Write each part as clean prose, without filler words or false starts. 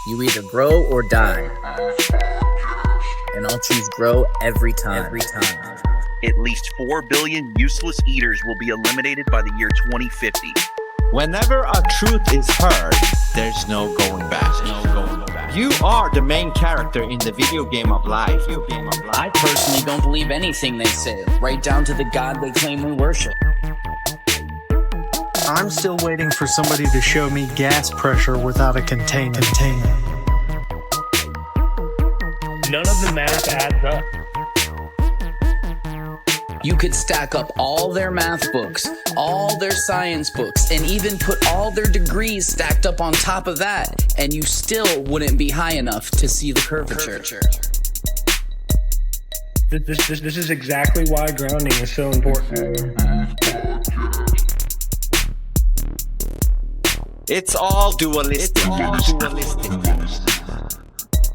You either grow or die. And I'll choose grow every time. At least 4 billion useless eaters will be eliminated by the year 2050. Whenever a truth is heard, there's no going back. You are the main character in the video game of life. I personally don't believe anything they say, right down to the God they claim we worship. I'm still waiting for somebody to show me gas pressure without a container. None of the math adds up. You could stack up all their math books, all their science books, and even put all their degrees stacked up on top of that, and you still wouldn't be high enough to see the curvature. This is exactly why grounding is so important. It's all dualistic.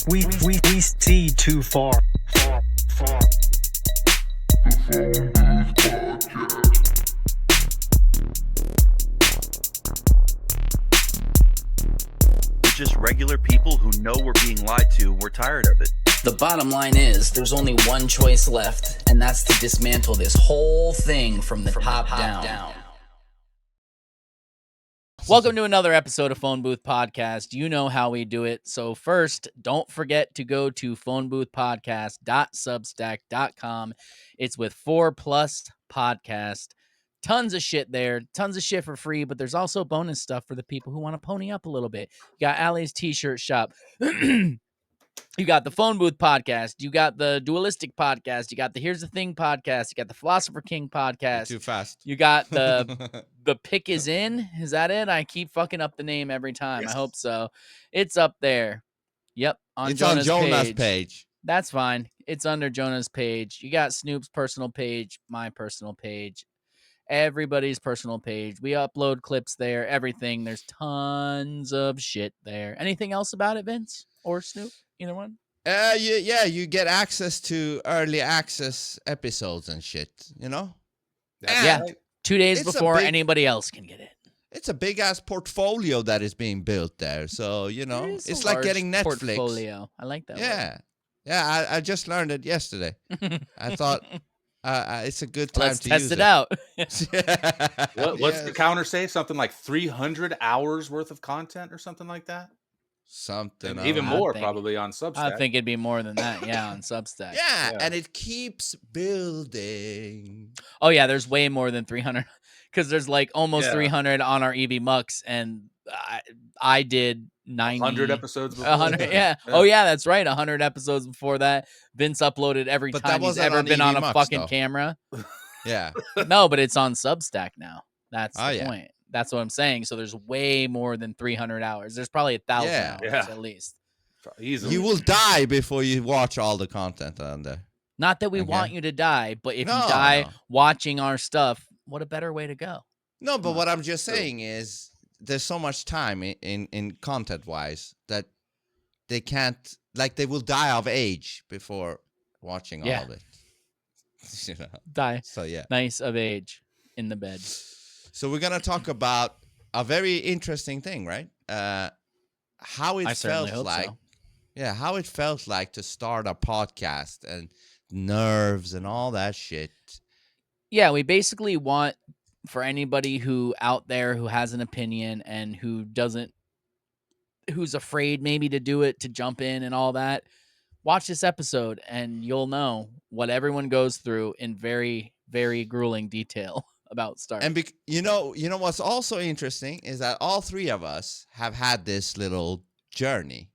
We see too far. We're just regular people who know we're being lied to. We're tired of it. The bottom line is, there's only one choice left, and that's to dismantle this whole thing from the top down. Welcome to another episode of Phone Booth Podcast. You know how we do it. So first, don't forget to go to phoneboothpodcast.substack.com. It's with 4+ podcast. Tons of shit there. Tons of shit for free, but there's also bonus stuff for the people who want to pony up a little bit. You got Allie's t-shirt shop. You got the Phone Booth Podcast. You got the Dualistic Podcast. You got the Here's the Thing Podcast. You got the Philosopher King Podcast. Too fast. You got the Pick is In. Is that it? I keep fucking up the name every time. Yes. I hope so. It's up there. Yep. It's on Jonah's page. That's fine. It's under Jonah's page. You got Snoop's personal page, my personal page, everybody's personal page. We upload clips there, everything. There's tons of shit there. Anything else about it, Vince or Snoop? Either one? You get access to early access episodes and shit, you know? Yeah. 2 days before anybody else can get it. It's a big ass portfolio that is being built there. So, you know, it's like getting Netflix. Portfolio. I like that. Yeah. Word. Yeah, I just learned it yesterday. I thought it's a good time to test use it out. What's the counter say? Something like 300 hours worth of content or something like that? Something even more probably on Substack. I think it'd be more than that, on Substack. Yeah, and it keeps building. Oh yeah, there's way more than 300 because there's like almost 300 on our EV Mux, and I did 100 episodes before 100, yeah. Oh yeah, that's right, 100 episodes before that. Vince uploaded every time he's ever been on a fucking camera. Yeah. No, but it's on Substack now. That's the point. That's what I'm saying. So there's way more than 300 hours. There's probably 1,000 hours at least. Easily. You will die before you watch all the content on there. Not that we want you to die, but if you die watching our stuff, what a better way to go. No, but what I'm just saying is there's so much time in content-wise that they can't, like they will die of age before watching all of it. You know? Die. So yeah. Nice of age in the bed. So we're going to talk about a very interesting thing, right? How it felt like. So. Yeah, how it felt like to start a podcast and nerves and all that shit. Yeah, we basically want for anybody who out there who has an opinion and who's afraid maybe to do it, to jump in and all that, watch this episode and you'll know what everyone goes through in very, very grueling detail. About starting. And you know what's also interesting is that all three of us have had this little journey.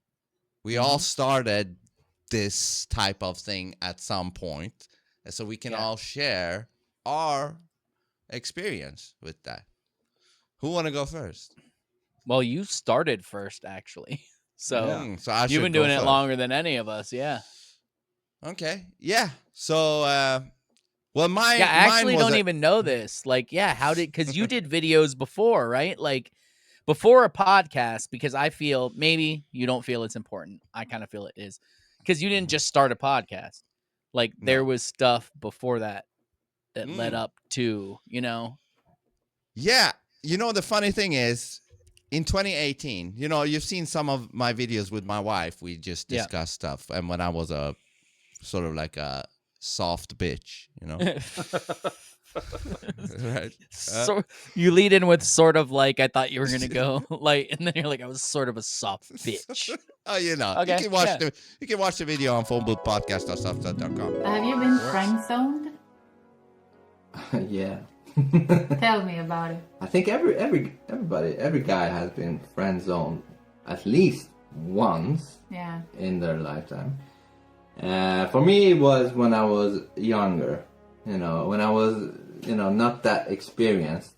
We all started this type of thing at some point, and so we can all share our experience with that. Who want to go first? Well, you started first, actually. So, so you've been doing it longer than any of us, yeah. Okay, yeah. So, well, I actually don't even know this. Like, because you did videos before, right? Like, before a podcast, because I feel, maybe you don't feel it's important. I kind of feel it is. Because you didn't just start a podcast. Like, there was stuff before that led up to, you know? Yeah. You know, the funny thing is, in 2018, you know, you've seen some of my videos with my wife. We just Yeah. discussed stuff. And when I was a sort of like a soft bitch, you know? Right. So you lead in with sort of like I thought you were gonna go like, and then you're like I was sort of a soft bitch. Oh, you know, Okay, you can yeah. watch the video on phoneboothpodcast.substack.com. Have you been friend zoned? Yeah. Tell me about it. I think every guy has been friend zoned at least once Yeah. in their lifetime. For me, it was when I was younger. You know, when I was, not that experienced,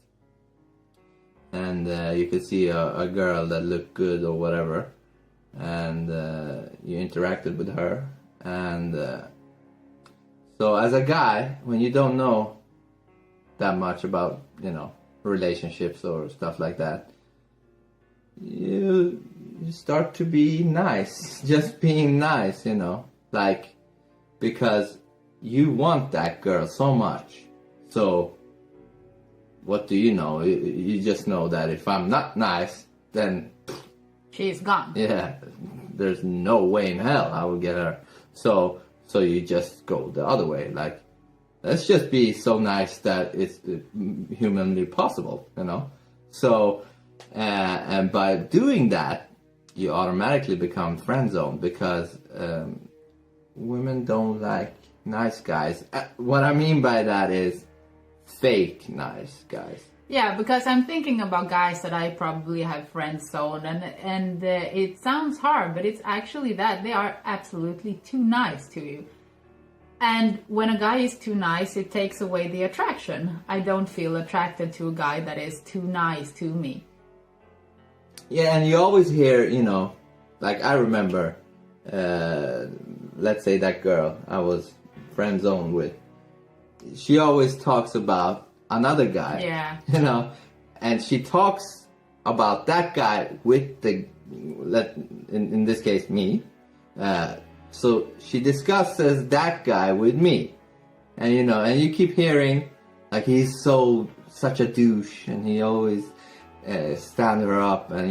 and you could see a girl that looked good or whatever, and you interacted with her, and so as a guy, when you don't know that much about, relationships or stuff like that, you start to be nice, just being nice, like, because you want that girl so much. So what do you know? You just know that if I'm not nice, then she's gone. Yeah, there's no way in hell I will get her. So you just go the other way. Like, let's just be so nice that it's humanly possible, So, and by doing that, you automatically become friend zoned because women don't like nice guys. What I mean by that is fake nice guys. Yeah, because I'm thinking about guys that I probably have friend zoned, and it sounds hard, but it's actually that they are absolutely too nice to you. And when a guy is too nice, it takes away the attraction. I don't feel attracted to a guy that is too nice to me. Yeah, and you always hear, like I remember, let's say that girl I was friend zoned with, she always talks about another guy. Yeah. And she talks about that guy with in this case me. So she discusses that guy with me, and and you keep hearing like he's such a douche, and he always stand her up, and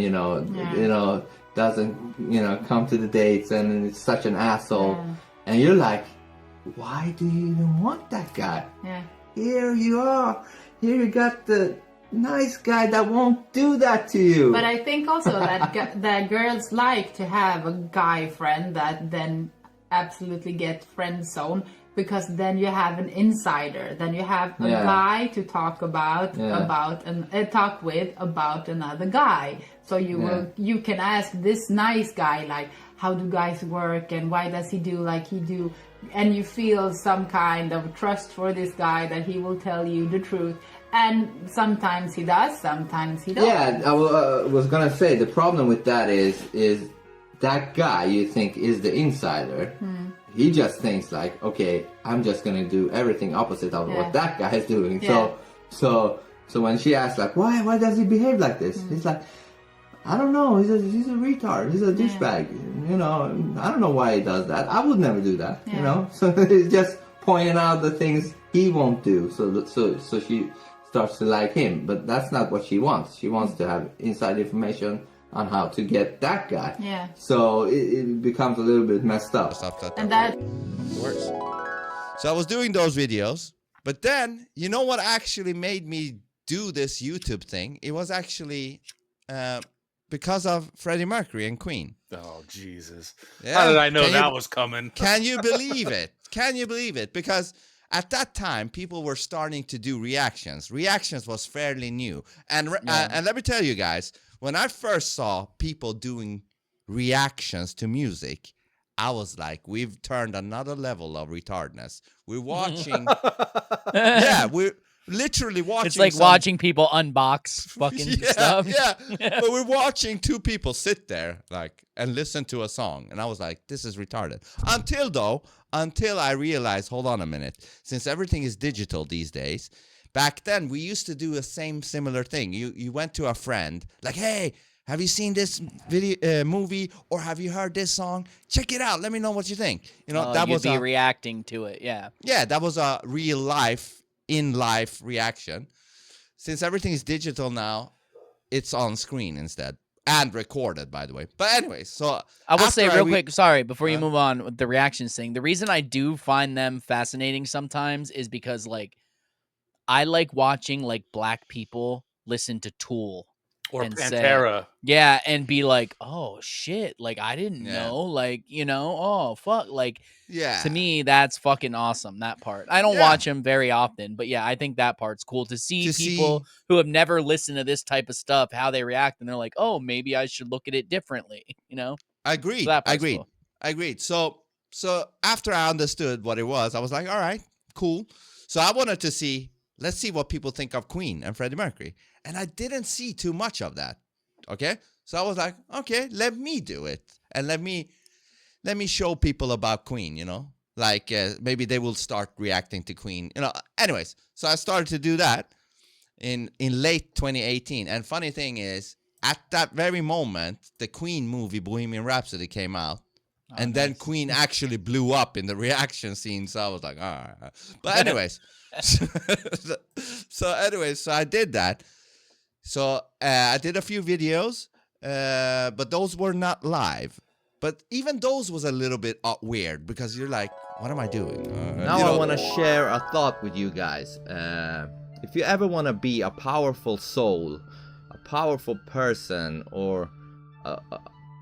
doesn't come to the dates, and it's such an asshole, and you're like, why do you even want that guy? Yeah. Here you are. Here you got the nice guy that won't do that to you. But I think also that girls like to have a guy friend that then absolutely get friend zoned, because then you have an insider. Then you have a guy to talk about and talk with about another guy. So you can ask this nice guy, like, how do guys work and why does he do like he do, and you feel some kind of trust for this guy that he will tell you the truth. And sometimes he does, sometimes he doesn't. Yeah, I was gonna say the problem with that is that guy you think is the insider. He just thinks like, okay, I'm just gonna do everything opposite of what that guy is doing. Yeah. So when she asks like, why does he behave like this? He's like, I don't know. He's a retard. He's a douchebag. I don't know why he does that. I would never do that. So he's just pointing out the things he won't do. So she starts to like him, but that's not what she wants. She wants to have inside information on how to get that guy. Yeah. So it becomes a little bit messed up. And that, of course. So I was doing those videos, but then you know what actually made me do this YouTube thing? It was actually because of Freddie Mercury and Queen. Oh, Jesus. Yeah. How did I know that was coming? Can you believe it? Can you believe it? Because at that time, people were starting to do reactions. Reactions was fairly new. And let me tell you guys, when I first saw people doing reactions to music, I was like, we've turned another level of retardness. We're watching... we're literally watching... It's like watching people unbox fucking stuff. Yeah, but we're watching two people sit there and listen to a song. And I was like, this is retarded. Until I realized, hold on a minute, since everything is digital these days, back then we used to do a similar thing. You went to a friend, like, hey, have you seen this video movie, or have you heard this song? Check it out. Let me know what you think. That you'd was be reacting to it. Yeah. Yeah, that was a real life, in life reaction. Since everything is digital now, it's on screen instead and recorded, by the way. But anyways, so I will say after real quick, sorry, before you Huh? move on with the reactions thing. The reason I do find them fascinating sometimes is because like I like watching like black people listen to Tool Or and say, Pantera. yeah, and be like, oh shit, like I didn't Yeah. know, like, you know, oh fuck, like Yeah. to me that's fucking awesome, that part. I don't Yeah. watch them very often, but yeah, I think that part's cool to see people who have never listened to this type of stuff, how they react, and they're like, oh, maybe I should look at it differently, you know? Agreed. So that part's Agreed. cool. Agreed. So after I understood what it was, I was like, all right, cool. So I wanted to see, let's see what people think of Queen and Freddie Mercury. And I didn't see too much of that. Okay? So I was like, okay, let me do it. And let me show people about Queen, you know? Like maybe they will start reacting to Queen. You know, anyways, so I started to do that in late 2018. And funny thing is, at that very moment, the Queen movie Bohemian Rhapsody came out. And then Queen actually blew up in the reaction scene. So I was like, all right. But anyways, so I did that. So I did a few videos, but those were not live. But even those was a little bit weird because you're like, what am I doing? Now I want to share a thought with you guys. If you ever want to be a powerful soul, a powerful person, or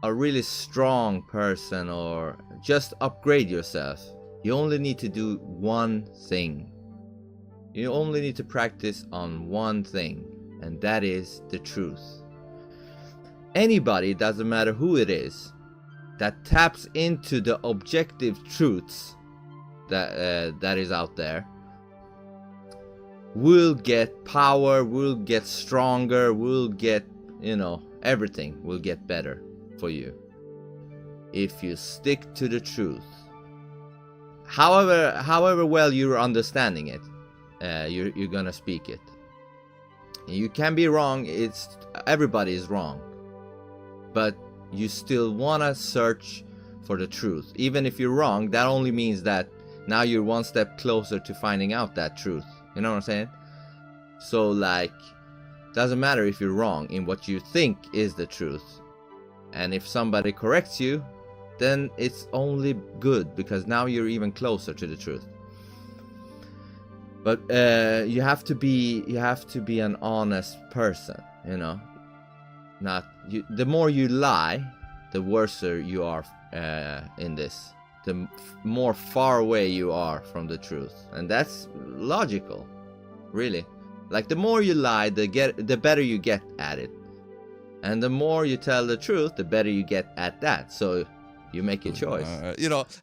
a really strong person, or just upgrade yourself, you only need to do one thing. You only need to practice on one thing, and that is the truth. Anybody, doesn't matter who it is, that taps into the objective truths that is out there will get power, will get stronger, will get, everything will get better for you if you stick to the truth. However well you're understanding it, you're gonna speak it. You can be wrong. Everybody is wrong, but you still wanna search for the truth. Even if you're wrong, that only means that now you're one step closer to finding out that truth. You know what I'm saying? So like, doesn't matter if you're wrong in what you think is the truth. And if somebody corrects you, then it's only good, because now you're even closer to the truth. But you have to be an honest person, Not you. The more you lie, the worse you are in this. The more far away you are from the truth, and that's logical, really. Like, the more you lie, the better you get at it, and the more you tell the truth, the better you get at that. So you make your choice.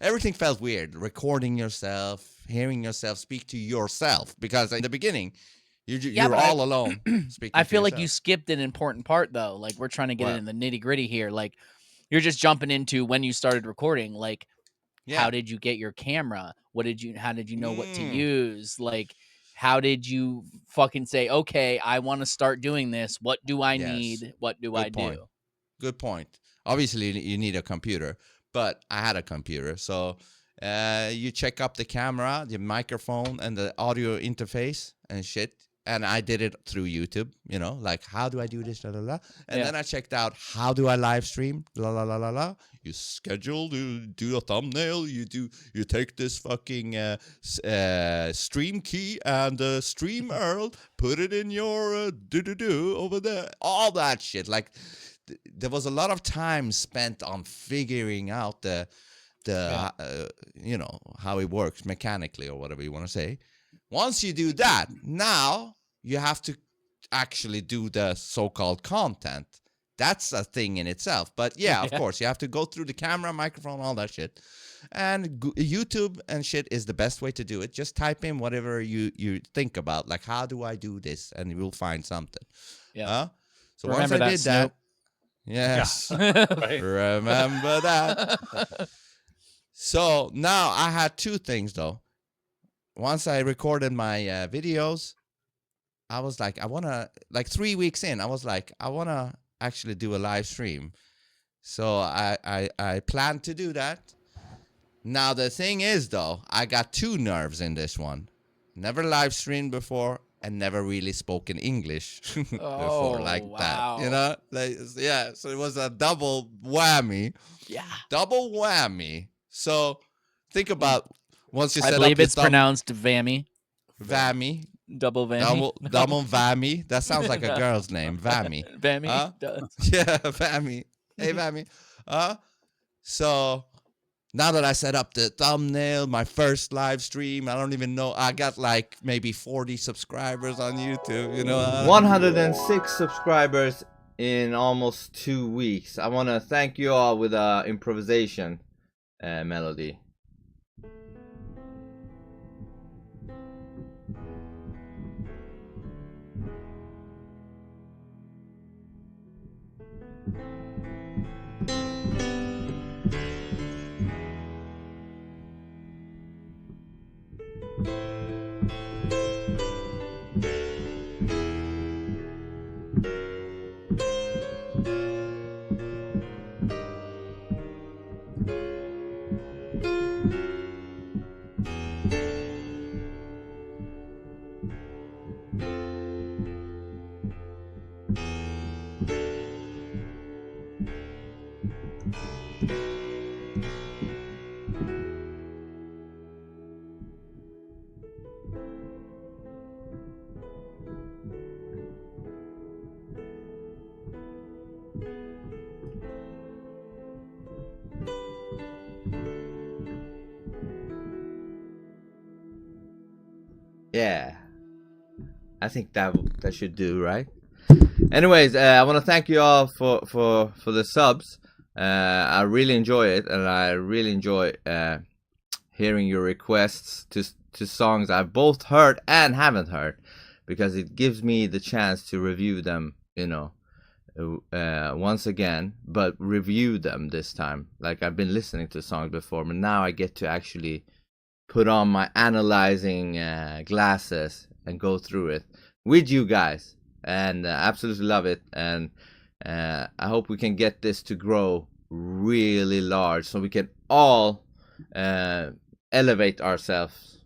Everything felt weird. Recording yourself, hearing yourself speak to yourself, because in the beginning, you're all alone. Speaking I feel to like yourself. you skipped an important part though. Like, we're trying to get in the nitty gritty here. Like, you're just jumping into when you started recording. Like, how did you get your camera? How did you know what to use? Like, how did you fucking say, okay, I want to start doing this. What do I need? What do I do? Good point. Obviously, you need a computer, but I had a computer. So you check up the camera, the microphone, and the audio interface and shit. And I did it through YouTube, like, how do I do this, la, la, la. And then I checked out, how do I live stream, la, la, la, la, la. You schedule, you do a thumbnail, you take this fucking stream key and stream URL, put it in your do over there, all that shit. Like, there was a lot of time spent on figuring out the how it works mechanically, or whatever you want to say. Once you do that, now you have to actually do the so-called content. That's a thing in itself. But yeah, of course, you have to go through the camera, microphone, all that shit. And YouTube and shit is the best way to do it. Just type in whatever you think about, like, how do I do this? And you will find something. Yeah. So Remember once I did Snoop? that, yes, Right. remember that. So now I had two things though. Once I recorded my videos, I was like, I want to, like 3 weeks in, I was like, I want to actually do a live stream. So I planned to do that. Now the thing is though, I got two nerves in this one. Never live streamed before, and never really spoken English before Oh, like wow. that. You know, like, yeah. So it was a double whammy. Yeah. Double whammy. So think about once you I set believe up your it's pronounced Vammy. Vammy. Double Vammy. Double Vammy. That sounds like a girl's name. Vammy. Vammy Huh? does. Yeah, Vammy. Hey, Vammy. So now that I set up the thumbnail, my first live stream, I don't even know. I got like maybe 40 subscribers on YouTube. You know, 106 subscribers in almost 2 weeks. I want to thank you all with a improvisation melody. Yeah, I think that should do, right? Anyways, I want to thank you all for the subs. I really enjoy it, and I really enjoy hearing your requests to songs I've both heard and haven't heard, because it gives me the chance to review them, you know, once again, but review them this time. Like, I've been listening to songs before, but now I get to actually put on my analyzing glasses and go through it with you guys, and absolutely love it. And I hope we can get this to grow really large, so we can all elevate ourselves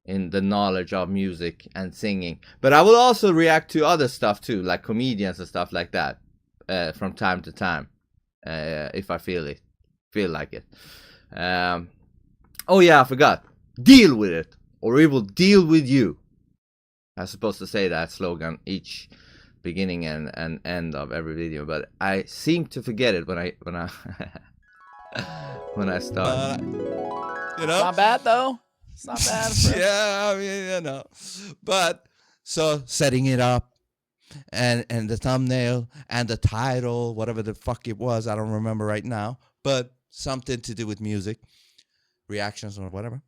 in the knowledge of music and singing. But I will also react to other stuff too, like comedians and stuff like that, from time to time, if I feel like it. Oh yeah, I forgot. Deal with it, or it will deal with you. I'm supposed to say that slogan each beginning and end of every video, but I seem to forget it when I when I start. You know, It's not bad though. It's not bad. Yeah, I mean, you know. But so setting it up, and the thumbnail and the title, whatever the fuck it was, I don't remember right now, but something to do with music, reactions or whatever.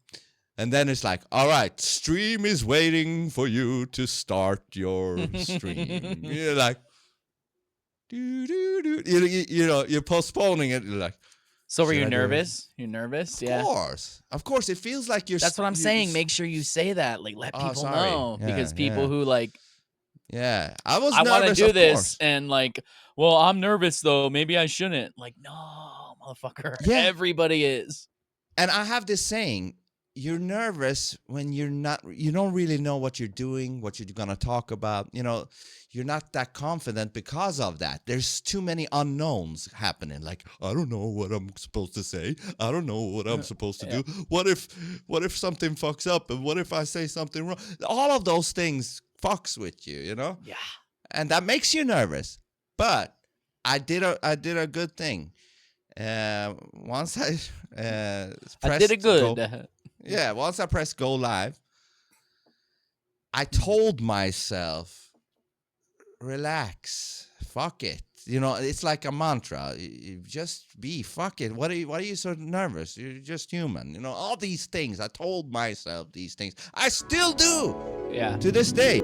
And then it's like, all right, stream is waiting for you to start your stream. You're like, you know, you're postponing it. You're like, So were should you I do it? nervous? You're nervous? Yeah. Of course. It feels like you're. That's what I'm saying. Make sure you say that. Like, let people sorry. know, Yeah, because people yeah. who like, Yeah, I was I want to nervous, do of this, course. and like, well, I'm nervous though. Maybe I shouldn't. Like, no, motherfucker. Yeah. Everybody is. And I have this saying, you're nervous when you don't really know what you're doing, what you're going to talk about. You know, you're not that confident because of that. There's too many unknowns happening. Like, I don't know what I'm supposed to say. I don't know what I'm supposed to do. What if something fucks up? And what if I say something wrong? All of those things fucks with you, you know? Yeah. And that makes you nervous. But I did a good thing. Once I I did it good. Once I pressed go live, I told myself, relax, fuck it. You know, it's like a mantra. You just be, fuck it. Why are you so nervous? You're just human. You know, all these things. I told myself these things. I still do. Yeah. To this day.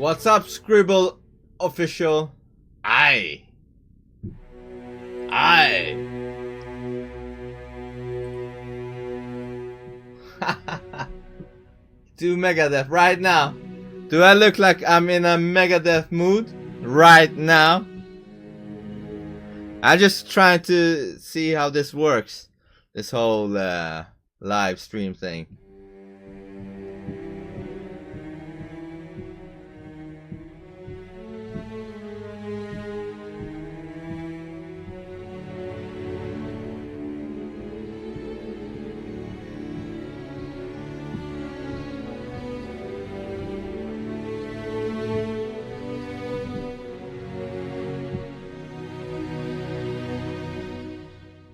What's up, Scribble official? Aye. 2 Megadeth right now. Do I look like I'm in a Megadeth mood right now? I'm just trying to see how this works. This whole live stream thing.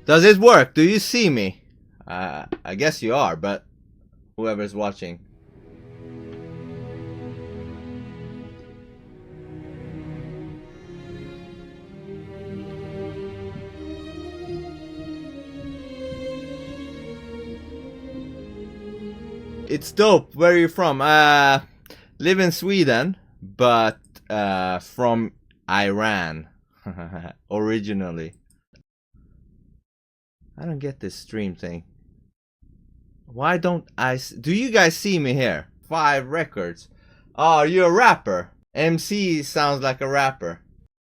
Does it work? Do you see me? I guess you are, but whoever's watching. It's dope. Where are you from? Live in Sweden, but from Iran originally. I don't get this stream thing. Why don't I... Do you guys see me here? 5 records. Oh, you're a rapper. MC sounds like a rapper.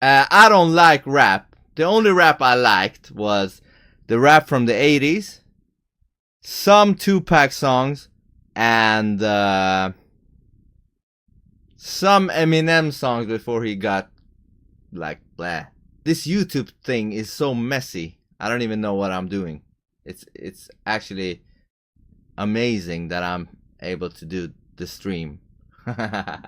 I don't like rap. The only rap I liked was the rap from the 80s. Some Tupac songs. And some Eminem songs before he got like blah. This YouTube thing is so messy. I don't even know what I'm doing. It's actually amazing that I'm able to do the stream. I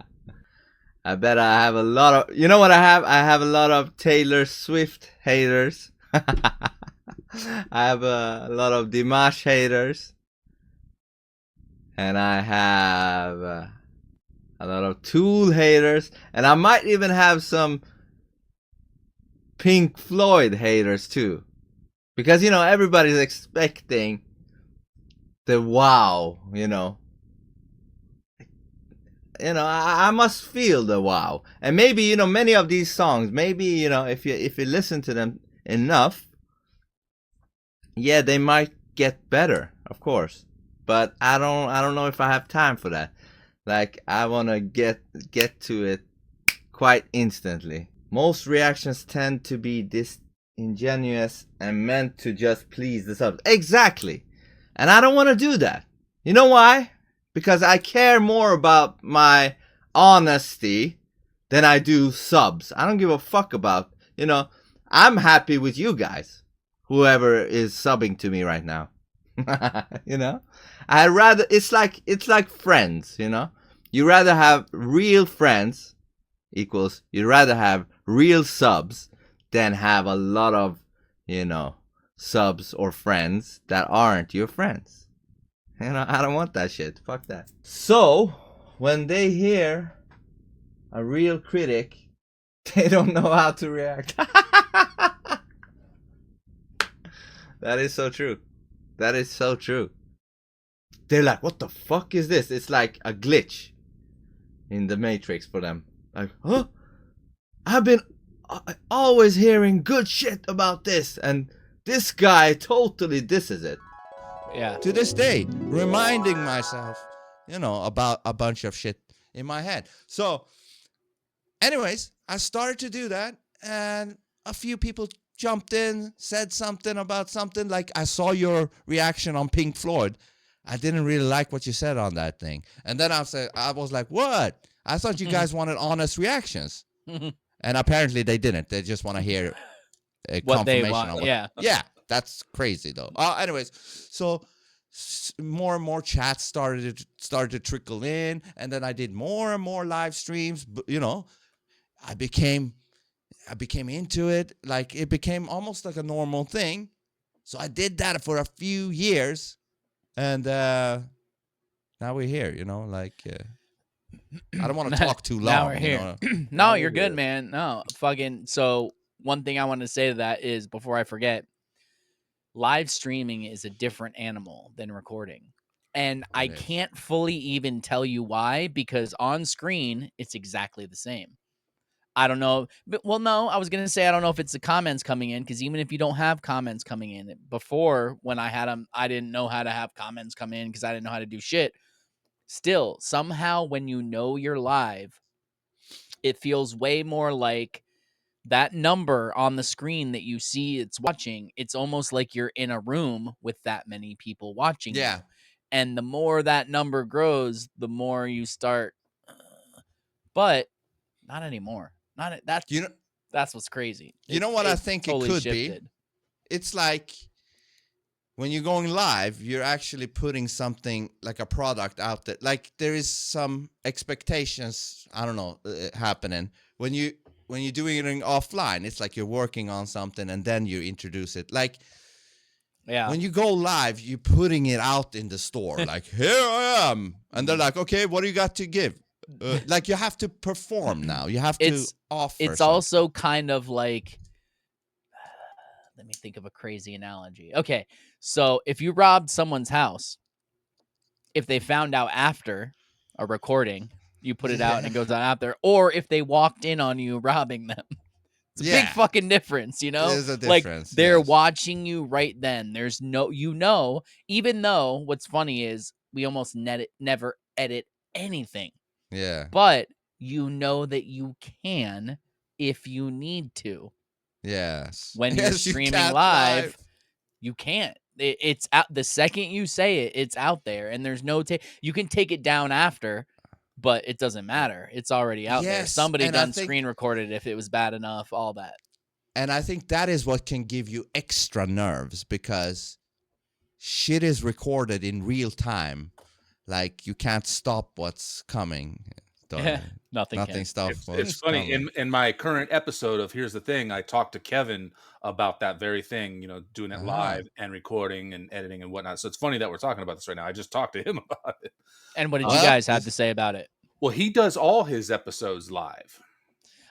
bet I have a lot of... You know what I have? I have a lot of Taylor Swift haters. I have a lot of Dimash haters. And I have a lot of Tool haters. And I might even have some Pink Floyd haters too. Because, you know, everybody's expecting the wow, you know. You know, I must feel the wow. And maybe, you know, many of these songs, maybe, you know, if you listen to them enough, yeah, they might get better, of course. But I don't know if I have time for that. Like, I want to get to it quite instantly. Most reactions tend to be disingenuous and meant to just please the subs. Exactly. And I don't want to do that. You know why? Because I care more about my honesty than I do subs. I don't give a fuck about, you know, I'm happy with you guys. Whoever is subbing to me right now. You know? I'd rather, it's like friends, you know? You rather have real friends equals you'd rather have real subs than have a lot of, you know, subs or friends that aren't your friends. You know, I don't want that shit. Fuck that. So, when they hear a real critic, they don't know how to react. That is so true. That is so true. They're like, what the fuck is this? It's like a glitch in the Matrix for them. Like, huh? I've been always hearing good shit about this, and this guy totally disses it. Yeah. To this day, reminding myself, you know, about a bunch of shit in my head. So, anyways, I started to do that, and a few people jumped in, said something about something. Like, I saw your reaction on Pink Floyd. I didn't really like what you said on that thing. And then I was like, what? I thought you guys wanted honest reactions. And apparently they didn't. They just want to hear a What they confirmation want, on what. yeah. Yeah, that's crazy though. Anyways, so more and more chats started to trickle in, and then I did more and more live streams. You know, I became into it. Like, it became almost like a normal thing. So I did that for a few years, and now we're here. You know, like. I don't want to talk too long. Now we're here. You know? No, you're good, man. No, fucking. So one thing I want to say to that is, before I forget, live streaming is a different animal than recording. And I can't fully even tell you why, because on screen it's exactly the same. I don't know. But, well, no, I was going to say, I don't know if it's the comments coming in, because even if you don't have comments coming in, before when I had them, I didn't know how to have comments come in because I didn't know how to do shit. Still, somehow when you know you're live, it feels way more like that number on the screen that you see it's watching. It's almost like you're in a room with that many people watching you. And the more that number grows, the more you start. But not anymore. Not that's that's what's crazy. You know what I think totally it could shifted. be? It's like when you're going live, you're actually putting something like a product out there. Like there is some expectations, I don't know, happening. When you're doing it offline, it's like you're working on something and then you introduce it. Like when you go live, you're putting it out in the store. Like, here I am. And they're like, okay, what do you got to give? Like you have to perform now. You have to offer. It's also kind of like, let me think of a crazy analogy. Okay, so if you robbed someone's house, if they found out after a recording, you put it out and it goes out there, or if they walked in on you robbing them. It's a big fucking difference, you know? There's a like difference, they're watching you right then. There's no, even though what's funny is we almost never edit anything. Yeah. But you know that you can if you need to. Yes. When you're streaming live, you can't. It's out the second you say it, it's out there, and there's no you can take it down after, but it doesn't matter. It's already out there. Somebody done screen recorded if it was bad enough, all that. And I think that is what can give you extra nerves, because shit is recorded in real time. Like you can't stop what's coming. Nothing stops. It's funny. In my current episode of Here's the Thing, I talked to Kevin about that very thing, doing it live and recording and editing and whatnot. So it's funny that we're talking about this right now. I just talked to him about it. And what did you guys have to say about it? Well, he does all his episodes live.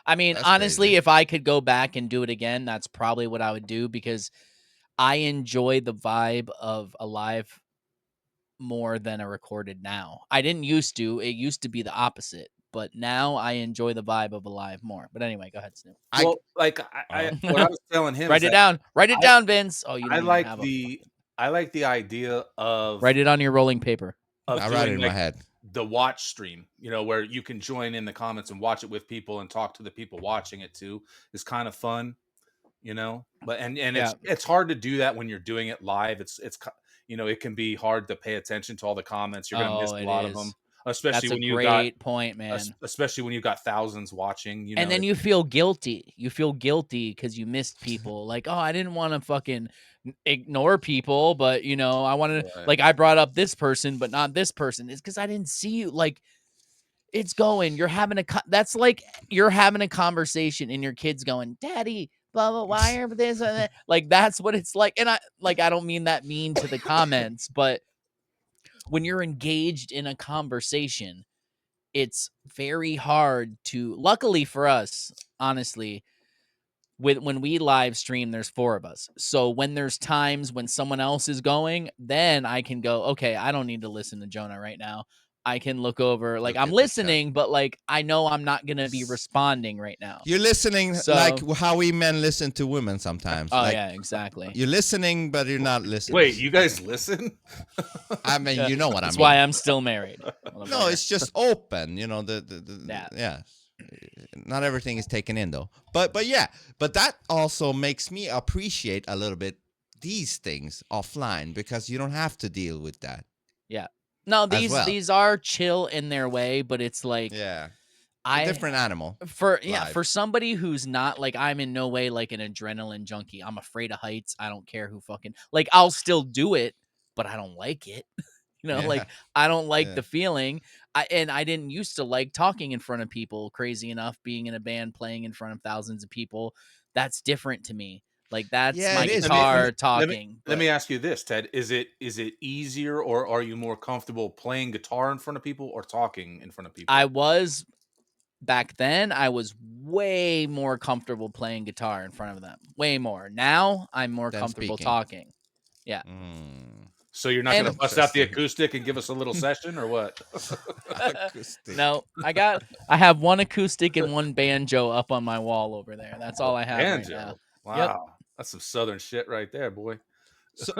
I mean, honestly, if I could go back and do it again, that's probably what I would do, because I enjoy the vibe of a live more than a recorded now. I didn't used to. It used to be the opposite. But now I enjoy the vibe of a live more. But anyway, go ahead, Snoop. Well, like what I was telling him, write it down. Write it down, Vince. Oh, you don't I even like have I like the idea of write it on your rolling paper. I write it in my head. The watch stream, where you can join in the comments and watch it with people and talk to the people watching it too, is kind of fun, But and it's hard to do that when you're doing it live. It's it can be hard to pay attention to all the comments. You're gonna miss a lot of them. Especially when you got great point, man. Especially when you've got thousands watching, and then you feel guilty. You feel guilty because you missed people. Like, oh, I didn't want to fucking ignore people, but I wanted like I brought up this person, but not this person. It's because I didn't see you. Like, it's going. You're having that's like you're having a conversation, and your kid's going, "Daddy, blah blah, why are this?" Like that's what it's like. And I don't mean that mean to the comments, but when you're engaged in a conversation, it's very hard to, luckily for us, honestly, when we live stream, there's 4 of us. So when there's times when someone else is going, then I can go, okay, I don't need to listen to Jonah right now. I can look over, like I'm listening, but like I know I'm not gonna be responding right now. You're listening like how we men listen to women sometimes. Oh like, yeah, exactly. You're listening, but you're not listening. Wait, you guys listen? I mean, you know what I mean. That's why I'm still married. No, it's just open. Yeah. Not everything is taken in though. But that also makes me appreciate a little bit these things offline, because you don't have to deal with that. Yeah. No, these are chill in their way, but it's like a different animal. For somebody who's not like, I'm in no way like an adrenaline junkie. I'm afraid of heights. I don't care who fucking, like, I'll still do it, but I don't like it. Like I don't like the feeling. I didn't used to like talking in front of people. Crazy enough, being in a band playing in front of thousands of people, that's different to me. Like that's my guitar talking. Let me ask you this, Ted. Is it easier, or are you more comfortable playing guitar in front of people or talking in front of people? I was back then. I was way more comfortable playing guitar in front of them. Way more. Now I'm more comfortable talking. Yeah. So you're not going to And- bust out the acoustic and give us a little session, or what? Acoustic. No, I have one acoustic and one banjo up on my wall over there. That's all I have Banjo. right now. Wow, Yep. that's some southern shit right there, boy. So,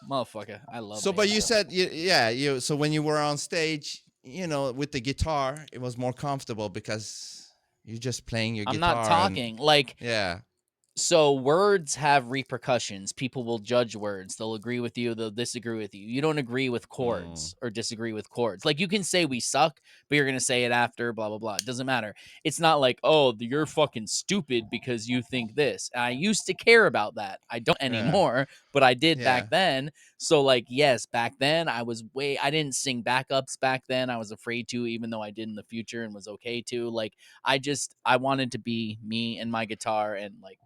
Motherfucker, I love. so but you banjo. said, you. So when you were on stage, with the guitar, it was more comfortable because you're just playing your I'm guitar. not talking like. Yeah. So words have repercussions. People will judge words. They'll agree with you. They'll disagree with you. You don't agree with chords or disagree with chords. Like you can say we suck, but you're going to say it after, blah, blah, blah. It doesn't matter. It's not like, oh, you're fucking stupid because you think this. I used to care about that. I don't anymore, but I did back then. So like, yes, back then I didn't sing backups back then. I was afraid to, even though I did in the future and was okay to. Like, I wanted to be me and my guitar, and like,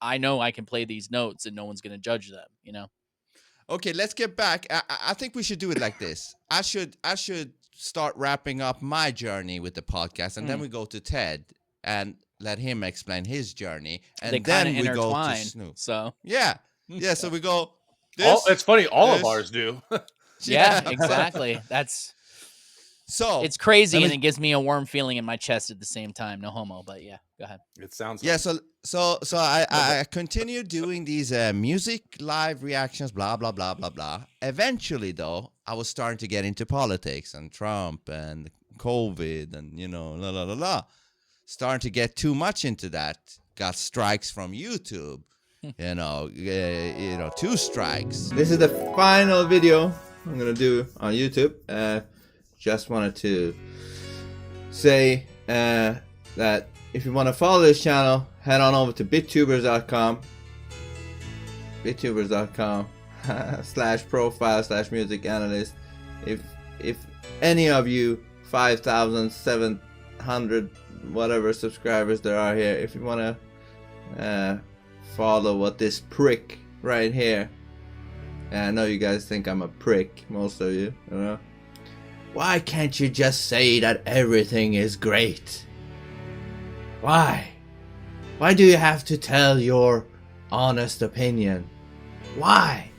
I know I can play these notes and no one's going to judge them, Okay, let's get back. I think we should do it like this. I should start wrapping up my journey with the podcast, and then we go to Ted and let him explain his journey, and They then kinda we go to intertwine, Snoop. so. Yeah. So we go. It's funny. All of this. ours do. Yeah, exactly. So it's crazy, and it gives me a warm feeling in my chest at the same time. No homo, but yeah, go ahead. It sounds. Yeah. So I continue doing these music live reactions, blah blah blah blah blah. Eventually, though, I was starting to get into politics and Trump and COVID and la la la la. Starting to get too much into that. Got strikes from YouTube. 2 strikes. This is the final video I'm gonna do on YouTube. Just wanted to say that if you want to follow this channel, head on over to bittubers.com /profile/music analyst. If any of you 5,700 whatever subscribers there are here, if you want to follow what this prick right here, and I know you guys think I'm a prick, most of you, why can't you just say that everything is great? Why? Why do you have to tell your honest opinion? Why?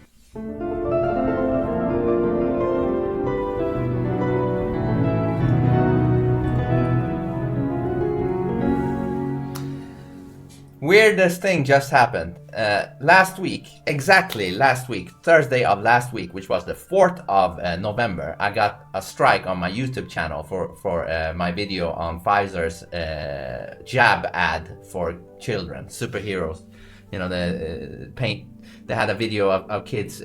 Weirdest thing just happened. Exactly last week, Thursday of last week, which was the 4th of November, I got a strike on my YouTube channel for my video on Pfizer's jab ad for children, superheroes. They had a video of kids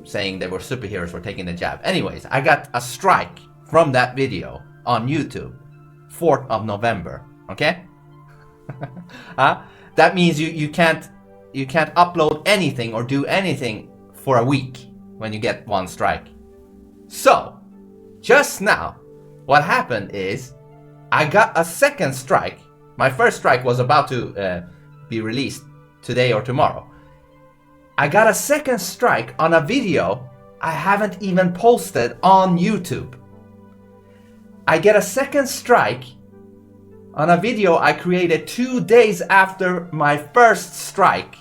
saying they were superheroes for taking the jab. Anyways, I got a strike from that video on YouTube, 4th of November, okay? That means you can't upload anything or do anything for a week when you get one strike. So, just now, what happened is I got a second strike. My first strike was about to be released today or tomorrow. I got a second strike on a video I haven't even posted on YouTube. I get a second strike on a video I created 2 days after my first strike,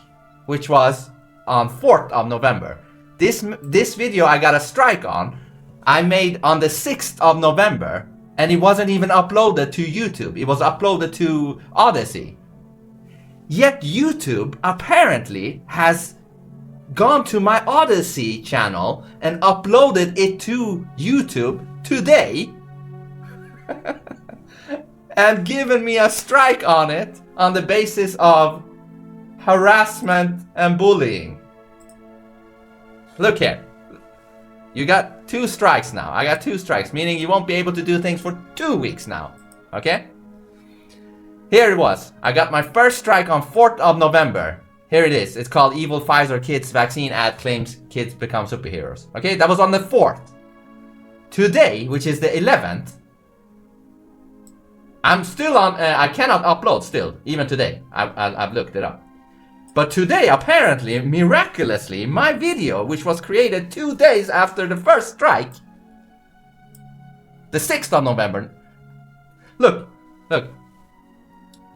which was on 4th of November. This video I got a strike on, I made on the 6th of November, and it wasn't even uploaded to YouTube. It was uploaded to Odyssey. Yet YouTube apparently has gone to my Odyssey channel and uploaded it to YouTube today and given me a strike on it on the basis of harassment and bullying. Look here. You got 2 strikes now. I got 2 strikes, meaning you won't be able to do things for 2 weeks now. Okay? Here it was. I got my first strike on 4th of November. Here it is. It's called Evil Pfizer Kids Vaccine Ad Claims Kids Become Superheroes. Okay? That was on the 4th. Today, which is the 11th, I'm still on, I cannot upload still, even today. I've looked it up. But today, apparently, miraculously, my video, which was created 2 days after the first strike, the 6th of November, look,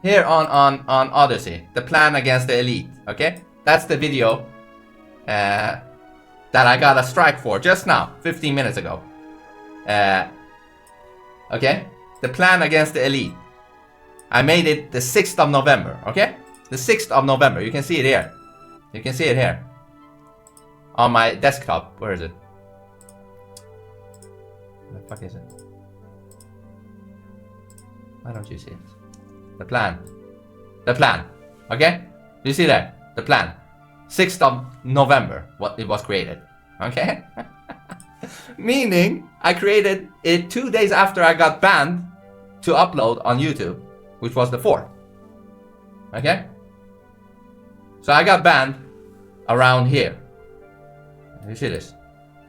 here on Odyssey, the plan against the elite, okay? That's the video that I got a strike for just now, 15 minutes ago. Okay? The plan against the elite. I made it the 6th of November, okay? The 6th of November. You can see it here. You can see it here. On my desktop. Where is it? Where the fuck is it? Why don't you see it? The plan. The plan. Okay? You see there? The plan. 6th of November, what it was created. Okay? Meaning, I created it 2 days after I got banned to upload on YouTube, which was the 4th. Okay? So I got banned around here. You see this?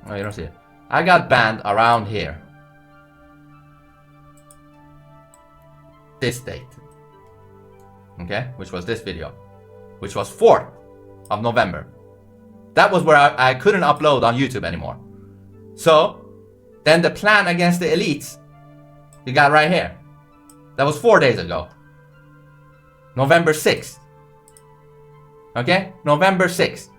Oh, you don't see it. I got banned around here. This date. Okay? Which was this video. Which was 4th of November. That was where I couldn't upload on YouTube anymore. So, then the plan against the elites, you got right here. That was 4 days ago. November 6th. Okay? November 6th.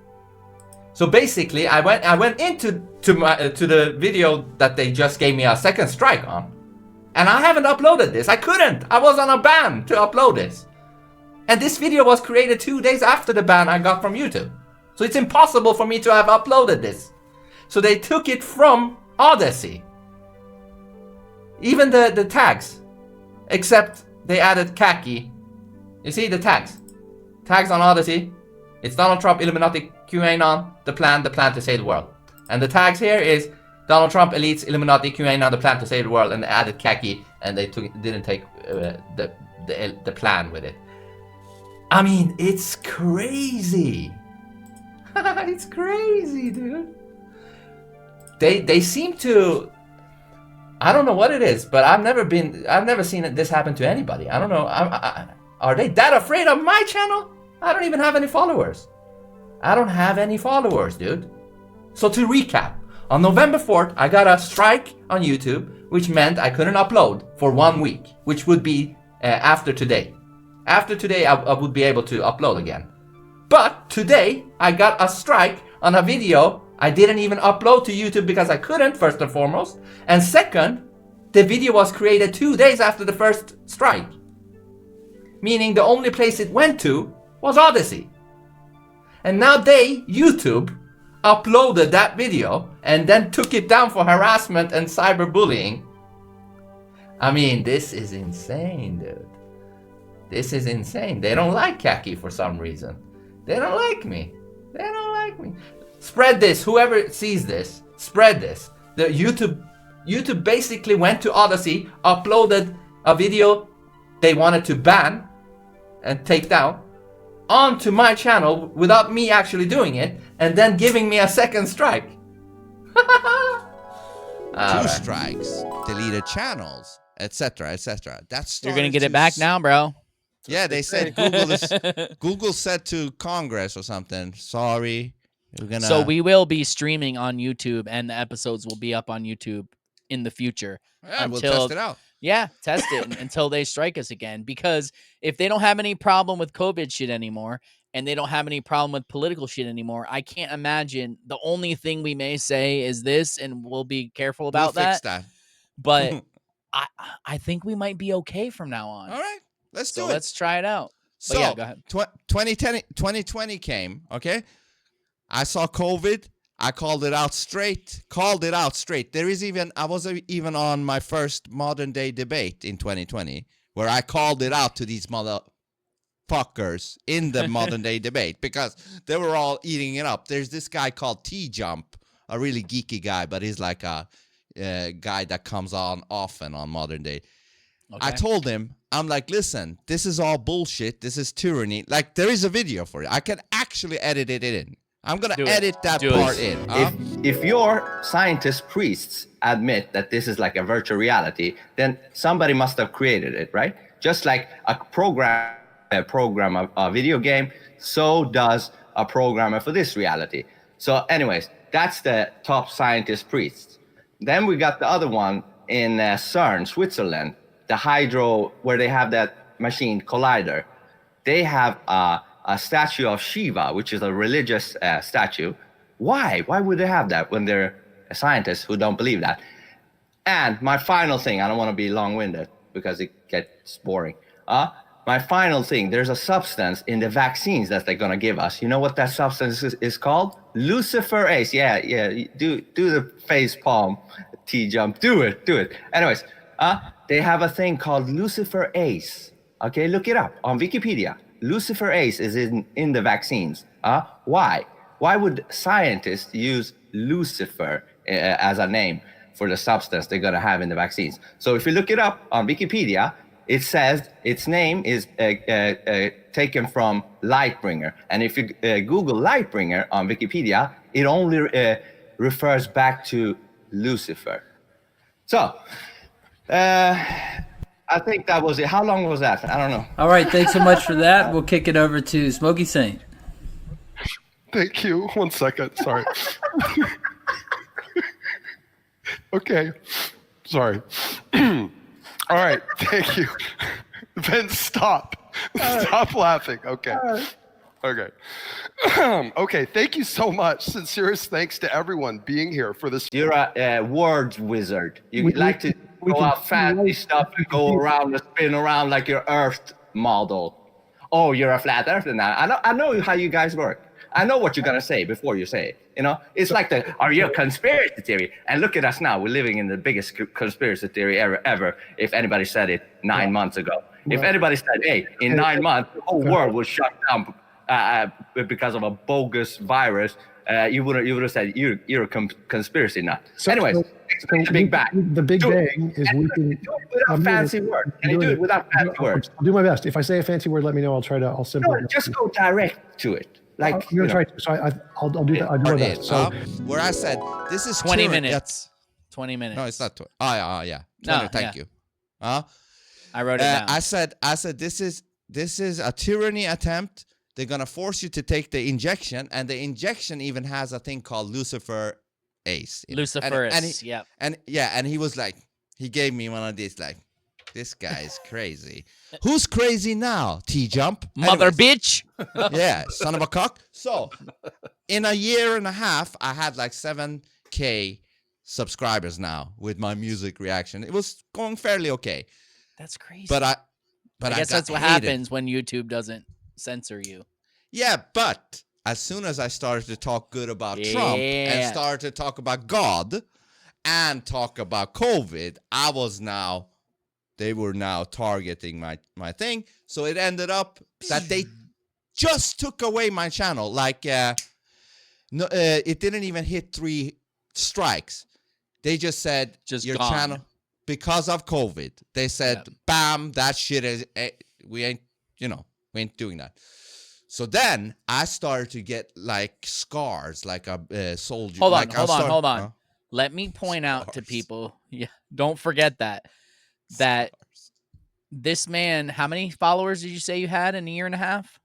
So basically, I went into the video that they just gave me a second strike on. And I haven't uploaded this. I couldn't. I was on a ban to upload this. And this video was created 2 days after the ban I got from YouTube. So it's impossible for me to have uploaded this. So they took it from Odyssey. Even the tags. Except they added khaki. You see the tags? Tags on Odyssey. It's Donald Trump, Illuminati, QAnon, the plan to save the world. And the tags here is Donald Trump, elites, Illuminati, QAnon, the plan to save the world, and they added khaki, and they didn't take the plan with it. I mean, it's crazy. It's crazy, dude. They seem to. I don't know what it is, but I've never seen this happen to anybody. I don't know. Are they that afraid of my channel? I don't even have any followers. I don't have any followers, dude. So to recap, on November 4th, I got a strike on YouTube, which meant I couldn't upload for 1 week, which would be after today. After today, I would be able to upload again. But today, I got a strike on a video I didn't even upload to YouTube because I couldn't, first and foremost. And second, the video was created 2 days after the first strike. Meaning the only place it went to was Odyssey. And now YouTube, uploaded that video and then took it down for harassment and cyberbullying. I mean, this is insane, dude. This is insane. They don't like khaki for some reason. They don't like me. They don't like me. Spread this. Whoever sees this, spread this. The YouTube basically went to Odyssey, uploaded a video they wanted to ban and take down onto my channel without me actually doing it, and then giving me a second strike. Two strikes, deleted channels, etc., etc. That's You're gonna get it back now, bro. Yeah, they said Google said to Congress or something. Sorry, we're gonna. So we will be streaming on YouTube, and the episodes will be up on YouTube in the future. Yeah, we'll test it out. Yeah, test it until they strike us again. Because if they don't have any problem with COVID shit anymore, and they don't have any problem with political shit anymore, I can't imagine. The only thing we may say is this, and we'll be careful about We'll fix that. But I think we might be okay from now on. All right, let's do it. Let's try it out. So but yeah, go ahead. 2020 came. Okay, I saw COVID. I called it out straight. There is I was even on my first modern day debate in 2020 where I called it out to these motherfuckers in the modern day debate because they were all eating it up. There's this guy called T-Jump, a really geeky guy, but he's like a guy that comes on often on modern day. Okay. I told him, I'm like, listen, this is all bullshit. This is tyranny. Like, there is a video for it. I can actually edit it in. I'm going to edit that part in. If your scientist priests admit that this is like a virtual reality, then somebody must have created it, right? Just like a video game, so does a programmer for this reality. So anyways, that's the top scientist priests. Then we got the other one in CERN, Switzerland, the hydro, where they have that machine collider. They have a statue of Shiva, which is a religious statue, Why? Why would they have that when they're scientists who don't believe that? And my final thing, I don't want to be long-winded because it gets boring. My final thing, there's a substance in the vaccines that they're going to give us. You know what that substance is called? Luciferase. Yeah. Do the face palm T-jump. Do it. Anyways, they have a thing called Luciferase. Okay, look it up on Wikipedia. Luciferase is in the vaccines. Why? Why would scientists use Lucifer as a name for the substance they're going to have in the vaccines? So if you look it up on Wikipedia, it says its name is taken from Lightbringer. And if you Google Lightbringer on Wikipedia, it only refers back to Lucifer. So, I think that was it. How long was that? I don't know. All right, thanks so much for that. We'll kick it over to Smokey Saint. Thank you. 1 second. Sorry. Okay. Sorry. All right. Thank you. Ben, stop. Stop laughing. Okay. Okay. Okay. Thank you so much. Sincerest thanks to everyone being here for this. You're a word wizard. You like to go out fancy stuff and go around and spin around like your Earth model. Oh, you're a flat earther now. I know how you guys work. I know what you're going to say before you say it. You know, it's like are you a conspiracy theory? And look at us now. We're living in the biggest conspiracy theory ever. If anybody said it 9 months ago. If anybody said, hey, in 9 months, the whole world was shut down because of a bogus virus, you would have said you're a conspiracy nut. Anyways, the Big Bang. The Big Bang is we can do it without fancy words. Can you do it without fancy words? I'll do my best. If I say a fancy word, let me know. I'll simplify. No, just go direct to it. Like you're gonna try. So I'll do that. I'll do my best. So where I said this is 20 minutes. 20 minutes. No, it's not 20. Oh yeah. 20, no, thank you. I wrote it down. I said this is a tyranny attempt. They're gonna force you to take the injection, and the injection even has a thing called Lucifer Ace. Luciferase. And he was like, he gave me one of these like, this guy's crazy. Who's crazy now? T-Jump? Mother bitch. Yeah, son of a cock. So, in a year and a half, I had like 7K subscribers now with my music reaction. It was going fairly okay. That's crazy. But I guess that's what happens when YouTube doesn't censor you. Yeah, but as soon as I started to talk good about Trump and started to talk about God and talk about COVID, they were now targeting my thing. So it ended up that they just took away my channel. Like, no, it didn't even hit 3 strikes. They just said, your gone. channel, because of COVID. They said, bam, that shit is, we ain't doing that. So then I started to get like scars, like a soldier. Hold on. Let me point out to people. Yeah, don't forget that this man, how many followers did you say you had in a year and a half?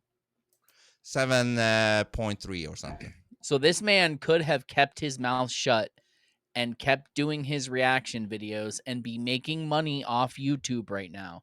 7.3 or something. So this man could have kept his mouth shut and kept doing his reaction videos and be making money off YouTube right now.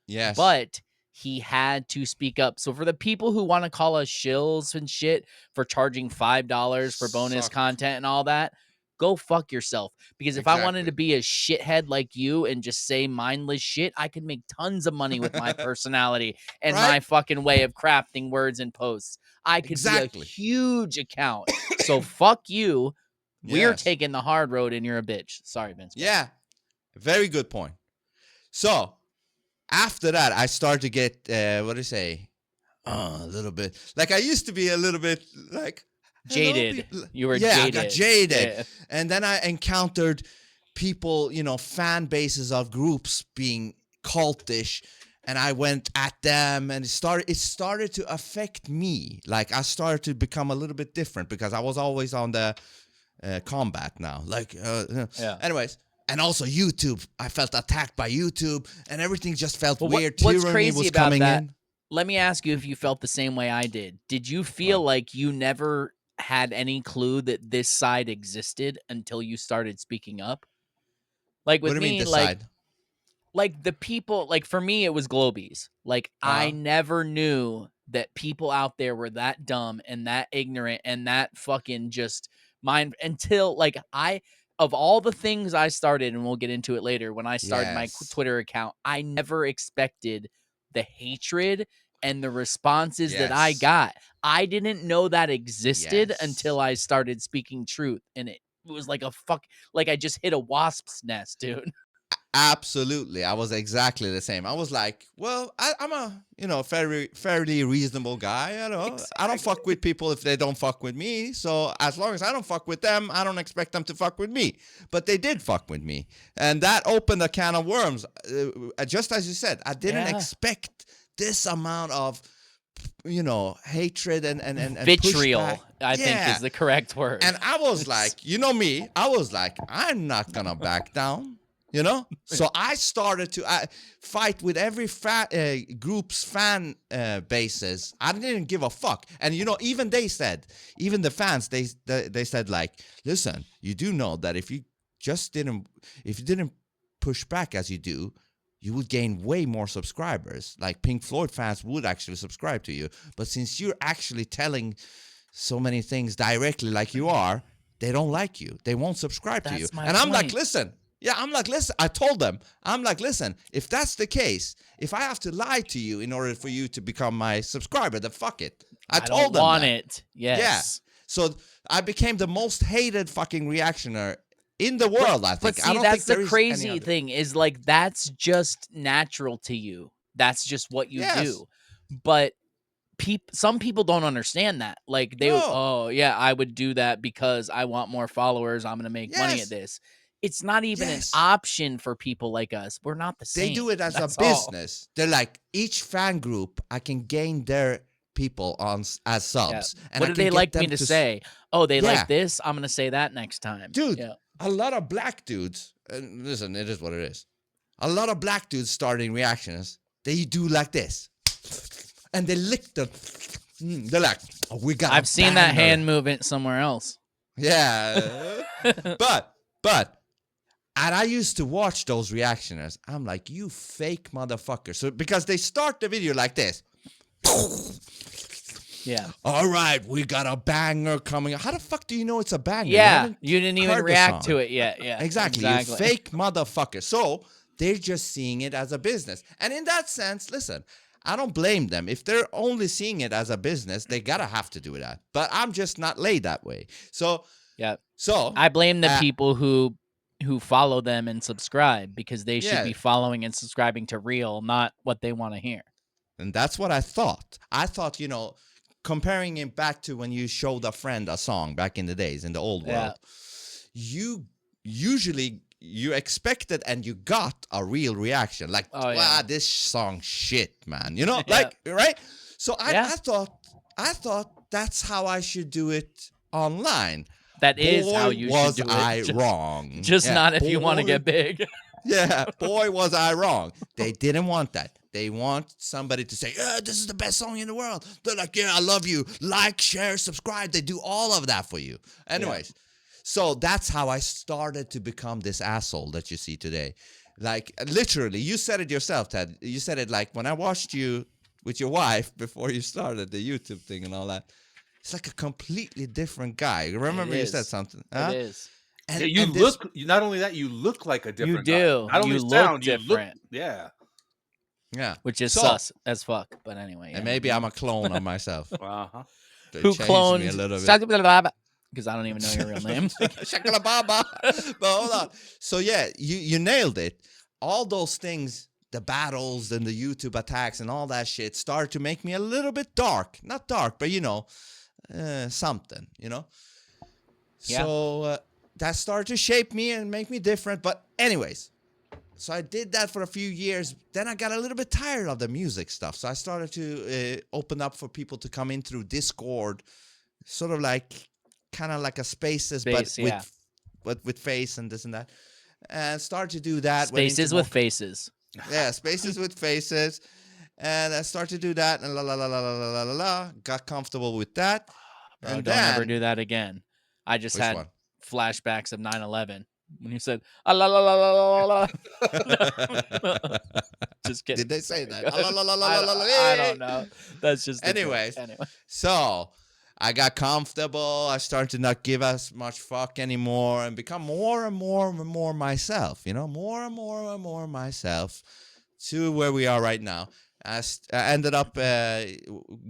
Yes. But he had to speak up. So for the people who want to call us shills and shit for charging $5 for bonus content and all that, go fuck yourself. Because if I wanted to be a shithead like you and just say mindless shit, I could make tons of money with my personality and my fucking way of crafting words and posts. I could be a huge account. So fuck you. We're taking the hard road and you're a bitch. Sorry, Vince. Yeah. Very good point. So after that, I started to get, what do you say? A little bit. Like I used to be a little bit like, jaded. You were jaded. I got jaded. Yeah. And then I encountered people, fan bases of groups being cultish, and I went at them, and it started to affect me. Like I started to become a little bit different because I was always on the combat now. Like, anyways. And also YouTube. I felt attacked by YouTube, and everything just felt weird. What's Tyranny crazy was about coming that? in. Let me ask you if you felt the same way I did. Did you feel like you never had any clue that this side existed until you started speaking up? Like with What do you mean, me, this like, side? like the people, like for me, it was Globies. Like I never knew that people out there were that dumb and that ignorant and that fucking just mind until like of all the things I started, and we'll get into it later, when I started my Yes. Twitter account, I never expected the hatred and the responses that I Yes. got. I didn't know that existed Yes. until I started speaking truth, and it was like like I just hit a wasp's nest, dude. Absolutely. I was exactly the same. I was like, well, I'm a fairly reasonable guy. I don't Exactly. fuck with people if they don't fuck with me. So as long as I don't fuck with them, I don't expect them to fuck with me. But they did fuck with me. And that opened a can of worms. Just as you said, I didn't expect this amount of hatred and Vitriol, pushback. I think is the correct word. And I was like, you know me, I was like, I'm not gonna back down. So I started to fight with every group's fan bases. I didn't give a fuck. And even the fans, they said like, listen, you do know that if you didn't push back as you do, you would gain way more subscribers. Like Pink Floyd fans would actually subscribe to you. But since you're actually telling so many things directly like you are, they don't like you. They won't subscribe to you. And I'm like, listen. Yeah, I'm like, listen, I told them, I'm like, listen, if that's the case, if I have to lie to you in order for you to become my subscriber, then fuck it. I told them want that. it. Yes. Yeah. So I became the most hated fucking reactioner in the world, I think. But see, I don't that's think the crazy thing is like, that's just natural to you. That's just what you do. But some people don't understand that. Like oh yeah, I would do that because I want more followers. I'm going to make money at this. It's not even an option for people like us. We're not the same. They do it as a business. They're like, each fan group, I can gain their people as subs. Yeah. And what do they like me to say? Oh, they like this? I'm going to say that next time. Dude, a lot of black dudes, and listen, it is what it is. A lot of black dudes starting reactions, they do like this. And they lick them. They're like, oh, we got I've seen that hand movement somewhere else. Yeah. But and I used to watch those reactioners. I'm like, you fake motherfucker. So because they start the video like this. Yeah. All right, we got a banger coming. How the fuck do you know it's a banger? Yeah, you didn't even react to it yet. Yeah, exactly. You fake motherfucker. So they're just seeing it as a business. And in that sense, listen, I don't blame them. If they're only seeing it as a business, they gotta have to do that. But I'm just not laid that way. So yeah. So I blame the people who follow them and subscribe, because they should be following and subscribing to real, not what they want to hear. And that's what I thought. I thought, comparing it back to when you showed a friend a song back in the days in the old world, you usually expected and you got a real reaction. Like, wow, this song shit, man. Right? So I thought that's how I should do it online. That is how you should do it. Was I wrong? Just not if you want to get big. Yeah, boy, was I wrong. They didn't want that. They want somebody to say, yeah, this is the best song in the world. They're like, yeah, I love you. Like, share, subscribe. They do all of that for you. Anyways, so that's how I started to become this asshole that you see today. Like, literally, you said it yourself, Ted. You said it like when I watched you with your wife before you started the YouTube thing and all that. It's like a completely different guy. Remember you said something. Huh? It is. And you look, not only that, you look like a different guy. You do. Not only you sound, look different. Yeah. Which is sus as fuck. But anyway. And maybe I'm a clone of myself. Uh-huh. Who cloned me a little bit. Because I don't even know your real name. Shakalababa. But hold on. So yeah, you nailed it. All those things, the battles and the YouTube attacks and all that shit started to make me a little bit dark. Not dark, but something, Yeah. So that started to shape me and make me different. But anyways, so I did that for a few years. Then I got a little bit tired of the music stuff. So I started to open up for people to come in through Discord, sort of like, kind of like a spaces, but with face and this and that. And started to do that. Spaces with faces. Yeah, spaces with faces. And I started to do that and got comfortable with that. Bro, and don't ever do that again. I just had one? flashbacks of 9/11. when you said la la la la la la. Just kidding. Did they say Sorry, that? go ahead. I don't know. That's just a joke. Anyways, Anyway. so I got comfortable. I started to not give as much fuck anymore and become more and more and more myself, more and more and more myself to where we are right now. I ended up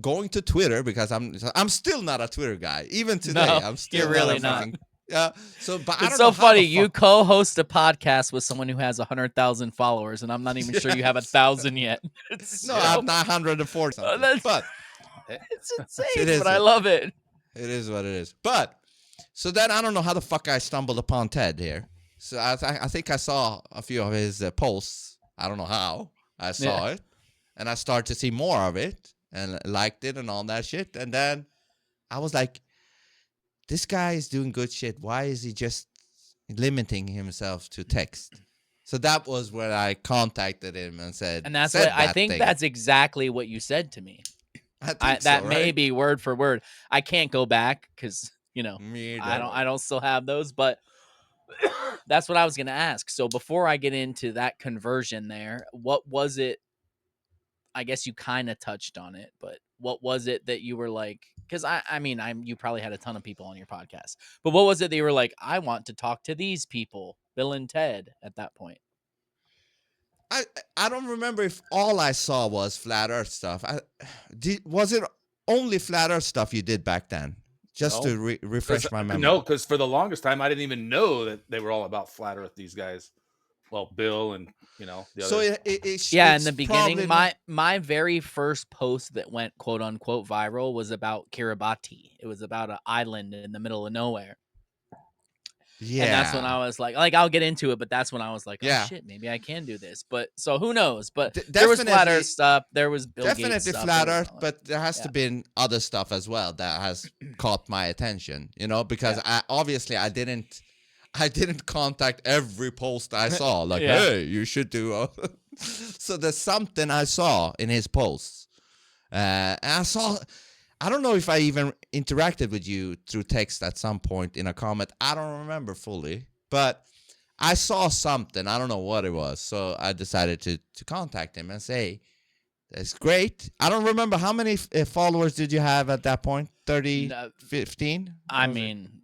going to Twitter because I'm still not a Twitter guy. Even today, No, I'm still you're really not. not. Yeah. So, but I It's don't so know how funny. the You fuck- co-host a podcast with someone who has 100,000 followers, and I'm not even sure you have 1,000 yet. No, I'm not 140 something. But it's insane. it is but I love it. It is what it is. But so then I don't know how the fuck I stumbled upon Ted here. So I think I saw a few of his posts. I don't know how I saw it, and I started to see more of it and liked it and all that shit. And then I was like, this guy is doing good shit. Why is he just limiting himself to text? So that was where I contacted him and said, and that's what I think that's exactly what you said to me. I think that so, may right? be word for word. I can't go back because Me I either. don't still have those, but that's what I was gonna ask. So before I get into that conversion there, what was it? I guess you kind of touched on it, but what was it that you were like? Because I mean, you probably had a ton of people on your podcast, but what was it that you were like? I want to talk to these people, Bill and Ted, at that point. I don't remember if all I saw was flat Earth stuff. Was it only flat Earth stuff you did back then? Just No. to refresh my memory. No, because for the longest time I didn't even know that they were all about flat Earth. These guys, well, Bill and the so others. it's in the beginning, my very first post that went quote unquote viral was about Kiribati. It was about an island in the middle of nowhere. Yeah, and that's when I was like I'll get into it, but that's when I was like, oh Yeah. shit, maybe I can do this. But so who knows? But D- there was flat definitely- Earth stuff. There was Bill Gates definitely stuff. flat there was Earth, all that. but there has to been other stuff as well that has caught my attention. Because I didn't contact every post I saw. Like, Yeah. hey, you should do. So there's something I saw in his posts, and I saw. I don't know if I even interacted with you through text at some point in a comment. I don't remember fully, but I saw something. I don't know what it was, so I decided to contact him and say, "That's great." I don't remember how many followers did you have at that point? 30, 15? I mean,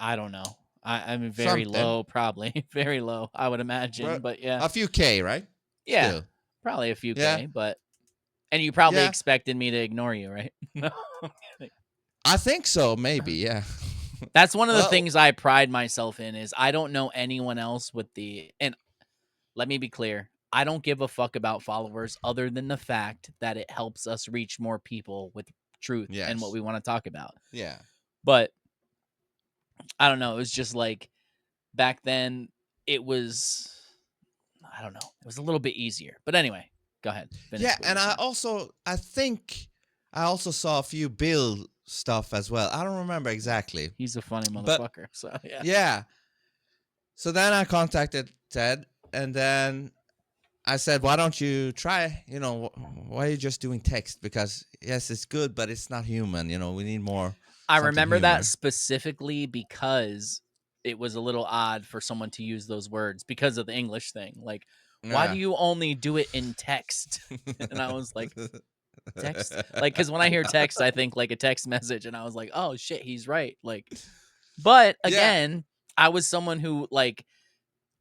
I don't know. I mean, very Something. low, probably very low. I would imagine, but yeah, A few K, right? yeah, Still. probably a few Yeah. K. But and you probably Yeah. expected me to ignore you, right? No. I think so, maybe, yeah. That's one of the Well- things I pride myself in is I don't know anyone else with and let me be clear. I don't give a fuck about followers other than the fact that it helps us reach more people with truth and Yes. what we want to talk about. Yeah. But I don't know. It was just like back then I don't know. It was a little bit easier. But anyway, go ahead. Finish Yeah, what you and were saying. I think I also saw a few Bill stuff as well. I don't remember exactly. He's a funny But- motherfucker. So yeah. Yeah. So then I contacted Ted, and then I said, why don't you try, why are you just doing text? Because, yes, it's good, but it's not human. We need more. I something remember human. that specifically because it was a little odd for someone to use those words because of the English thing. Like, why do you only do it in text? And I was like, text? Like, because when I hear text, I think like a text message. And I was like, oh, shit, he's right. Like, but Yeah. again, I was someone who, like,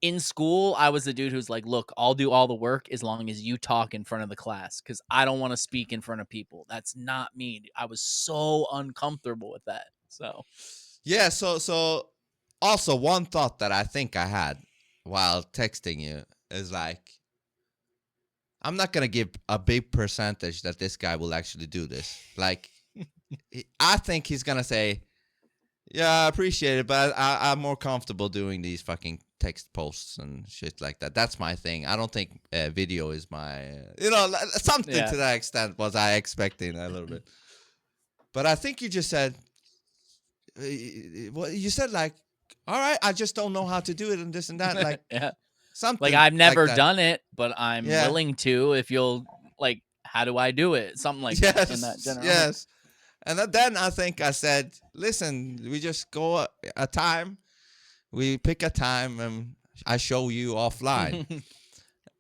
in school, I was the dude who's like, look, I'll do all the work as long as you talk in front of the class because I don't want to speak in front of people. That's not me. I was so uncomfortable with that. So, Yeah, so also one thought that I think I had while texting you is like, I'm not going to give a big percentage that this guy will actually do this. Like, I think he's going to say, yeah, I appreciate it, but I'm more comfortable doing these fucking text posts and shit like that. That's my thing. I don't think video is my, something Yeah. to that extent was I expecting a little bit. But I think you just said, well, you said like, all right, I just don't know how to do it and this and that. Like, yeah. something Like, I've never that. done it, but I'm Yeah. willing to if you'll, like, how do I do it? Something like that in that general. Yes. And then I think I said, listen, we just go a time. We pick a time and I show you offline.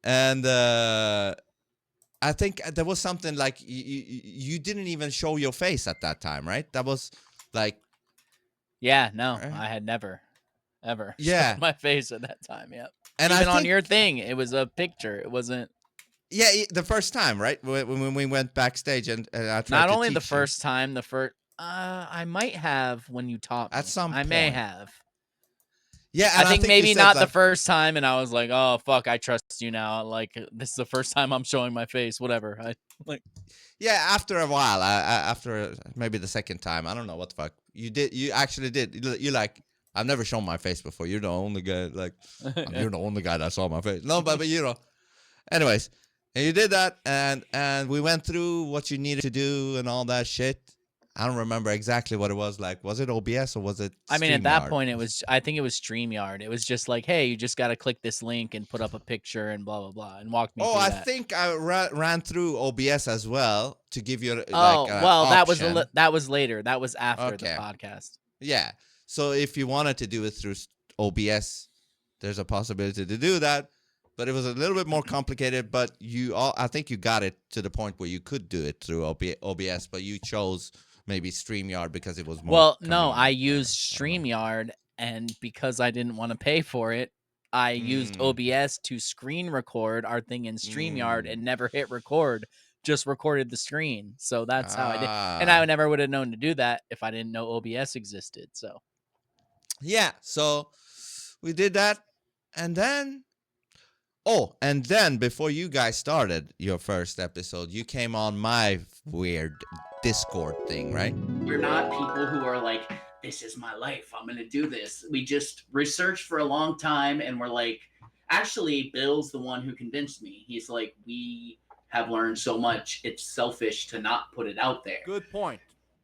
And I think there was something like you didn't even show your face at that time, right? That was like. Yeah, no, I had never, ever Yeah. showed my face at that time. Yep. And even I on think, your thing, it was a picture. It wasn't. Yeah, the first time, right? When we went backstage and I tried Not to only teach the first time, the first. I might have when you taught me. At some I may point. have. Yeah, I and think you maybe said, not the like, first time, and I was like, "Oh fuck, I trust you now." Like this is the first time I'm showing my face. Whatever. I like. Yeah, after a while, after maybe the second time, I don't know what the fuck you did. You actually did. You're like, I've never shown my face before. You're the only guy. Like, you're the only guy that saw my face. No, but you know. Anyways, and you did that, and we went through what you needed to do and all that shit. I don't remember exactly what it was like. Was it OBS or was it? I mean, at that StreamYard? point, it was. I think it was StreamYard. It was just like, hey, you just got to click this link and put up a picture and blah blah blah, and walk me Oh, through I that. think I ran through OBS as well to give you Oh, well, that was option. that was later. That was after the Okay. podcast. Yeah. So if you wanted to do it through OBS, there's a possibility to do that, but it was a little bit more complicated. But I think you got it to the point where you could do it through OBS, but you chose maybe StreamYard because it was more. Well, no, I used StreamYard, and because I didn't want to pay for it, I used OBS to screen record our thing in StreamYard and never hit record, just recorded the screen. So that's how I did. And I never would have known to do that if I didn't know OBS existed. So yeah, so we did that, and then before you guys started your first episode, you came on my weird Discord thing, right? we're not people who are like, this is my life, I'm gonna do this. We just researched for a long time, and we're like, actually, Bill's the one who convinced me. He's like, we have learned so much, it's selfish to not put it out there. Good point.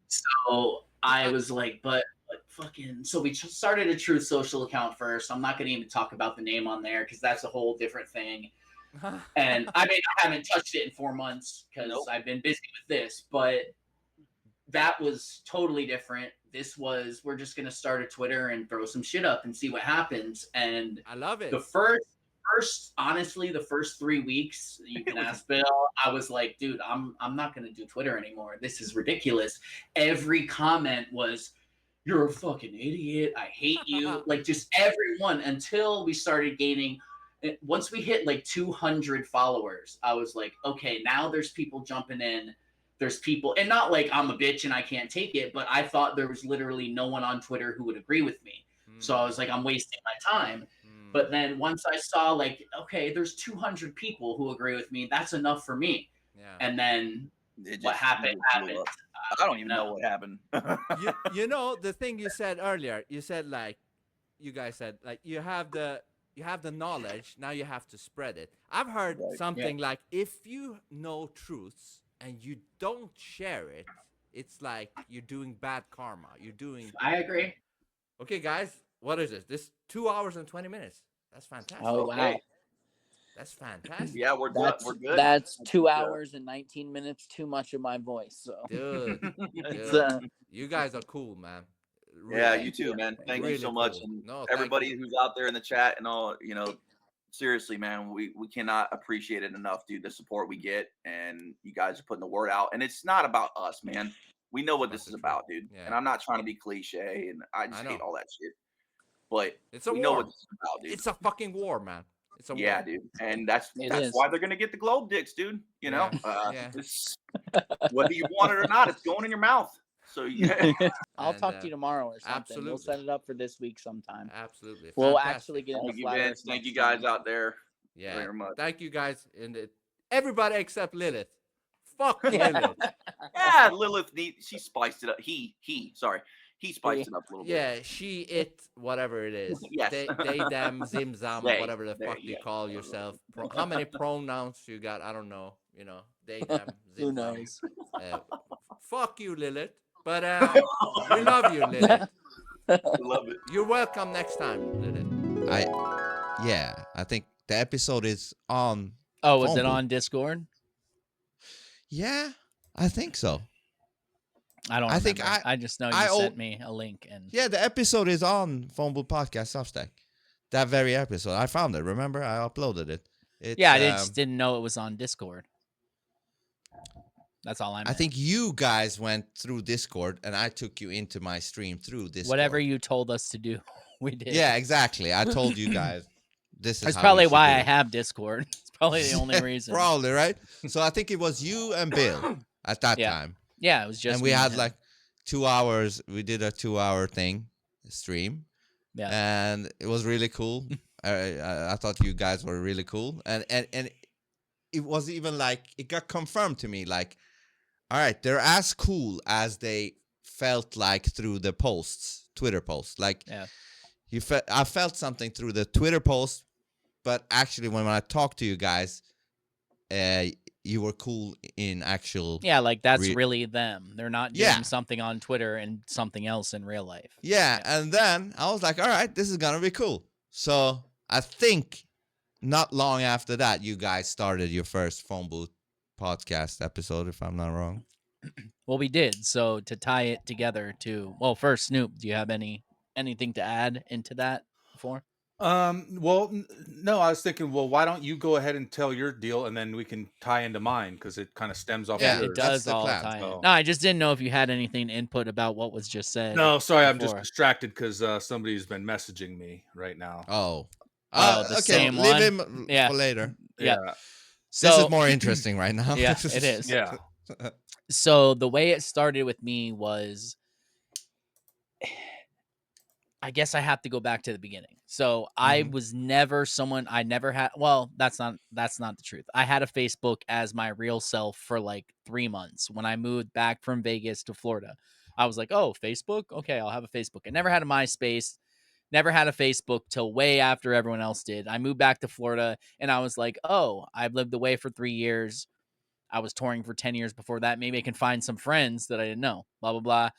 So I was like, but fucking. So we started a Truth Social account first. I'm not gonna even talk about the name on there because that's a whole different thing. And I mean, I haven't touched it in 4 months because I've been busy with this, but that was totally different. This was, we're just gonna start a Twitter and throw some shit up and see what happens. And I love it. The first, honestly, the first 3 weeks, you can ask Bill, I was like, dude, I'm not gonna do Twitter anymore. This is ridiculous. Every comment was, you're a fucking idiot. I hate you. Like just everyone, until we started gaining. Once we hit like 200 followers, I was like, okay, now there's people jumping in. There's people, and not like I'm a bitch and I can't take it, but I thought there was literally no one on Twitter who would agree with me. So I was like, I'm wasting my time. But then once I saw like, okay, there's 200 people who agree with me, that's enough for me. Yeah. And then what happened happened. I don't even know what happened. you know the thing you said earlier. You said like, you guys said like you have the knowledge, now you have to spread it. I've heard something like, if you know truths and you don't share it, it's like you're doing bad karma. You're doing. I agree. Okay, guys, what is this? This 2 hours and 20 minutes. That's fantastic. Oh wow. That's fantastic. Yeah, we're good. We're good. That's 2 hours and 19 minutes too much of my voice. So, dude, you guys are cool, man. Really, yeah, you too, man. Thank you so much, and everybody who's out there in the chat and all. You know, seriously, man, we cannot appreciate it enough, dude. The support we get, and you guys are putting the word out. And it's not about us, man. We know what this is about, dude. Yeah. And I'm not trying to be cliche, and I just hate all that shit. But we know what this is about, dude. It's a fucking war, man. It's a war. Yeah, dude. And that's why they're gonna get the globe dicks, dude. You know, whether you want it or not, it's going in your mouth. So yeah, I'll talk to you tomorrow or something. Absolutely. We'll set it up for this week sometime. Absolutely. We'll Fantastic. actually get thank into you, Vince. Thank you guys out there. Yeah. Very much. Thank you guys, and everybody except Lilith. Fuck Lilith. Yeah, Lilith. She spiced it up. He spiced it up a little bit. Yeah, she, it, whatever it is. Yes. They, them, zim, zam, whatever the fuck you call yourself. How many pronouns you got? I don't know. You know, they, them, zim, Who knows? Fuck you, Lilith. But we love you, Lilith. Love it. You're welcome next time, Lilith. I think the episode is on. Oh, is it on Discord? Yeah, I think so. I don't I think remember. I just know you sent me a link. And yeah, the episode is on Phone Booth Podcast Substack. That very episode. I found it. Remember? I uploaded it. It's, yeah, I just didn't know it was on Discord. That's all I meant. I think you guys went through Discord, and I took you into my stream through Discord. Whatever you told us to do, we did. Yeah, exactly. I told you guys this is That's how probably you should why do I it. have Discord. It's probably the only reason. Probably, right? So I think it was you and Bill at that time. Yeah, it was just and we me had and like 2 hours. We did a 2-hour stream. Yeah. And it was really cool. I thought you guys were really cool. And it was even like, it got confirmed to me, like, all right, they're as cool as they felt like through the Twitter posts. Like, I felt something through the Twitter post, but actually when I talked to you guys, you were cool in actual. Yeah, like that's really them. They're not doing something on Twitter and something else in real life. Yeah, and then I was like, all right, this is gonna be cool. So I think not long after that, you guys started your first Phone Booth Podcast episode, if I'm not wrong. Well, we did. So to tie it together well, first, Snoop, do you have anything to add into that before? Well, no, I was thinking, well, why don't you go ahead and tell your deal, and then we can tie into mine, because it kind of stems off. Yeah, it does all tie in. No, I just didn't know if you had anything to input about what was just said. No, sorry, I'm just distracted because somebody's been messaging me right now. Oh, the okay. Same Leave one? him for later. Yeah. So, this is more interesting right now. Yeah, it is. Yeah. So the way it started with me was, I guess I have to go back to the beginning. So I was never someone, I never had, well, that's not the truth. I had a Facebook as my real self for like 3 months. When I moved back from Vegas to Florida, I was like, oh, Facebook? Okay, I'll have a Facebook. I never had a MySpace, never had a Facebook till way after everyone else did. I moved back to Florida and I was like, oh, I've lived away for 3 years. I was touring for 10 years before that. Maybe I can find some friends that I didn't know, blah, blah, blah.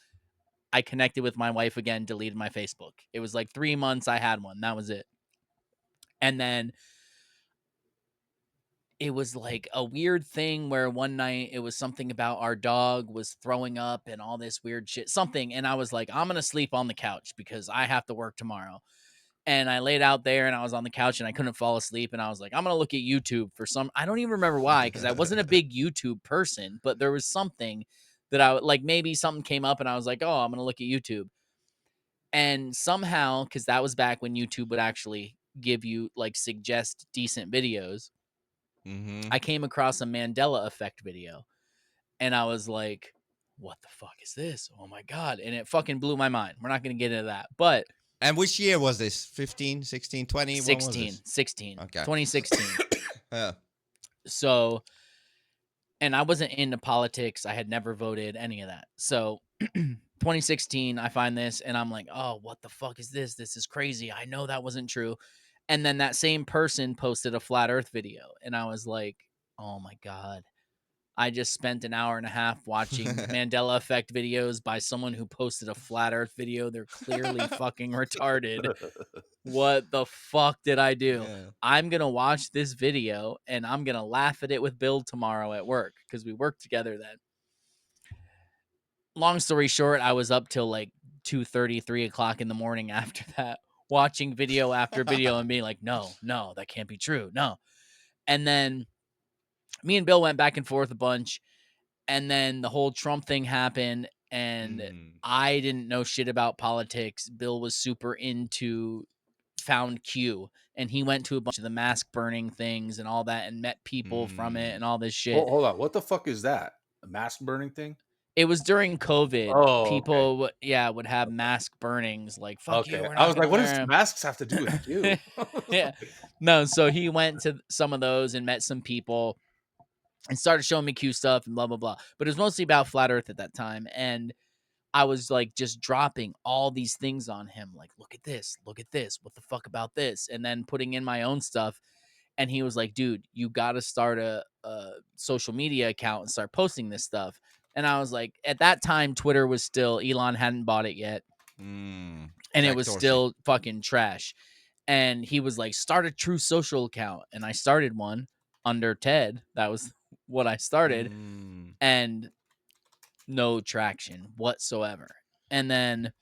I connected with my wife again, deleted my Facebook. It was like 3 months I had one. That was it. And then it was like a weird thing where one night it was something about our dog was throwing up and all this weird shit, something. And I was like, I'm going to sleep on the couch because I have to work tomorrow. And I laid out there and I was on the couch and I couldn't fall asleep. And I was like, I'm going to look at YouTube for I don't even remember why, because I wasn't a big YouTube person, but there was something that I like, maybe something came up and I was like, oh, I'm going to look at YouTube. And somehow, because that was back when YouTube would actually give you like suggest decent videos, I came across a Mandela effect video and I was like, what the fuck is this? Oh my God. And it fucking blew my mind. We're not going to get into that, but. And which year was this? 15, 16, 20? 16. Okay. 2016. Yeah. So, and I wasn't into politics. I had never voted, any of that. So 2016, I find this and I'm like, oh, what the fuck is this? This is crazy. I know that wasn't true. And then that same person posted a flat earth video. And I was like, oh my God. I just spent an hour and a half watching Mandela effect videos by someone who posted a flat earth video. They're clearly fucking retarded. What the fuck did I do? Yeah. I'm going to watch this video and I'm going to laugh at it with Bill tomorrow at work because we worked together then. Long story short, I was up till like 2:30, 3 o'clock in the morning after that, watching video after video and being like, no, that can't be true. No. And then me and Bill went back and forth a bunch, and then the whole Trump thing happened, and I didn't know shit about politics. Bill was super into Found Q, and he went to a bunch of the mask burning things and all that and met people from it and all this shit. Hold on. What the fuck is that? A mask burning thing? It was during COVID. Oh, people, would have mask burnings. Like, fuck you. I was like, what does masks have to do with you? Yeah. No, so he went to some of those and met some people and started showing me Q stuff and blah, blah, blah. But it was mostly about flat earth at that time. And I was like just dropping all these things on him. Like, look at this. What the fuck about this? And then putting in my own stuff. And he was like, dude, you got to start a social media account and start posting this stuff. And I was like, at that time, Twitter was still, Elon hadn't bought it yet. And it was still fucking trash. And he was like, start a True Social account. And I started one under Ted. That was what I started. And no traction whatsoever. And then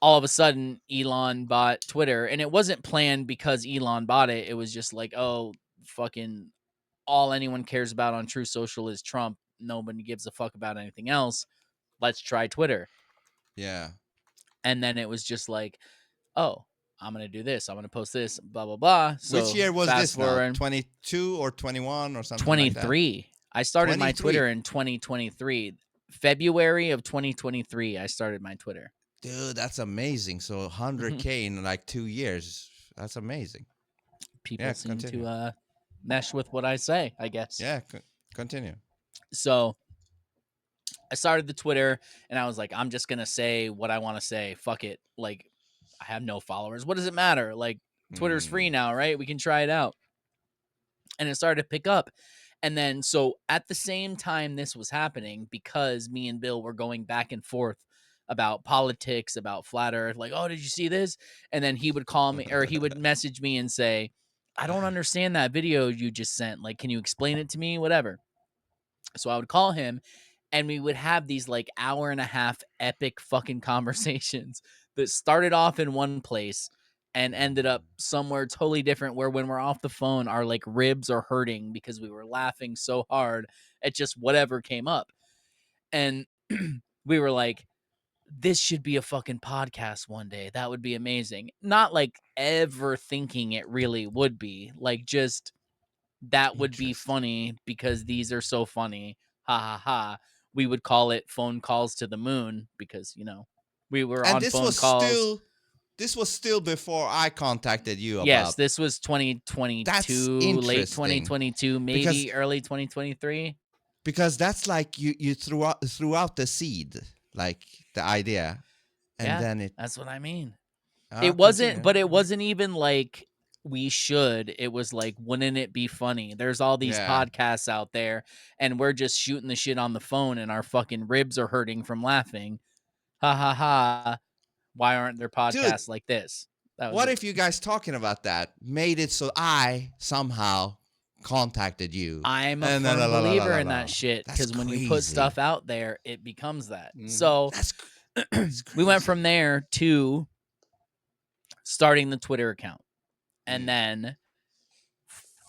all of a sudden Elon bought Twitter, and it wasn't planned because Elon bought it. It was just like, oh, fucking all anyone cares about on True Social is Trump. Nobody gives a fuck about anything else. Let's try Twitter. Yeah. And then it was just like, oh, I'm going to do this. I'm going to post this, blah, blah, blah. So which year was fast this now? forward, 22 or 21 or something 23. Like that? I started 23. my Twitter in 2023. February of 2023, I started my Twitter. Dude, that's amazing. So 100K in like 2 years. That's amazing. People seem to mesh with what I say, I guess. Yeah, continue. So I started the Twitter, and I was like, I'm just going to say what I want to say. Fuck it. Like, I have no followers. What does it matter? Like, Twitter's free now, right? We can try it out. And it started to pick up. And then, so at the same time this was happening, because me and Bill were going back and forth about politics, about flat earth, like, oh, did you see this? And then he would call me, or he would message me and say, I don't understand that video you just sent. Like, can you explain it to me? Whatever. So I would call him, and we would have these like hour and a half epic fucking conversations that started off in one place and ended up somewhere totally different, where when we're off the phone, our like ribs are hurting because we were laughing so hard at just whatever came up. And we were like, this should be a fucking podcast one day. That would be amazing. Not like ever thinking it really would be, like, just that would be funny because these are so funny. Ha ha ha. We would call it Phone Calls to the Moon because, you know, we were on phone calls. This was still before I contacted you about. Yes, this was 2022, That's late 2022, maybe because, early 2023. Because that's like you threw out the seed, like the idea, and then that's what I mean. I'll it wasn't, continue. but it wasn't even like we should. It was like, wouldn't it be funny? There's all these podcasts out there, and we're just shooting the shit on the phone, and our fucking ribs are hurting from laughing. Ha ha ha. Why aren't there podcasts like this? What if you guys talking about that made it so I somehow contacted you? I'm a firm believer in that shit, because when you put stuff out there, it becomes that. So we went from there to starting the Twitter account. And then,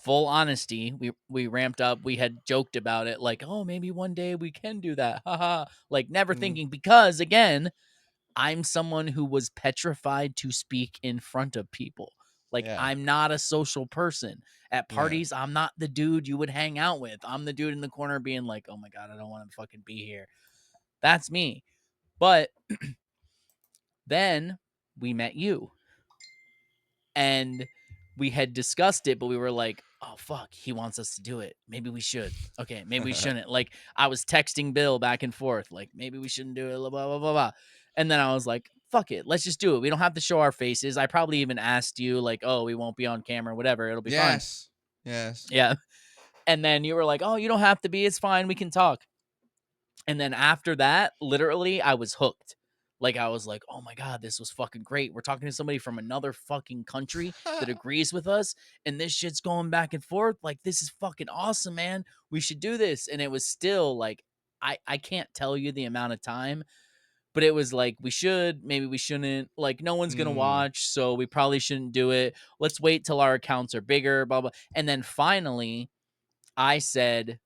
full honesty, we ramped up. We had joked about it, like, oh, maybe one day we can do that. Haha. Like, never thinking, because again, I'm someone who was petrified to speak in front of people. Like, I'm not a social person. At parties, I'm not the dude you would hang out with. I'm the dude in the corner being like, oh my God, I don't want to fucking be here. That's me. But then we met you. And we had discussed it, but we were like, oh, fuck, he wants us to do it. Maybe we should. Okay, maybe we shouldn't. Like, I was texting Bill back and forth, like, maybe we shouldn't do it, blah, blah, blah, blah. And then I was like, fuck it, let's just do it. We don't have to show our faces. I probably even asked you, like, oh, we won't be on camera, whatever. It'll be fine. Yes. Yeah. And then you were like, oh, you don't have to be. It's fine. We can talk. And then after that, literally, I was hooked. Like, I was like, oh my God, this was fucking great. We're talking to somebody from another fucking country that agrees with us, and this shit's going back and forth. Like, this is fucking awesome, man. We should do this. And it was still like, I can't tell you the amount of time, but it was like, we should, maybe we shouldn't. Like, no one's going to watch, so we probably shouldn't do it. Let's wait till our accounts are bigger, blah, blah. And then finally, I said,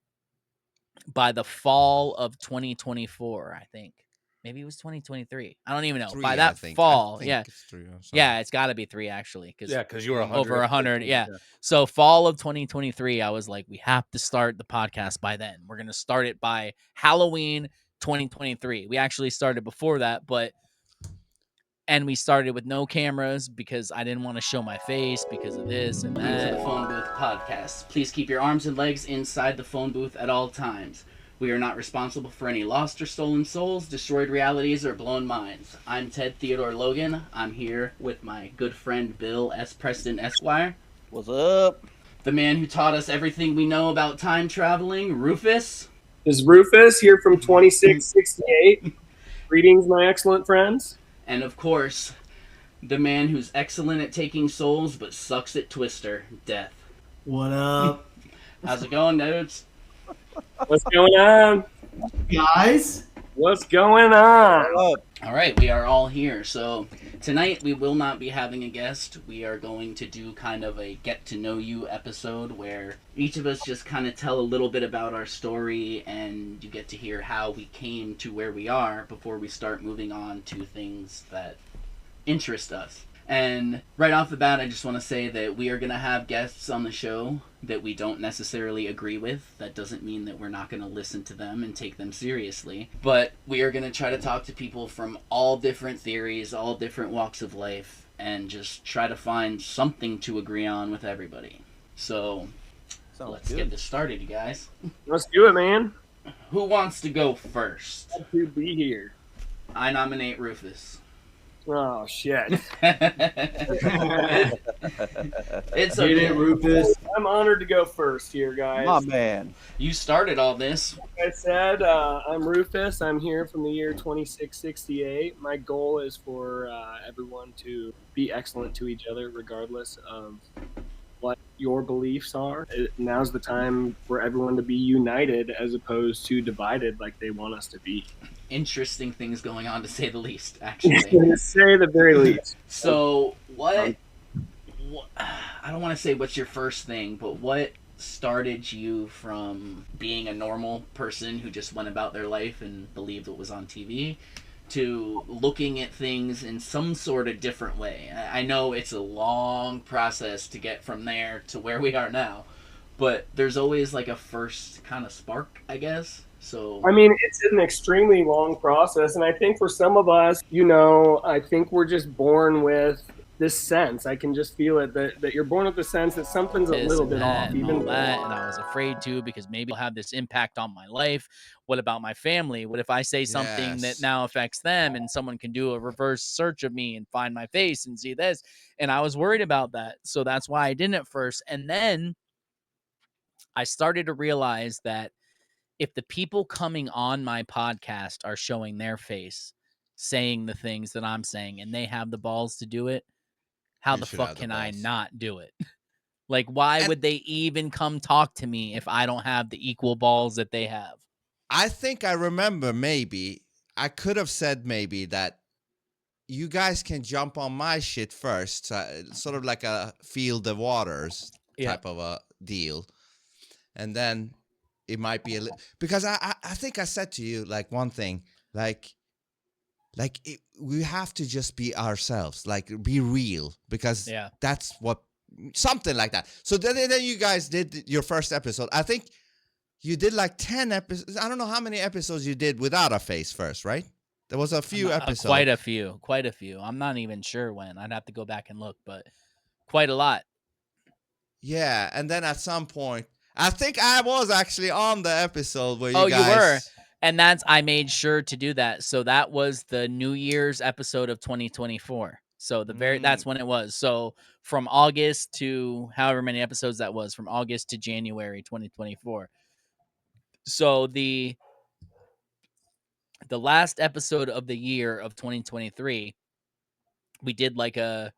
by the fall of 2024, I think. Maybe it was 2023. I don't even know. By that fall, it's 3 yeah, it's got to be 3 actually, because you were over 100. Yeah. So fall of 2023, I was like, we have to start the podcast by then. We're gonna start it by Halloween 2023. We actually started before that, and we started with no cameras because I didn't want to show my face because of this and that. The Phone Booth Podcast. Please keep your arms and legs inside the phone booth at all times. We are not responsible for any lost or stolen souls, destroyed realities, or blown minds. I'm Ted Theodore Logan. I'm here with my good friend Bill S. Preston Esquire. What's up? The man who taught us everything we know about time traveling, Rufus. This is Rufus here from 2668. Greetings, my excellent friends. And of course, the man who's excellent at taking souls but sucks at Twister, Death. What up? How's it going, dudes? What's going on? Guys, What's going on? All right, we are all here. So tonight we will not be having a guest. We are going to do kind of a get to know you episode where each of us just kind of tell a little bit about our story, and you get to hear how we came to where we are before we start moving on to things that interest us. And right off the bat, I just want to say that we are going to have guests on the show that we don't necessarily agree with. That doesn't mean that we're not going to listen to them and take them seriously. But we are going to try to talk to people from all different theories, all different walks of life, and just try to find something to agree on with everybody. So let's get this started, you guys. Let's do it, man. Who wants to go first? Glad to be here. I nominate Rufus. Oh, shit. It's okay, Rufus. I'm honored to go first here, guys. My man. You started all this. Like I said, I'm Rufus. I'm here from the year 2668. My goal is for everyone to be excellent to each other, regardless of what your beliefs are. Now's the time for everyone to be united as opposed to divided like they want us to be. Interesting things going on, to say the least, actually. To say the very least. So, what I don't want to say what's your first thing, but what started you from being a normal person who just went about their life and believed what was on TV to looking at things in some sort of different way? I know it's a long process to get from there to where we are now, but there's always like a first kind of spark, I guess. So I mean, it's an extremely long process, and I think for some of us, I think we're just born with this sense. I can just feel it that you're born with the sense that something's a little bit off. Even that, and I was afraid to, because maybe it'll have this impact on my life. What about my family? What if I say something that now affects them, and someone can do a reverse search of me and find my face and see this? And I was worried about that, so that's why I didn't at first. And then I started to realize that if the people coming on my podcast are showing their face, saying the things that I'm saying, and they have the balls to do it, how the fuck can I not do it? Like, why would they even come talk to me if I don't have the equal balls that they have? I think I remember I could have said that you guys can jump on my shit first, sort of like a feel the waters type of a deal. And then it might be because I think I said to you like one thing, we have to just be ourselves, like be real, because that's what, something like that. So then you guys did your first episode. I think you did like 10 episodes. I don't know how many episodes you did without a face first, right? There was a few episodes. Quite a few. I'm not even sure when. I'd have to go back and look, but quite a lot. Yeah, and then at some point, I think I was actually on the episode where you guys... you were. And I made sure to do that. So that was the New Year's episode of 2024. So that's when it was. So from August to however many episodes that was, from August to January 2024. So the last episode of the year of 2023, we did like a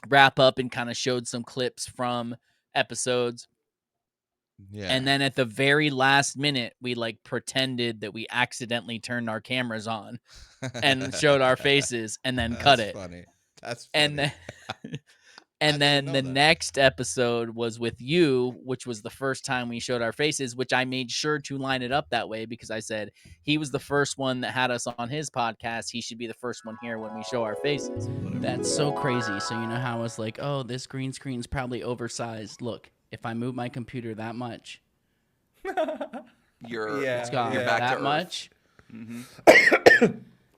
wrap up and kind of showed some clips from episodes. Yeah. And then at the very last minute, we like pretended that we accidentally turned our cameras on and showed our faces and then cut it. That's funny. And then the next episode was with you, which was the first time we showed our faces, which I made sure to line it up that way because I said he was the first one that had us on his podcast. He should be the first one here when we show our faces. That's so crazy. So you know how I was like, oh, this green screen's probably oversized. Look. If I move my computer that much, you're back that to much. Mm-hmm.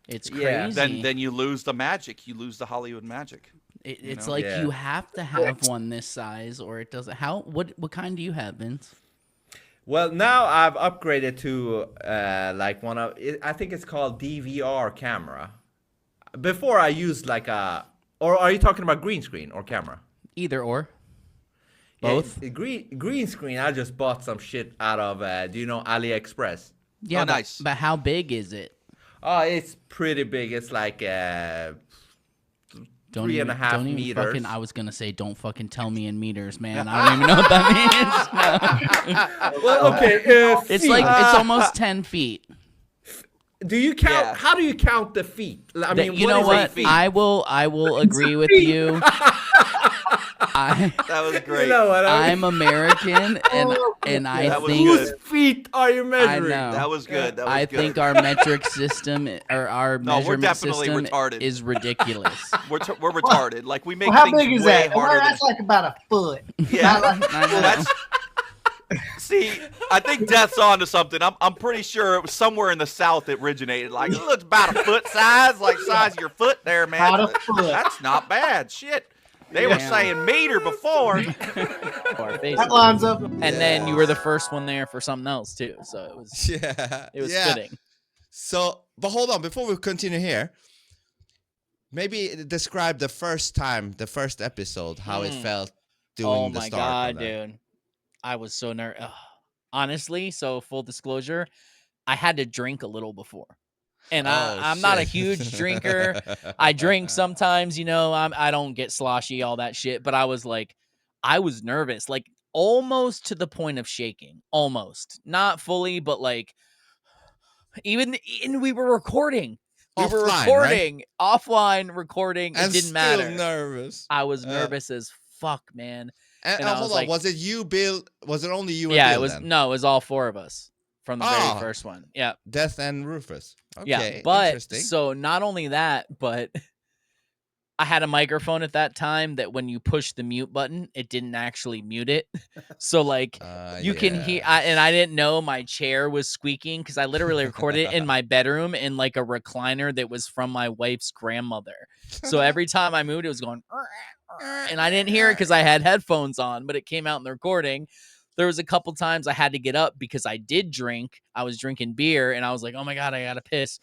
It's crazy. Then you lose the magic. You lose the Hollywood magic. It's like you have to have one this size, or it doesn't. What kind do you have, Vince? Well, now I've upgraded to like one of. I think it's called DVR camera. Before I used like a. Or are you talking about green screen or camera? Either or. Both? Green screen, I just bought some shit out of, do you know AliExpress? Yeah, nice. But how big is it? Oh, it's pretty big. It's like 3.5 meters. I was going to say, don't fucking tell me in meters, man. I don't even know what that means. Well, okay. It's like, it's almost 10 feet. Do you count? How do you count the feet? I mean, you know what? I will agree with you. That was great. You know what I I'm mean? American, and I That was think good. Whose feet are you measuring? I know. That was good. That was I good. think our metric system or our No, we're measurement definitely system retarded. is ridiculous. We're retarded. Like we make Well, how things big is way that? Well, harder that's like about a foot. Yeah, Not like I know. That's see. I think Death's onto something. I'm pretty sure it was somewhere in the South it originated. Like it looks about a foot size, like size of your foot there, man. About a foot. That's not bad. Shit. They were saying meter before. That lines up. And then you were the first one there for something else too, so it was it was fitting. So, but hold on, before we continue here, maybe describe the first time, the first episode, how it felt doing the start. Oh my god, dude! I was so nervous. Honestly, so full disclosure, I had to drink a little before. And I'm not a huge drinker. I drink sometimes, you know, I don't get sloshy, all that shit. But I was nervous, like almost to the point of shaking. Almost. Not fully, but like even we were recording. We were recording, right? Offline recording. And it didn't matter. Nervous. I was nervous as fuck, man. And hold on, was it you, Bill? Was it only you and Bill? Yeah, it was. Then? No, it was all four of us. From the very first one. Yeah. Death and Rufus. Okay. Yeah. But so not only that, but I had a microphone at that time that when you push the mute button, it didn't actually mute it. So like you can hear, and I didn't know my chair was squeaking because I literally recorded it in my bedroom in like a recliner that was from my wife's grandmother. So every time I moved, it was going, and I didn't hear it because I had headphones on, but it came out in the recording. There was a couple times I had to get up because I did drink. I was drinking beer, and I was like, oh, my God, I got to piss.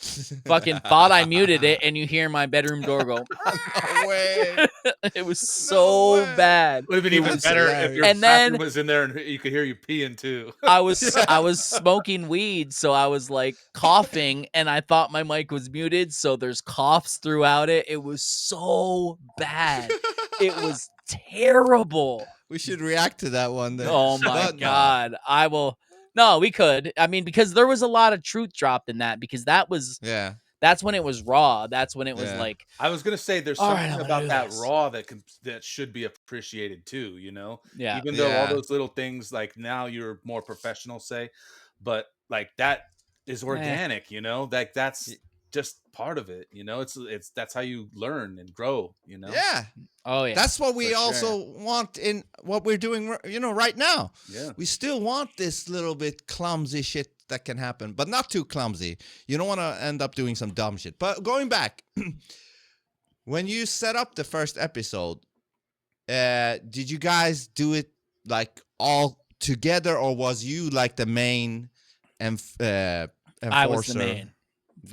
Fucking thought I muted it, and you hear my bedroom door go. No way. It was so bad. Would have been even better if your bathroom was in there and you could hear you peeing, too. I was smoking weed, so I was, like, coughing, and I thought my mic was muted, so there's coughs throughout it. It was so bad. It was terrible. We should react to that one then. Oh my God. I will. No, we could. I mean, because there was a lot of truth dropped in that because that's when it was raw. That's when it was like. I was going to say there's something about that raw that should be appreciated too, you know? Yeah. Even though all those little things, like now you're more professional, say, but like that is organic, you know? Like that's just part of it, you know? It's that's how you learn and grow, you know? Yeah. Oh yeah. That's what we also want in what we're doing, you know, right now. Yeah. We still want this little bit clumsy shit that can happen, but not too clumsy. You don't want to end up doing some dumb shit. But going back, when you set up the first episode, did you guys do it like all together, or was you like the main enforcer? I was the main.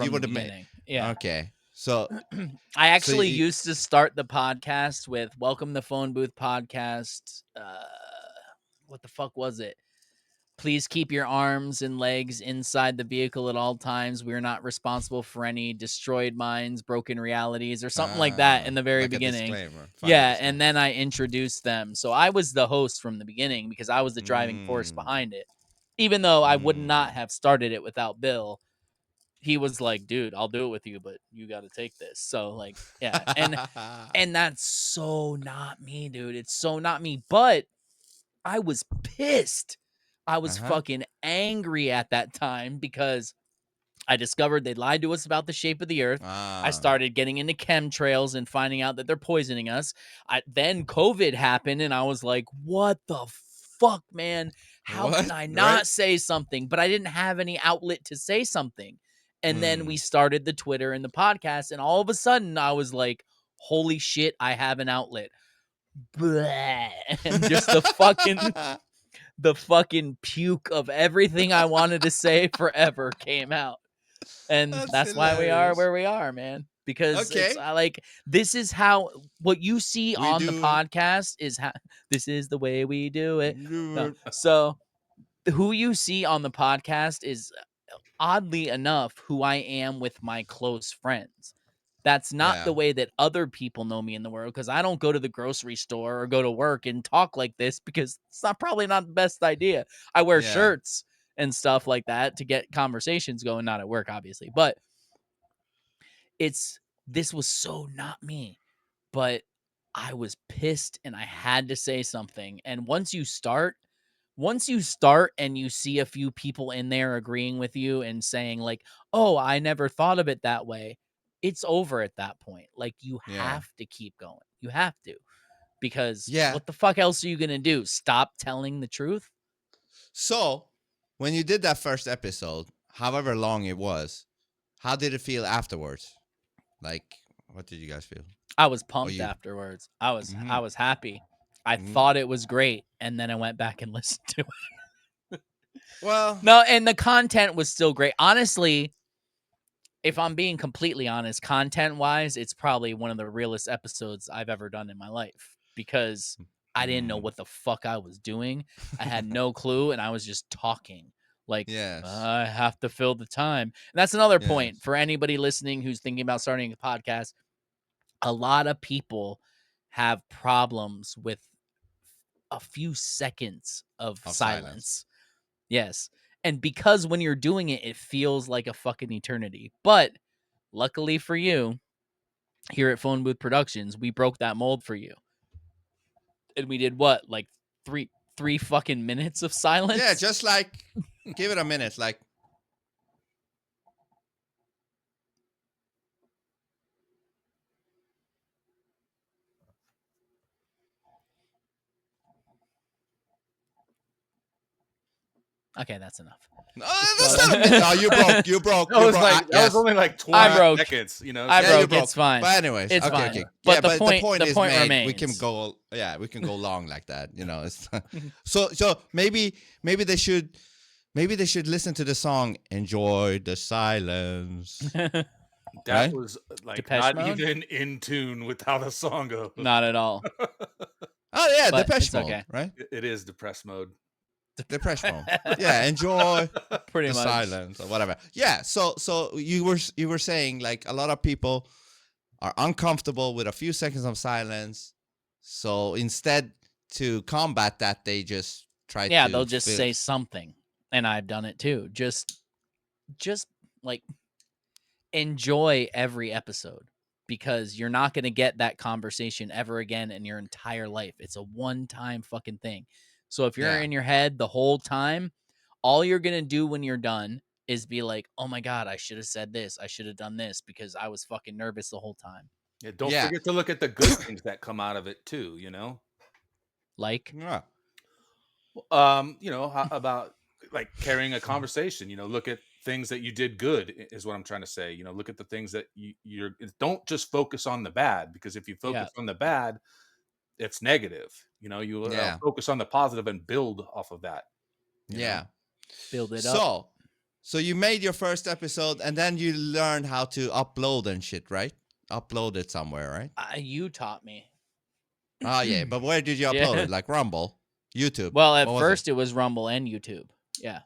You were the main. Yeah. Okay. So I actually used to start the podcast with Welcome to Phone Booth Podcast. What the fuck was it? Please keep your arms and legs inside the vehicle at all times. We are not responsible for any destroyed minds, broken realities, or something like that in the very beginning. Yeah, and then I introduced them. So I was the host from the beginning because I was the driving force behind it. Even though I would not have started it without Bill. He was like, dude, I'll do it with you, but you got to take this. So like, yeah. And that's so not me, dude. It's so not me. But I was pissed. I was fucking angry at that time because I discovered they lied to us about the shape of the earth. I started getting into chemtrails and finding out that they're poisoning us. Then COVID happened and I was like, what the fuck, man? How can I not say something? But I didn't have any outlet to say something. And then we started the Twitter and the podcast, and all of a sudden I was like, holy shit, I have an outlet. Blah. And just the fucking puke of everything I wanted to say forever came out. And that's why we are where we are, man. Because it's like, this is how, what you see on the podcast is how, this is the way we do it. No. So who you see on the podcast is, oddly enough, who I am with my close friends. That's not the way that other people know me in the world, because I don't go to the grocery store or go to work and talk like this because it's probably not the best idea. I wear shirts and stuff like that to get conversations going, not at work, obviously. But this was so not me. But I was pissed and I had to say something. And once you start and you see a few people in there agreeing with you and saying like, "Oh, I never thought of it that way." It's over at that point. Like you have to keep going. You have to. Because what the fuck else are you going to do? Stop telling the truth? So, when you did that first episode, however long it was, how did it feel afterwards? Like, what did you guys feel? I was pumped afterwards. I was happy. I thought it was great, and then I went back and listened to it. Well, no, and the content was still great. Honestly, if I'm being completely honest, content-wise, it's probably one of the realest episodes I've ever done in my life because I didn't know what the fuck I was doing. I had no clue, and I was just talking. Like, I have to fill the time. And that's another point for anybody listening who's thinking about starting a podcast. A lot of people have problems with a few seconds of silence. Yes. And because when you're doing it, it feels like a fucking eternity. But luckily for you, here at Phone Booth Productions, we broke that mold for you. And we did what? Like three fucking minutes of silence? Yeah, just like give it a minute. Like, okay, that's enough. No, that's not a minute. No, you broke. That was only like 20 seconds. You know, I broke. It's fine. But anyways, it's okay, fine. okay. But yeah, the point is made. remains. We can go. Yeah, we can go long like that. You know, it's so maybe they should listen to the song "Enjoy the Silence." That was like Depeche not Mode? even in tune with how the song goes. Not at all. Oh yeah, But Depeche it's Mode, okay. right? It is depressed mode. Depeche Mode. Yeah, enjoy Pretty the much. silence or whatever. Yeah, so you were saying like a lot of people are uncomfortable with a few seconds of silence. So instead to combat that, they just try to Yeah, they'll just say something. And I've done it too. Just like enjoy every episode because you're not going to get that conversation ever again in your entire life. It's a one-time fucking thing. So if you're in your head the whole time, all you're going to do when you're done is be like, "Oh my God, I should have said this. I should have done this because I was fucking nervous the whole time." Yeah, don't forget to look at the good things that come out of it too, you know? Like? Yeah. You know, how about like carrying a conversation, you know, look at things that you did good is what I'm trying to say. You know, look at the things that you're don't just focus on the bad because if you focus on the bad, it's negative. You know, you focus on the positive and build off of that. You know? Build it up. So you made your first episode and then you learned how to upload and shit, right? Upload it somewhere, right? You taught me. Oh yeah, but where did you upload it? Like Rumble, YouTube? Well, at first it was Rumble and YouTube. Yeah.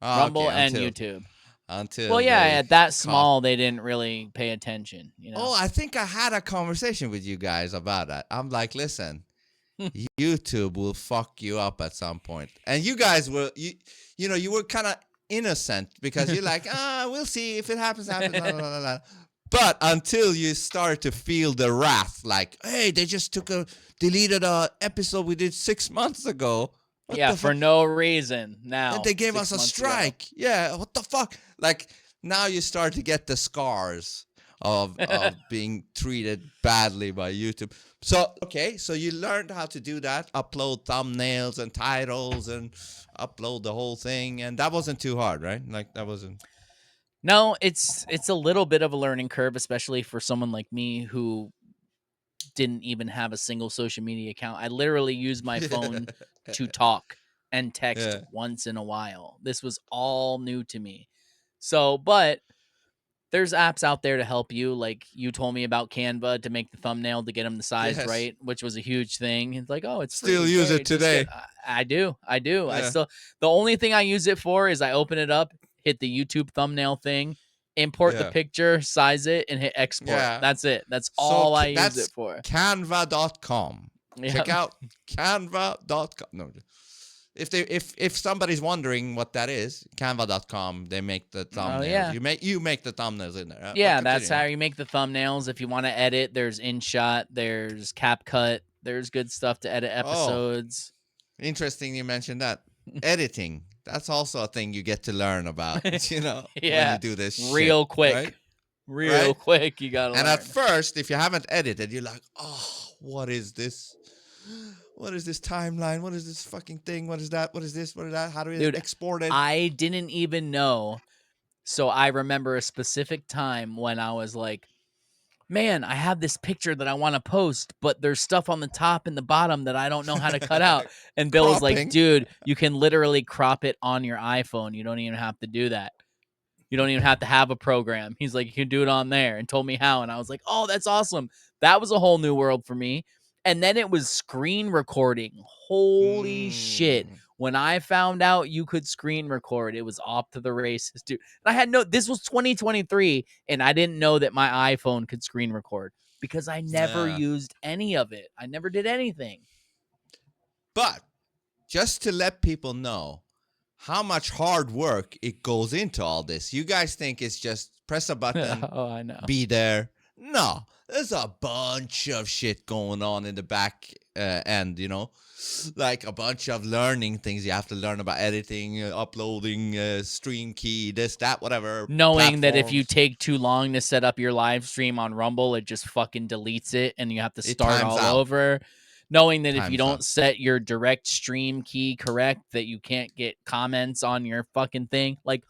Rumble and YouTube. Until well, yeah, at that small, they didn't really pay attention. You know. Oh, I think I had a conversation with you guys about that. I'm like, listen, YouTube will fuck you up at some point, and you guys were, you know, you were kind of innocent because you're like, we'll see if it happens. Blah, blah, blah, blah. But until you start to feel the wrath, like, hey, they just deleted a episode we did 6 months ago. Yeah, for no reason. Now and they gave us a strike. Ago. Yeah, what the fuck? Like now you start to get the scars of being treated badly by YouTube. So okay, so you learned how to do that, upload thumbnails and titles and upload the whole thing, and that wasn't too hard, right? Like that wasn't. No, it's a little bit of a learning curve, especially for someone like me who didn't even have a single social media account. I literally used my phone to talk and text once in a while. This was all new to me. So, but there's apps out there to help you. Like you told me about Canva to make the thumbnail to get them the size right, which was a huge thing. It's like, oh, it's still free, use it today. I do. Yeah. I still. The only thing I use it for is I open it up, hit the YouTube thumbnail thing, import the picture, size it, and hit export. That's it. That's all I use it for. Canva.com. Check out Canva.com. No. if somebody's wondering what that is, Canva.com, they make the thumbnails. You make the thumbnails in there. Yeah, that's how you make the thumbnails. If you want to edit, there's InShot, there's CapCut, there's good stuff to edit episodes. Interesting you mentioned that. Editing. That's also a thing you get to learn about, when you do this real shit, quick. Right? Real quick, you gotta learn. And at first, if you haven't edited, you're like, oh, what is this? What is this timeline? What is this fucking thing? What is that? What is this? What is that? How do we export it? I didn't even know. So I remember a specific time when I was like, man, I have this picture that I want to post, but there's stuff on the top and the bottom that I don't know how to cut out. And Bill was like, dude, you can literally crop it on your iPhone. You don't even have to do that. You don't even have to have a program. He's like, you can do it on there, and told me how. And I was like, oh, that's awesome. That was a whole new world for me. And then it was screen recording. Holy shit. When I found out you could screen record, it was off to the races, dude. And I had this was 2023, and I didn't know that my iPhone could screen record because I never used any of it. I never did anything. But just to let people know how much hard work it goes into all this. You guys think it's just press a button, I know. Be there. No, there's a bunch of shit going on in the back end, like a bunch of learning things you have to learn about editing, uploading, stream key, this, that, whatever. Knowing that if you take too long to set up your live stream on Rumble, it just fucking deletes it and you have to start all over. Knowing that if you don't set your direct stream key correct, that you can't get comments on your fucking thing. Like,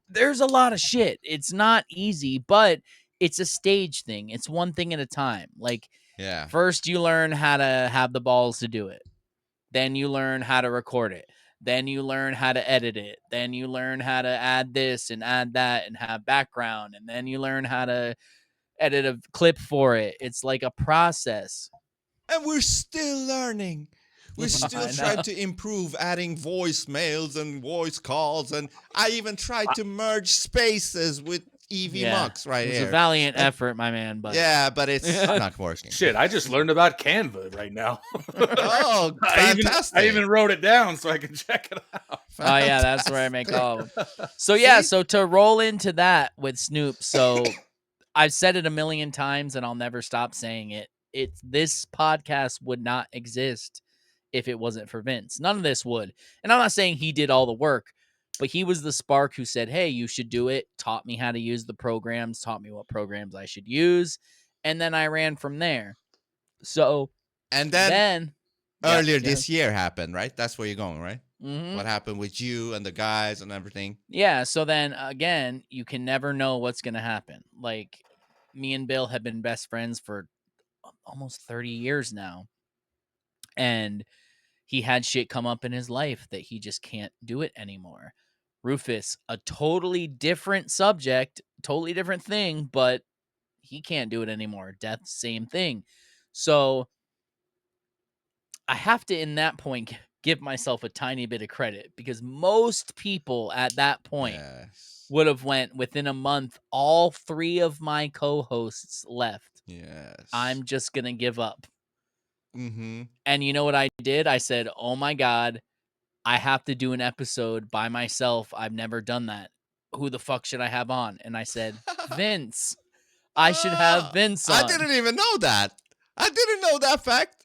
there's a lot of shit. It's not easy, but it's a stage thing. It's one thing at a time. Like, first you learn how to have the balls to do it. Then you learn how to record it. Then you learn how to edit it. Then you learn how to add this and add that and have background. And then you learn how to edit a clip for it. It's like a process. And we're still learning. We're still trying to improve, adding voicemails and voice calls. And I even tried to merge spaces with EV-Mux right here. It's a valiant effort, my man. But but it's not working. Shit, I just learned about Canva right now. Oh, fantastic. I even wrote it down so I can check it out. Fantastic. Oh, yeah, that's where I make all of them. So, so to roll into that with Snoop, so I've said it a million times and I'll never stop saying it. This podcast would not exist if it wasn't for Vince. None of this would. And I'm not saying he did all the work, but he was the spark who said, hey, you should do it, taught me how to use the programs, taught me what programs I should use, and then I ran from there. So, and then earlier this year happened, right? That's where you're going, right? Mm-hmm. What happened with you and the guys and everything? Yeah, so then, again, you can never know what's going to happen. Like, me and Bill have been best friends for almost 30 years now. And he had shit come up in his life that he just can't do it anymore. Rufus, a totally different subject, totally different thing, but he can't do it anymore. Death, same thing. So I have to, in that point, give myself a tiny bit of credit because most people at that point would have went within a month. All three of my co-hosts left. Yes. I'm just going to give up. Mm-hmm. And you know what I did? I said, oh my God, I have to do an episode by myself. I've never done that. Who the fuck should I have on? And I said, Vince. I should have Vince on. I didn't even know that. I didn't know that fact.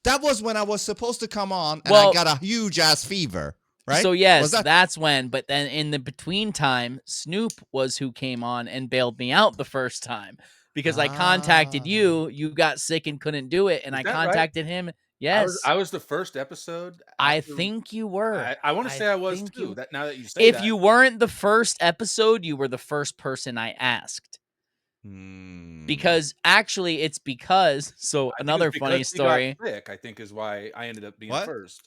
That was when I was supposed to come on and I got a huge ass fever, right? So yes, that's when. But then in the between time, Snoop was who came on and bailed me out the first time. Because I contacted you, you got sick and couldn't do it, and I contacted him. Yes, I was the first episode. I think you were. I want to say I was too. Now that you say if you weren't the first episode, you were the first person I asked. Because actually, it's because another funny story. Sick, I think is why I ended up being first.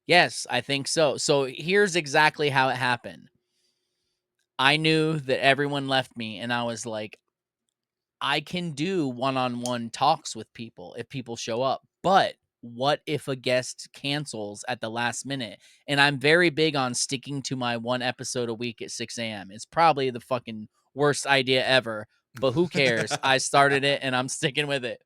Yes, I think so. So here's exactly how it happened. I knew that everyone left me, and I was like, I can do one-on-one talks with people if people show up. But what if a guest cancels at the last minute? And I'm very big on sticking to my one episode a week at 6 a.m. It's probably the fucking worst idea ever, but who cares? I started it and I'm sticking with it.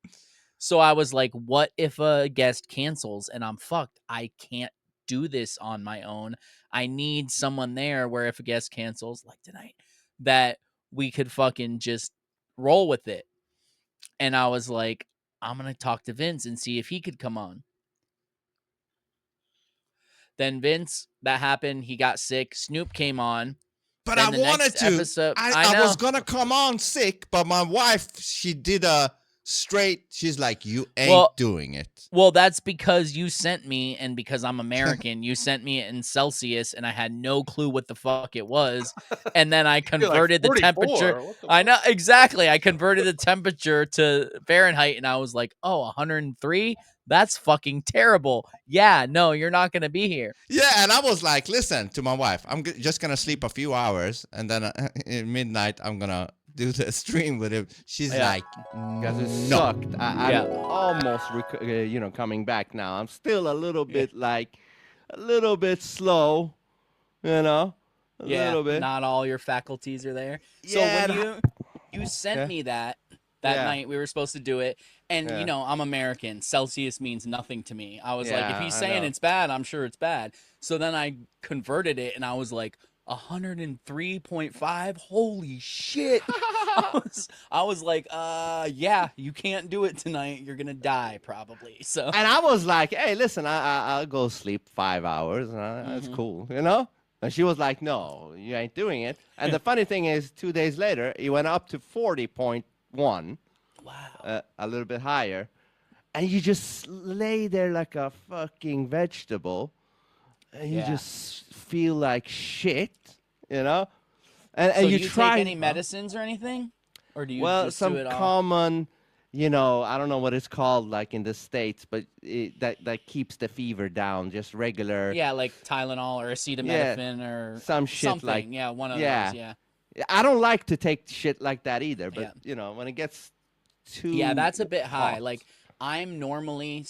So I was like, what if a guest cancels and I'm fucked? I can't do this on my own. I need someone there where if a guest cancels, like tonight, that we could fucking just roll with it. And I was like, I'm going to talk to Vince and see if he could come on. Then Vince, that happened. He got sick. Snoop came on. But then I wanted to. Episode, I was gonna come on sick, but my wife, she did a straight. She's like, "You ain't doing it." Well, that's because you sent me, and because I'm American, you sent me in Celsius, and I had no clue what the fuck it was. And then I converted the temperature. I know exactly. I converted the temperature to Fahrenheit, and I was like, "Oh, 103." That's fucking terrible. Yeah, no, you're not going to be here. Yeah, and I was like, listen to my wife. I'm just going to sleep a few hours, and then at midnight, I'm going to do the stream with him. She's like, because it no. sucked. I'm almost, coming back now. I'm still a little bit a little bit slow, a little bit. Not all your faculties are there. So when you sent me that night, we were supposed to do it. And, I'm American. Celsius means nothing to me. I was like, if he's saying it's bad, I'm sure it's bad. So then I converted it, and I was like, 103.5? Holy shit. I was like, yeah, you can't do it tonight. You're going to die, probably. So. And I was like, hey, listen, I'll go sleep 5 hours. That's cool, And she was like, no, you ain't doing it. And the funny thing is, 2 days later, it went up to 40.1. Wow. A little bit higher. And you just lay there like a fucking vegetable. And you just feel like shit, And so you do you try take any medicines or anything? Or do you just some do it all? common, I don't know what it's called like in the States, but that keeps the fever down, just regular. Yeah, like Tylenol or acetaminophen or some shit something. like one of those, yeah. I don't like to take shit like that either, but when it gets too that's a bit high. hot. Like I'm normally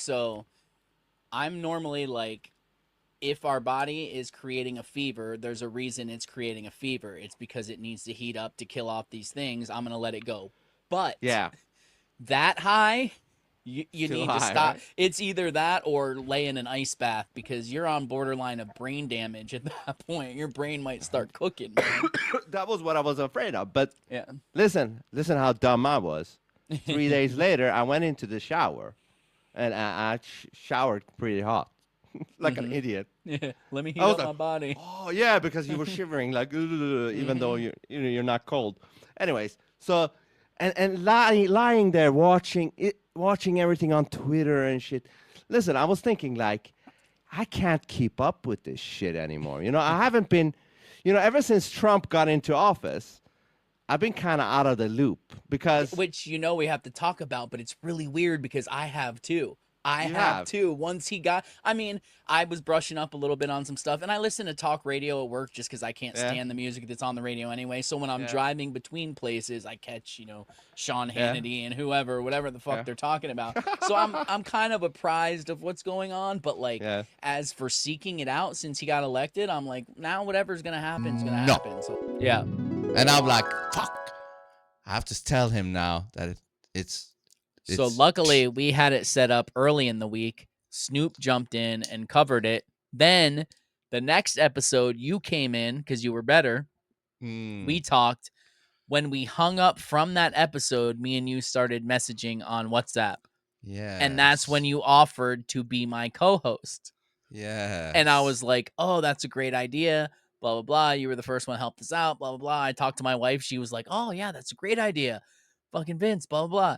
like, if our body is creating a fever, there's a reason it's creating a fever. It's because it needs to heat up to kill off these things. I'm going to let it go. But that high, you need to stop. Right? It's either that or lay in an ice bath because you're on borderline of brain damage at that point. Your brain might start cooking. That was what I was afraid of. But listen how dumb I was. 3 days later, I went into the shower, and I showered pretty hot. Like an idiot. Yeah, let me heat up my body. Oh yeah, because you were shivering like even though you're not cold. Anyways, so and lying there watching everything on Twitter and shit. Listen, I was thinking like, I can't keep up with this shit anymore. I haven't been, ever since Trump got into office, I've been kind of out of the loop because which we have to talk about, but it's really weird because I have too. I have too. Once he got, I was brushing up a little bit on some stuff, and I listen to talk radio at work just because I can't stand the music that's on the radio anyway. So when I'm driving between places, I catch, Sean Hannity and whatever the fuck they're talking about. So I'm kind of apprised of what's going on, but as for seeking it out since he got elected, I'm like, now whatever's gonna happen is gonna happen. So and I'm like, fuck. I have to tell him now that it's. So luckily, we had it set up early in the week. Snoop jumped in and covered it. Then the next episode, you came in because you were better. We talked. When we hung up from that episode, me and you started messaging on WhatsApp. Yeah. And that's when you offered to be my co-host. Yeah. And I was like, oh, that's a great idea. Blah, blah, blah. You were the first one to help us out. Blah, blah, blah. I talked to my wife. She was like, oh, yeah, that's a great idea. Fucking Vince, blah, blah, blah.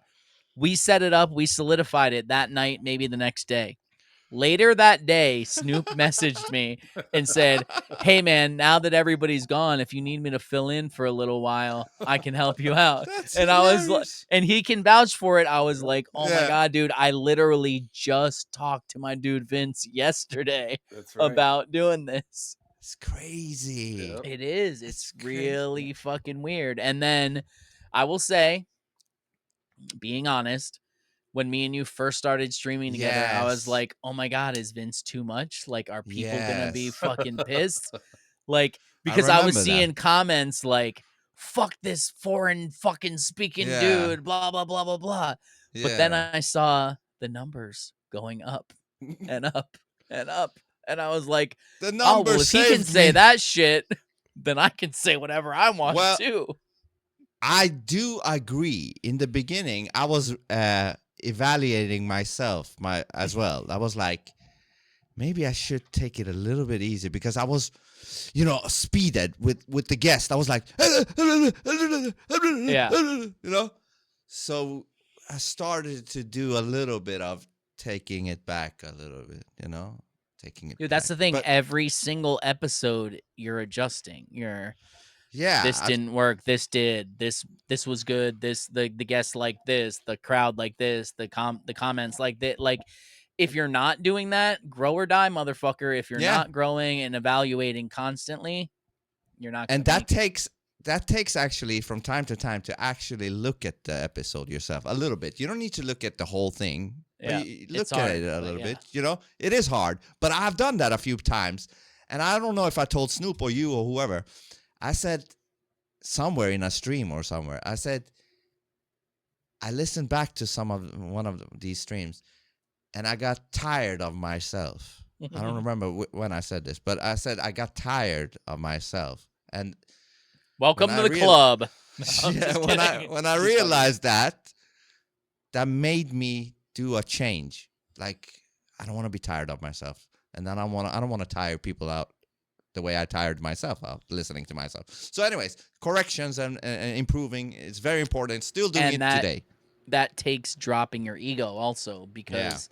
We set it up. We solidified it that night, maybe the next day. Later that day, Snoop messaged me and said, hey, man, now that everybody's gone, if you need me to fill in for a little while, I can help you out. And hilarious. I was like, and he can vouch for it. I was like, oh, my God, dude, I literally just talked to my dude Vince yesterday about doing this. It's crazy. It is. It's really fucking weird. And then I will say, being honest, when me and you first started streaming together, I was like, oh my God, is Vince too much? Like, are people going to be fucking pissed? Like, because I was seeing comments like, fuck this foreign fucking speaking dude, blah, blah, blah, blah, blah. But then I saw the numbers going up and up and up. And I was like, The oh, number well, if he can saved say me. that shit, then I can say whatever I want Well, too. I do agree. In the beginning, I was evaluating myself as well. I was like, maybe I should take it a little bit easy because I was, speeded with the guest. I was like, Yeah. So I started to do a little bit of taking it back a little bit, taking it. Dude, that's back. the thing. But Every single episode, you're adjusting. yeah, This didn't work. This did. This was good. The guests like this. The crowd like this. The comments like that. Like, if you're not doing that, grow or die, motherfucker. If you're not growing and evaluating constantly, you're not. And that takes actually from time to time to actually look at the episode yourself a little bit. You don't need to look at the whole thing. Yeah, but you look at it a little bit. It is hard, but I've done that a few times, and I don't know if I told Snoop or you or whoever. I said somewhere in a stream or somewhere. I said I listened back to one of these streams, and I got tired of myself. I don't remember when I said this, but I said I got tired of myself. And welcome to the club. No, yeah, when I realized that made me do a change. Like, I don't want to be tired of myself, and then I don't want to tire people out the way I tired myself out listening to myself. So, anyways, corrections and improving is very important. Still doing it today. That takes dropping your ego also, because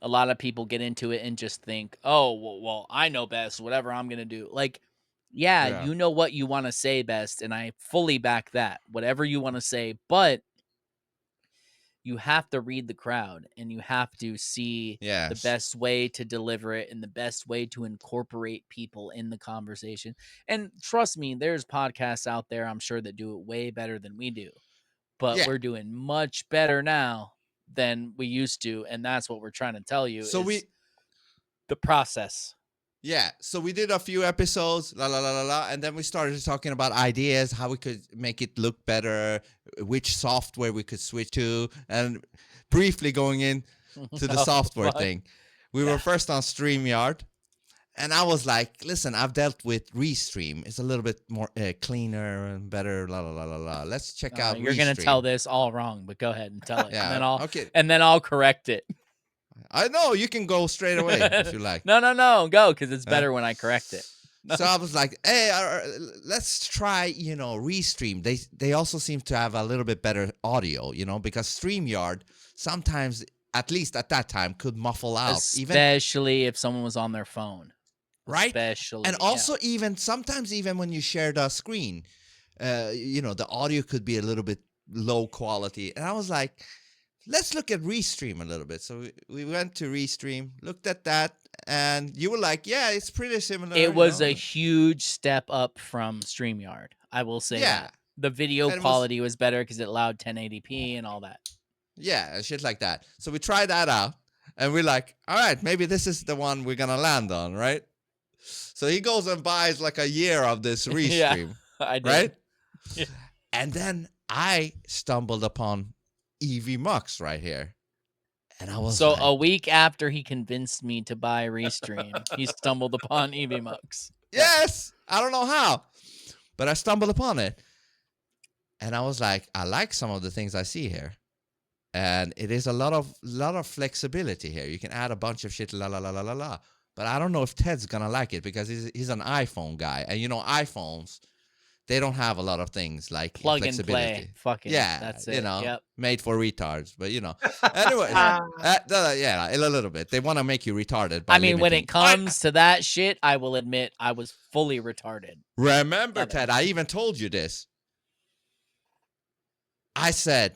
a lot of people get into it and just think, oh, well, I know best, whatever I'm going to do. Like, yeah, you know what you want to say best, and I fully back that, whatever you want to say, but you have to read the crowd, and you have to see the best way to deliver it and the best way to incorporate people in the conversation. And trust me, there's podcasts out there, I'm sure, that do it way better than we do, but we're doing much better now than we used to, and that's what we're trying to tell you. So the process. Yeah, so we did a few episodes, and then we started talking about ideas, how we could make it look better, which software we could switch to, and briefly going in to the software thing. We were first on StreamYard, and I was like, listen, I've dealt with Restream. It's a little bit more cleaner and better, Let's check out You're Restream. going to tell this all wrong, but go ahead and tell it. Yeah, and then I'll correct it. I know, you can go straight away if you like. No, go, because it's better when I correct it. So I was like, hey, let's try, Restream. They also seem to have a little bit better audio, because StreamYard sometimes, at least at that time, could muffle out. Especially if someone was on their phone. Right? Especially. And also sometimes even when you share the screen, the audio could be a little bit low quality. And I was like, let's look at Restream a little bit. So we went to Restream, looked at that, and you were like, yeah, it's pretty similar. It was a huge step up from StreamYard. I will say that. The video quality was better because it allowed 1080p and all that. Yeah, and shit like that. So we tried that out, and we're like, all right, maybe this is the one we're going to land on, right? So he goes and buys like a year of this Restream. I did. Right? Yeah. And then I stumbled upon EV Mux right here. And I was so a week after he convinced me to buy Restream, he stumbled upon EV Mux. Yes! I don't know how, but I stumbled upon it. And I was like, I like some of the things I see here. And it is a lot of flexibility here. You can add a bunch of shit, But I don't know if Ted's gonna like it because he's an iPhone guy. And iPhones, they don't have a lot of things like plug flexibility. And play. Fucking that's it. Made for retards. But anyway, yeah, a little bit. They want to make you retarded. I mean, when it comes to that shit, I will admit I was fully retarded. Remember, Ted, I even told you this. I said,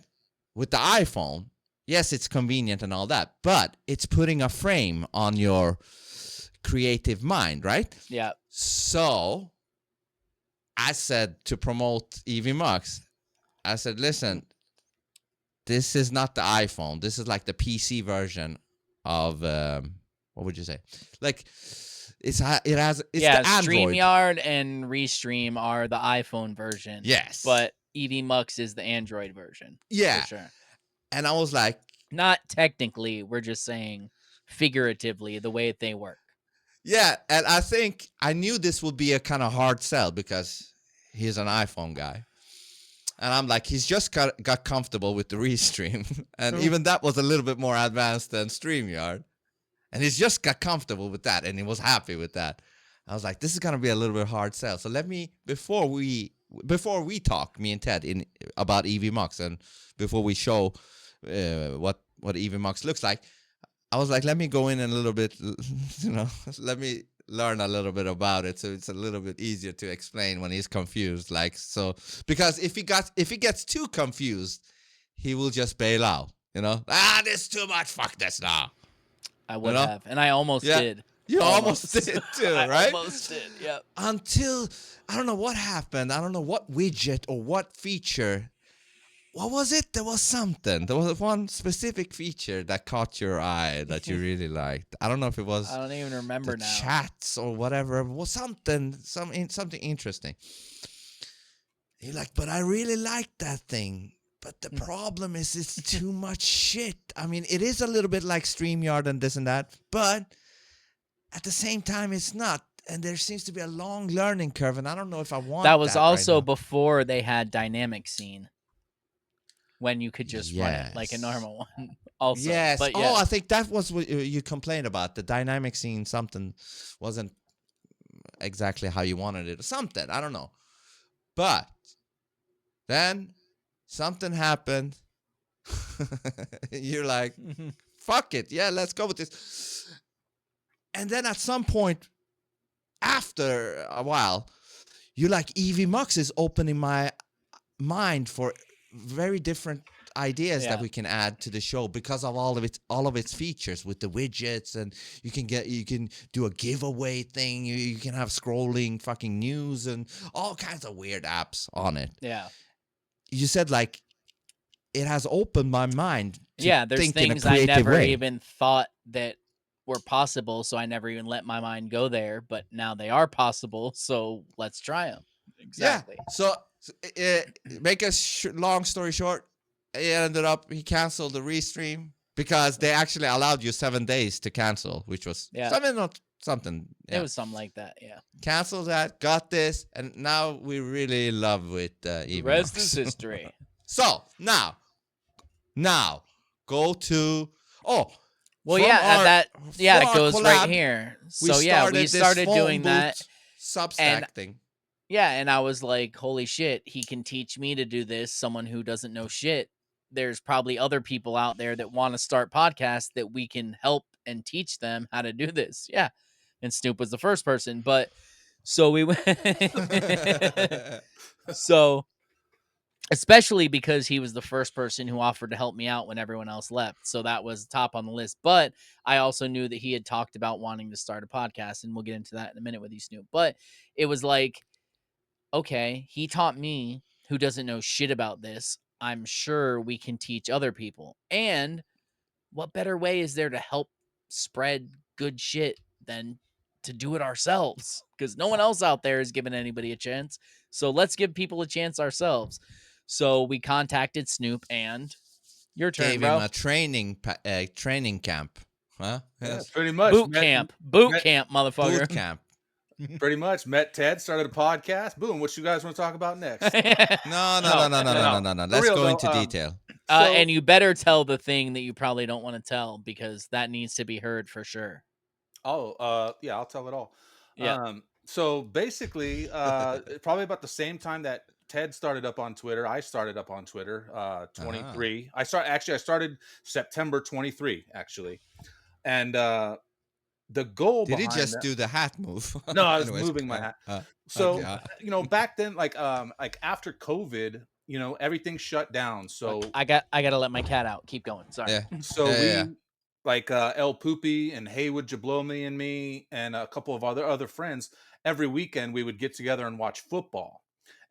with the iPhone, yes, it's convenient and all that, but it's putting a frame on your creative mind, right? Yeah. So I said, to promote EV Mux, I said, listen, this is not the iPhone. This is like the PC version of, what would you say? Like, it's the Android. StreamYard and Restream are the iPhone version. Yes. But EV Mux is the Android version. Yeah. For sure. And I was like, not technically, we're just saying figuratively the way they work. Yeah, and I think I knew this would be a kind of hard sell because he's an iPhone guy. And I'm like, he's just got comfortable with the Restream. And even that was a little bit more advanced than StreamYard. And he's just got comfortable with that, and he was happy with that. I was like, this is gonna be a little bit hard sell. So let me before we talk, me and Ted, about EVMux, and before we show what EVMux looks like, I was like, let me go in a little bit, let me learn a little bit about it, so it's a little bit easier to explain when he's confused. Like, so because if he gets too confused, he will just bail out. This is too much. Fuck this now. I would have, and I almost did. You almost did too, right? I almost did, yep. Until, I don't know what happened. I don't know what widget or what feature. What was it? There was something. There was one specific feature that caught your eye that you really liked. I don't know if it was. I don't even remember the now. chats or whatever. It was something interesting. You're like, but I really like that thing. But the problem is it's too much shit. I mean, it is a little bit like StreamYard and this and that, but at the same time, it's not. And there seems to be a long learning curve, and I don't know if I want that. That was also before they had dynamic scene, when you could just run it like a normal one. Also, yes. But I think that was what you complained about. The dynamic scene, something wasn't exactly how you wanted it. Something, I don't know. But then something happened. You're like, fuck it. Yeah, let's go with this. And then at some point, after a while, you're like, EVMux is opening my mind for very different ideas that we can add to the show because of all of its features with the widgets, and you can do a giveaway thing. You can have scrolling fucking news and all kinds of weird apps on it. Yeah. You said like it has opened my mind to there's think in a things I creative never way. even thought that were possible, so I never even let my mind go there, but now they are possible, so let's try them. Exactly. Yeah. So make a long story short, he canceled the Restream because they actually allowed you 7 days to cancel, which was something. It was something like that. Yeah. Cancel that, got this, and now we really love with the rest is history. So now go to it goes right here. So we started doing that Substack thing. Yeah, and I was like, holy shit, he can teach me to do this. Someone who doesn't know shit. There's probably other people out there that want to start podcasts that we can help and teach them how to do this. Yeah. And Snoop was the first person. But so we went. So, especially because he was the first person who offered to help me out when everyone else left. So that was top on the list. But I also knew that he had talked about wanting to start a podcast, and we'll get into that in a minute with you, Snoop. But it was like, okay, he taught me, who doesn't know shit about this. I'm sure we can teach other people. And what better way is there to help spread good shit than to do it ourselves? Because no one else out there is giving anybody a chance. So let's give people a chance ourselves. So we contacted Snoop, and your turn, gave bro. him a training camp. Huh? Yes. Pretty much. Boot camp, motherfucker. Boot camp. Pretty much. Met Ted, started a podcast. Boom. What you guys want to talk about next? No. Let's go into detail. And you better tell the thing that you probably don't want to tell, because that needs to be heard for sure. Yeah, I'll tell it all. Yeah. So basically, probably about the same time that Ted started up on Twitter, I started up on Twitter, 23. I started September 23, actually. And the goal Did he behind just that, do the hat move? No, I was Anyways, moving my hat. Okay. Back then, like after COVID, everything shut down. So I gotta let my cat out. Keep going. Sorry. Yeah. So like El Poopy and Haywood Jablomi and me and a couple of other friends, every weekend we would get together and watch football.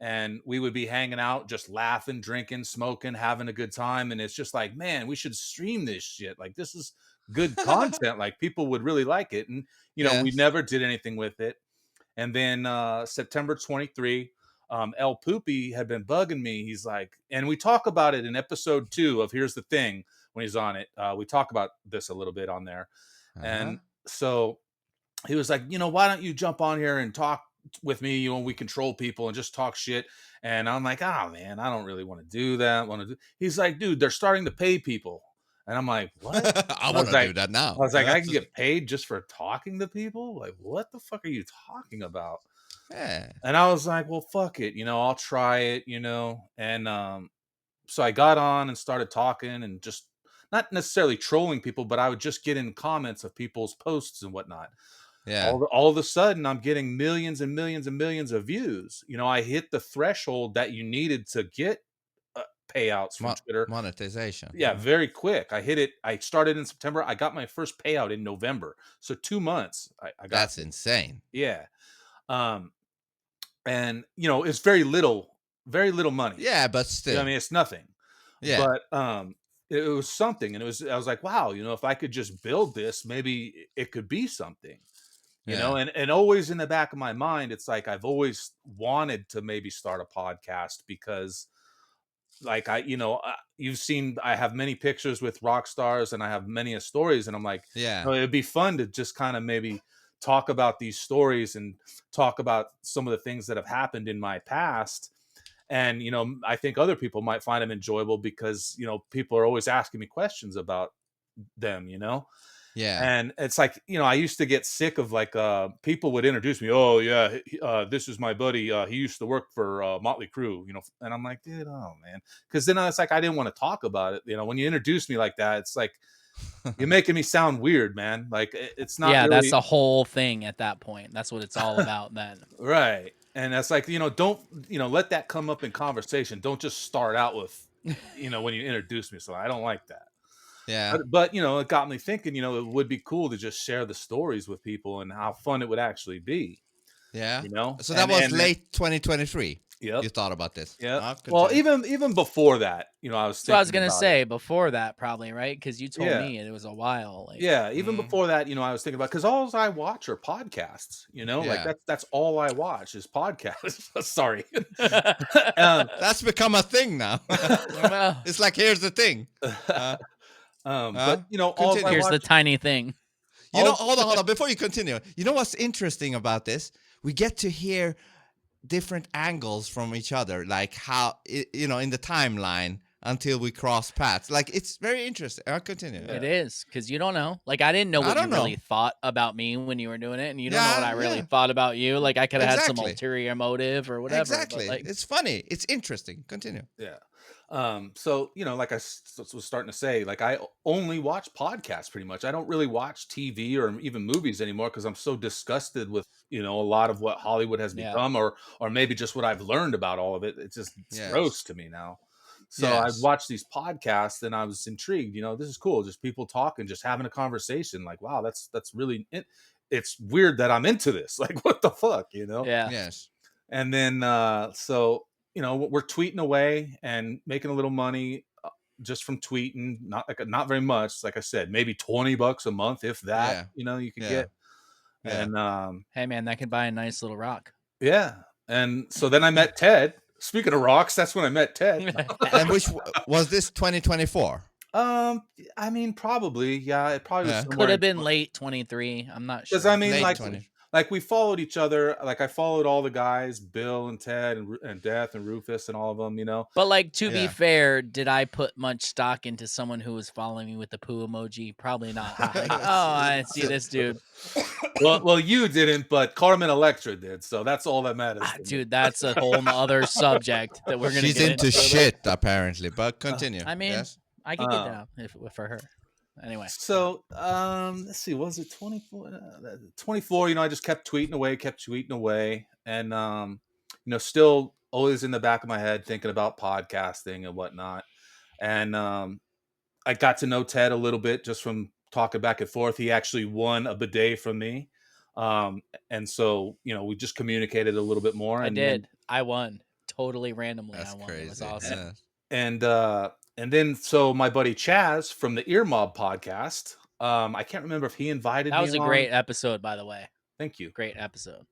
And we would be hanging out, just laughing, drinking, smoking, having a good time. And it's just like, man, we should stream this shit. Like, this is good content. Like, people would really like it. And, we never did anything with it. And then September 23, El Poopy had been bugging me. He's like, and we talk about it in episode 2 of Here's the Thing when he's on it. We talk about this a little bit on there. And so he was like, why don't you jump on here and talk with me? We control people and just talk shit. And I'm like, oh man, I don't really want to do that. He's like, dude, they're starting to pay people. And I'm like, what? I want to do that now. I was like, I can get paid just for talking to people? Like, what the fuck are you talking about? Yeah. And I was like, well, fuck it. I'll try it, And so I got on and started talking and just not necessarily trolling people, but I would just get in comments of people's posts and whatnot. Yeah. All of a sudden, I'm getting millions and millions and millions of views. I hit the threshold that you needed to get payouts from Twitter. Monetization. Yeah, very quick. I hit it. I started in September. I got my first payout in November. So 2 months. I got. That's insane. Yeah. And it's very little money. Yeah, but still. I mean, it's nothing. Yeah. But it was something, and I was like, wow, if I could just build this, maybe it could be something. And always in the back of my mind, it's like I've always wanted to maybe start a podcast because like you've seen I have many pictures with rock stars and I have many stories, and I'm like, yeah, it'd be fun to just kind of maybe talk about these stories and talk about some of the things that have happened in my past. And I think other people might find them enjoyable because people are always asking me questions about them. Yeah. And it's like, I used to get sick of like people would introduce me. Oh yeah, this is my buddy. He used to work for Motley Crue, and I'm like, dude, oh man. Because then it's like I didn't want to talk about it. When you introduce me like that, it's like you're making me sound weird, man. Like it's not. Yeah, really... that's the whole thing at that point. That's what it's all about then. Right. And that's like, don't, let that come up in conversation. Don't just start out with, when you introduce me. So I don't like that. Yeah. But it got me thinking, it would be cool to just share the stories with people and how fun it would actually be. Yeah. So and, that was late 2023. Yep. You thought about this. Yeah. Well, even before that, I was thinking. So I was gonna say before that, probably, right? Because you told me it was a while. Like, yeah. Even before that, I was thinking about, because all I watch are podcasts. Like that's all I watch is podcasts. Sorry. That's become a thing now. It's like, here's the thing. But all here's the tiny thing. Hold on. Before you continue, what's interesting about this? We get to hear different angles from each other, like how in the timeline until we cross paths. Like, it's very interesting. I'll continue. It is, because you don't know. Like, I didn't know what you really thought about me when you were doing it, and you don't know what I really thought about you. Like, I could have had some ulterior motive or whatever. Exactly. But, like, it's funny. It's interesting. Continue. Yeah. So like I was starting to say, like I only watch podcasts pretty much. I don't really watch TV or even movies anymore because I'm so disgusted with a lot of what Hollywood has become, or maybe just what I've learned about all of it. It's just gross to me now. So I watched these podcasts and I was intrigued. This is cool. Just people talking, just having a conversation. Like, wow, that's really. It's weird that I'm into this. Like, what the fuck, Yeah. Yes. And then so. We're tweeting away and making a little money just from tweeting, not very much. Like I said, maybe $20 a month, if that, you could get. Yeah. And hey man, that could buy a nice little rock. Yeah. And so then I met Ted. Speaking of rocks, that's when I met Ted. And which was this 2024? I mean, probably, yeah. It probably was could have been late 23. I'm not sure. Because I mean, late like 20. Like we followed each other. Like I followed all the guys, Bill and Ted and Death and Rufus and all of them, But like, to be fair, did I put much stock into someone who was following me with the poo emoji? Probably not. Like, oh, I see this dude. Well, you didn't, but Carmen Electra did. So that's all that matters. Dude, that's a whole other subject that we're gonna. She's get into shit apparently, but continue. I mean, I could get down for her. Anyway, so let's see, was it 24? 24. I just kept tweeting away, and still always in the back of my head thinking about podcasting and whatnot. And I got to know Ted a little bit just from talking back and forth. He actually won a bidet from me, and so we just communicated a little bit more. I won totally randomly. That's I won. crazy. It was awesome. Yeah. And then, so my buddy Chaz from the Ear Mob podcast, I can't remember if he invited me. That was a great episode, by the way. Thank you. Great episode.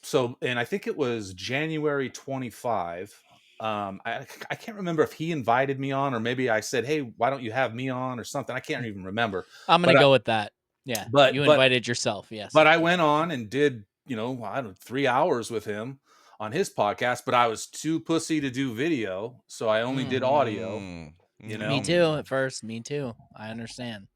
So, and I think it was January 25. I can't remember if he invited me on, or maybe I said, hey, why don't you have me on or something? I can't even remember. I'm going to go with that. Yeah, But you invited yourself, yes. But I went on and did, I don't know, 3 hours with him on his podcast, but I was too pussy to do video, so I only did audio. Me too at first. Me too. I understand.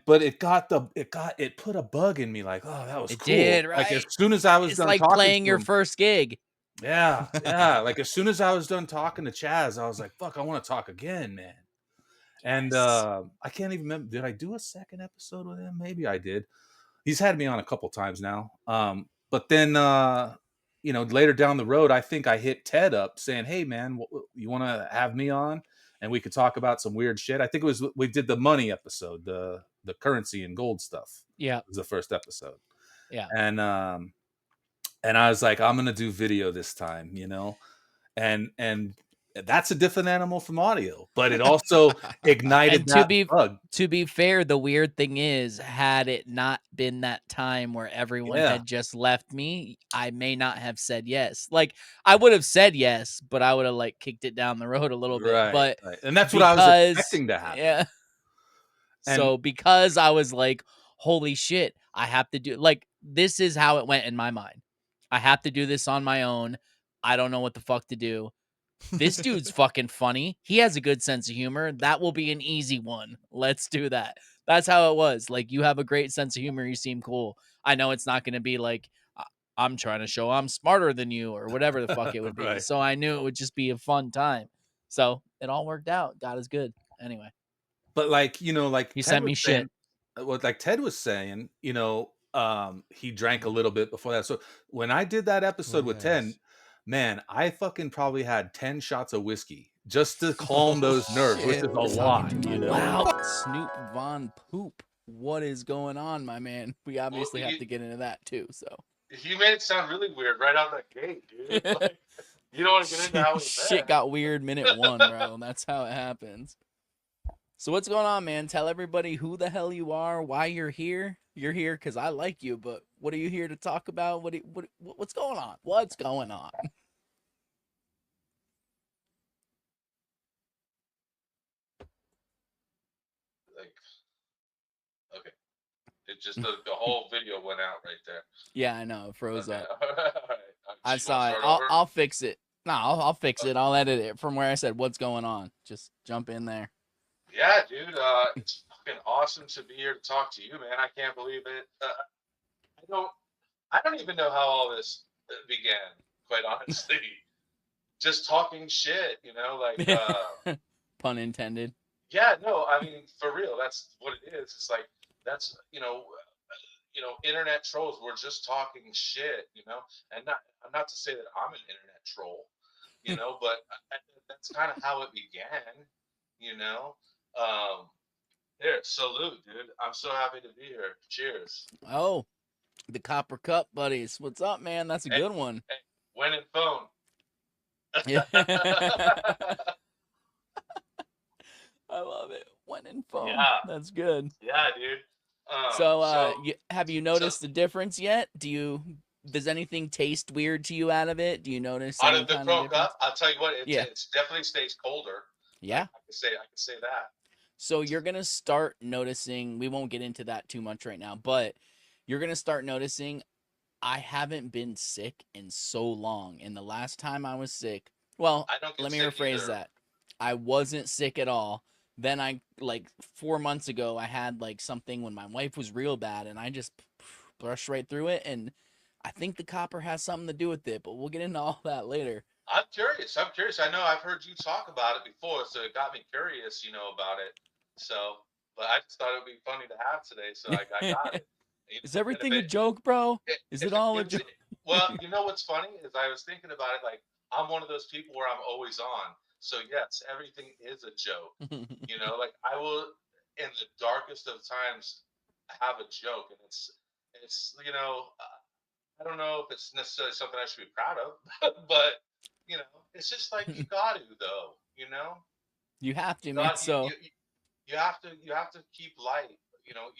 But it put a bug in me, like, oh, that was cool. Did, Like, as right? soon as I was It's done like talking playing to your him, first gig. yeah, yeah. Like, as soon as I was done talking to Chaz, I was like, fuck, I want to talk again, man. And I can't even remember. Did I do a second episode with him? Maybe I did. He's had me on a couple times now. But then, later down the road, I think I hit Ted up saying, hey, man, you want to have me on? And we could talk about some weird shit. I think we did the money episode, the currency and gold stuff. Yeah. It was the first episode. Yeah. And I was like, I'm going to do video this time, and that's a different animal from audio, but it also ignited that bug. To be fair, the weird thing is, had it not been that time where everyone had just left me, I may not have said yes. Like, I would have said yes, but I would have like kicked it down the road a little bit. Right, But right. And that's what I was expecting to happen. Yeah. So because I was like, holy shit, I have to do, like, this is how it went in my mind. I have to do this on my own. I don't know what the fuck to do. This dude's fucking funny. He has a good sense of humor. That will be an easy one. Let's do that. That's how it was. Like, you have a great sense of humor. You seem cool. I know it's not going to be like, I'm trying to show I'm smarter than you or whatever the fuck it would be. Right. So I knew it would just be a fun time. So it all worked out. God is good. Anyway. But like, like you Ted sent me was shit. saying, what like Ted was saying, he drank a little bit before that. So when I did that episode with Ted, man, I fucking probably had 10 shots of whiskey just to calm those nerves, which is a lot, Wow. Snoop Von Poop. What is going on, my man? We obviously have to get into that too. So you made it sound really weird right out that gate, dude. Like, you don't want to get into how we shit got weird minute 1, bro. That's how it happens. So what's going on, man? Tell everybody who the hell you are, why you're here. You're here because I like you, but what are you here to talk about? What's going on? What's going on? Okay. It just the whole video went out right there. Yeah, I know. It froze up. All right. I saw it. I'll fix it. No, I'll fix it. I'll edit it from where I said what's going on. Just jump in there. Yeah, dude. It's fucking awesome to be here to talk to you, man. I can't believe it. I don't even know how all this began, quite honestly. Just talking shit, like pun intended. Yeah, no, I mean, for real, that's what it is. It's like, that's, internet trolls, we're just talking shit, and not to say that I'm an internet troll, but that's kind of how it began, Here, salute, dude. I'm so happy to be here. Cheers. Oh, the Copper Cup buddies. What's up, man? That's a good one. Hey, when in phone. Yeah. I love it. When in phone. Yeah. That's good. Yeah, dude. Have you noticed the difference yet? Does anything taste weird to you out of it? Do you notice out any of the kind Pro of Cup? I'll tell you what, it Yeah. definitely stays colder. Yeah. I can say that. So you're gonna start noticing. We won't get into that too much right now, but you're gonna start noticing. I haven't been sick in so long. And the last time I was sick, well, let me rephrase that. I wasn't sick at all. Then I, like 4 months ago, I had like something when my wife was real bad, and I just brushed right through it. And I think the copper has something to do with it, but we'll get into all that later. I'm curious. I know I've heard you talk about it before, so it got me curious, about it. So, but I just thought it would be funny to have today, so I got it. Is everything a joke, bro? Is it all a joke? Well, you know what's funny is I was thinking about it, like, I'm one of those people where I'm always on. So yes, everything is a joke. Like I will, in the darkest of times, have a joke, and it's I don't know if it's necessarily something I should be proud of, but it's just like you got to though. You have to, man. So you have to keep light.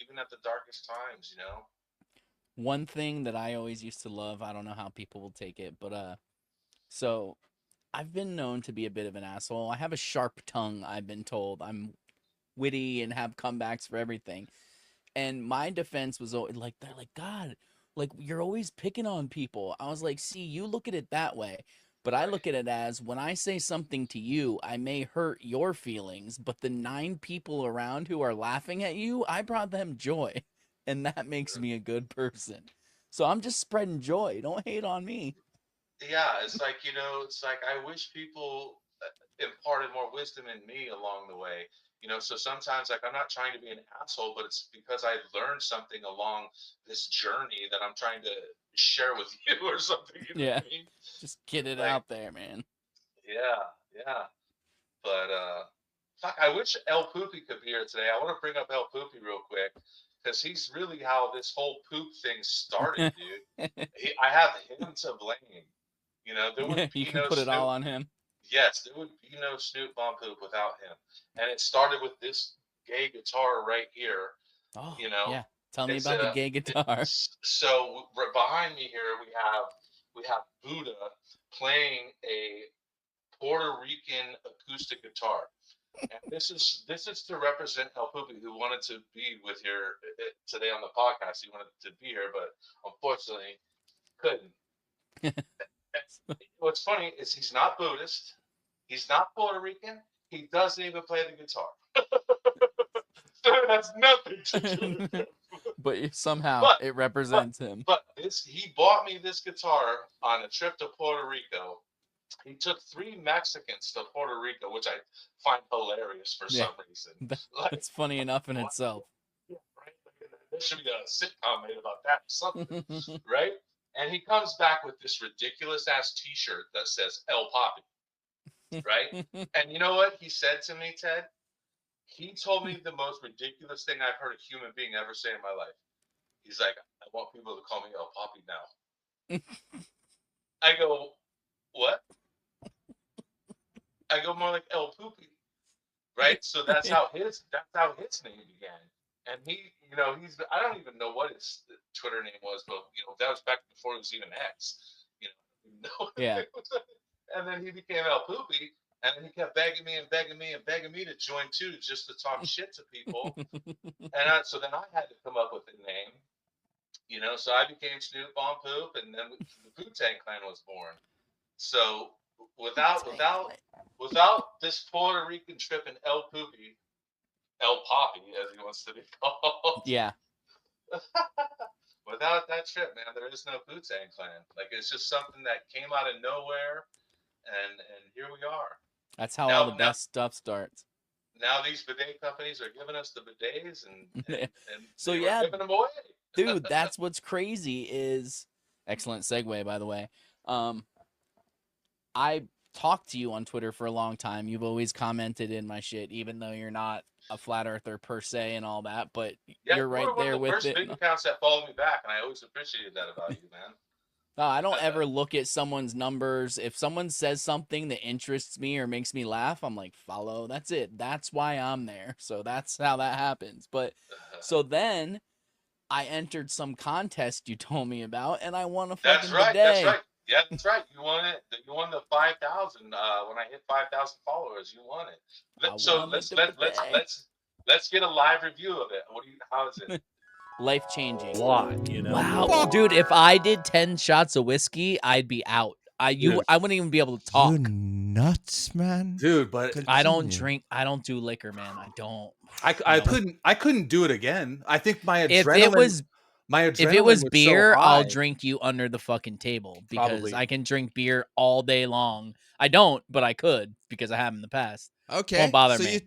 Even at the darkest times. One thing that I always used to love, I don't know how people will take it, but so I've been known to be a bit of an asshole. I have a sharp tongue, I've been told. I'm witty and have comebacks for everything. And my defense was like, they're like, God, like you're always picking on people. I was like, see, you look at it that way. But I look at it as when I say something to you, I may hurt your feelings, but the 9 people around who are laughing at you, I brought them joy. And that makes me a good person. So I'm just spreading joy. Don't hate on me. Yeah, it's like, it's like I wish people imparted more wisdom in me along the way. So sometimes like I'm not trying to be an asshole, but it's because I learned something along this journey that I'm trying to share with you or something. You know Yeah. what I mean? Just get it Like, out there, man. yeah. But fuck, I wish El Poopy could be here today. I want to bring up El Poopy real quick because he's really how this whole poop thing started, dude. I have him to blame. There would You be can no put it all Snoop. on him. Yes, there would be no Snoop Bomb Poop without him. And it started with this gay guitar right here. Oh, yeah. Tell me It's about the gay guitar. So behind me here we have Buddha playing a Puerto Rican acoustic guitar. And this is to represent El Poopy, who wanted to be with here today on the podcast. He wanted to be here, but unfortunately couldn't. What's funny is he's not Buddhist. He's not Puerto Rican. He doesn't even play the guitar. So that's nothing to do with him. But somehow it represents him. But he bought me this guitar on a trip to Puerto Rico. He took 3 Mexicans to Puerto Rico, which I find hilarious for some reason. That's funny enough in itself. Yeah, right? There should be a sitcom made about that or something, right? And he comes back with this ridiculous ass T-shirt that says El Poppy, right? And you know what he said to me, Ted? He told me the most ridiculous thing I've heard a human being ever say in my life. He's like, I want people to call me El Poppy now. I go, what? I go more like El Poopy, right? So that's how his name began. And he's I don't even know what his Twitter name was, but that was back before it was even X. Yeah. And then he became El Poopy, and then he kept begging me to join too, just to talk shit to people. And so then I had to come up with a name, So I became Snoop Bomb Poop, and then the Wu-Tang Clan was born. So without this Puerto Rican trip in El Poopy, El Poppy, as he wants to be called. Yeah. Without that trip, man, there is no Wu-Tang Clan. Like, it's just something that came out of nowhere, and here we are. That's how all the best stuff starts. Now these bidet companies are giving us the bidets, and so we're giving them away. Dude, that's what's crazy is excellent segue, by the way. I talked to you on Twitter for a long time. You've always commented in my shit, even though you're not a flat earther per se and all that, but you're right there with it. One of the first big accounts that followed me back, and I always appreciated that about you, man. No, I don't ever look at someone's numbers. If someone says something that interests me or makes me laugh, I'm like, follow. That's it. That's why I'm there. So that's how that happens. But so then I entered some contest you told me about, and I won a fucking bidet. That's right. Yeah, that's right. You won it. You won the 5,000. When I hit 5,000 followers, you won it. Let's get a live review of it. How is it? Life changing. A lot, Wow, dude! If I did 10 shots of whiskey, I'd be out. I wouldn't even be able to talk. You nuts, man, dude! But I don't drink. I don't do liquor, man. I don't. I couldn't do it again. I think my adrenaline. If it was beer, so I'll drink you under the fucking table because I can drink beer all day long. I don't, but I could because I have in the past. Okay, won't bother me.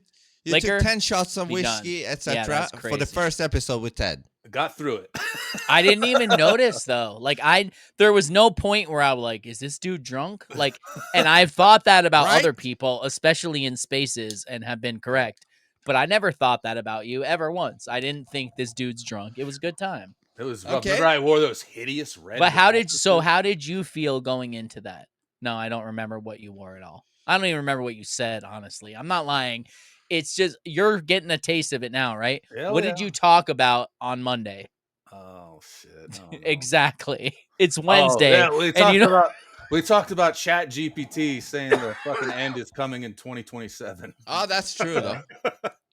You Liquor, took 10 shots of whiskey, etc. for the first episode with Ted. Got through it. I didn't even notice though. Like there was no point where I was like, "Is this dude drunk?" Like, and I've thought that about other people, especially in spaces, and have been correct. But I never thought that about you ever once. I didn't think this dude's drunk. It was a good time. It was rough. Remember I wore those hideous red. But how did you feel going into that? No, I don't remember what you wore at all. I don't even remember what you said, honestly. I'm not lying. It's just you're getting a taste of it now, right? Hell what did you talk about on Monday? Oh shit. Oh, no. Exactly. It's Wednesday. We talked about Chat GPT saying the fucking end is coming in 2027. Oh, that's true though.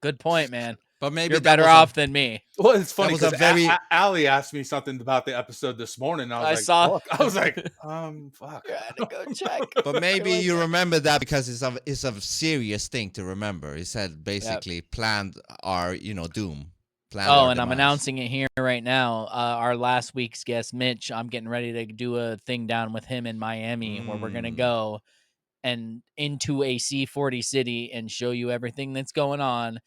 Good point, man. But maybe you're that better was off than me. Well, it's funny was a because very- Allie asked me something about the episode this morning. And I was saw. I was like, fuck. I had to go check. But maybe you remember that because it's a serious thing to remember. It said basically planned our doom. And I'm announcing it here right now. Our last week's guest, Mitch, I'm getting ready to do a thing down with him in Miami where we're gonna go and into a C40 city and show you everything that's going on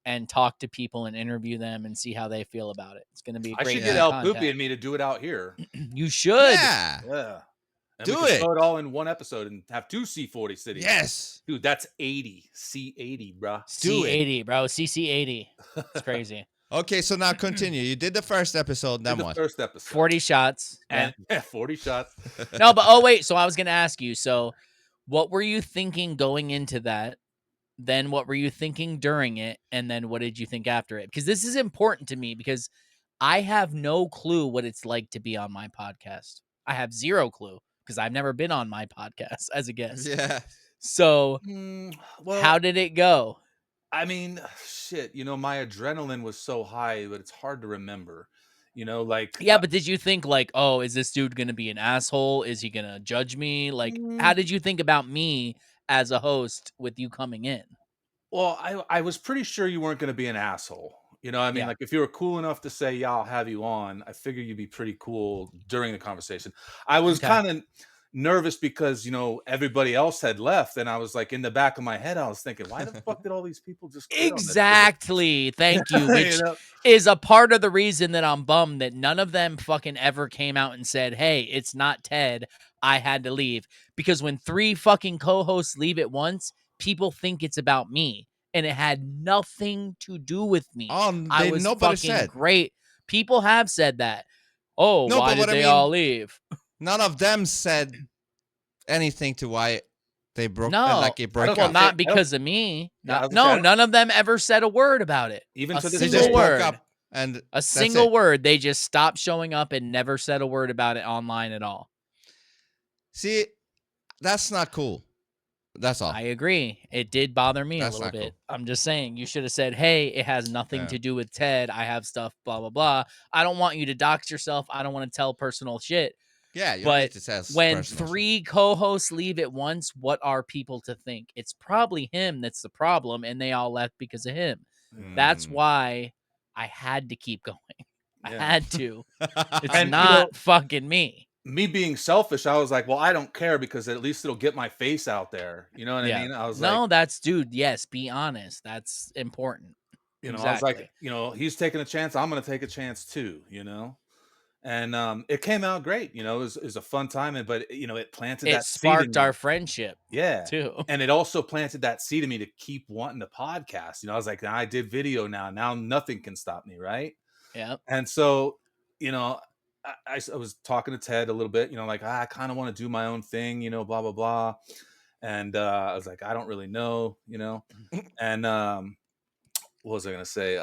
and talk to people and interview them and see how they feel about it. It's gonna be a great I should get El Poopy and me to do it out here. You should. Yeah. And do we can it. throw it all in one episode and have 2 C40 cities. Yes. Dude, that's 80. C80, bro. C80, bro. CC80. It's crazy. Okay, so now continue. You did the first episode, then what? First episode. 40 shots. And 40 shots. No, but wait. So I was going to ask you. So what were you thinking going into that? Then what were you thinking during it? And then what did you think after it? Because this is important to me because I have no clue what it's like to be on my podcast. I have zero clue because I've never been on my podcast as a guest. Yeah. So how did it go? I mean, shit, my adrenaline was so high, but it's hard to remember. Yeah, but did you think like, oh, is this dude gonna be an asshole? Is he gonna judge me? Like, how did you think about me as a host with you coming in? Well, I was pretty sure you weren't gonna be an asshole. I mean, Yeah. like if you were cool enough to say, yeah, I'll have you on, I figure you'd be pretty cool during the conversation. I was kind of nervous because everybody else had left, and I was like in the back of my head I was thinking, why the fuck did all these people just quit on this shit? Exactly. Thank you. Which is a part of the reason that I'm bummed that none of them fucking ever came out and said, hey, it's not Ted, I had to leave. Because when 3 fucking co-hosts leave at once, people think it's about me, and it had nothing to do with me. I was nobody fucking said. great. People have said that. Oh, No, why but did what I they mean- all leave? None of them said anything to why they broke. No, like it broke well, up. not because of me. Yeah, I was No, gonna say, none of them ever said a word about it. Even a to this They single just broke word. up, and A that's single it. word. They just stopped showing up and never said a word about it online at all. See, that's not cool. That's all. I agree. It did bother me That's a little not bit. cool. I'm just saying, you should have said, hey, it has nothing Yeah. to do with Ted. I have stuff, blah, blah, blah. I don't want you to dox yourself. I don't want to tell personal shit. Yeah, you don't But need to say when personal 3 co-hosts leave at once, what are people to think? It's probably him that's the problem, and they all left because of him. That's why I had to keep going. I had to. It's And, not fucking me. Me being selfish, I was like, well, I don't care because at least it'll get my face out there. You know what I mean? I was no, like, that's dude. Yes, be honest. That's important. I was Exactly. like, he's taking a chance. I'm going to take a chance too, And it came out great. It was a fun time, but it planted that seed in sparked me. our friendship. Yeah, too. And it also planted that seed in me to keep wanting to podcast. I was like, I did video now. Now nothing can stop me, right? Yeah. And so, I was talking to Ted a little bit, like, I kind of want to do my own thing, blah, blah, blah. And I was like, I don't really know, And what was I going to say?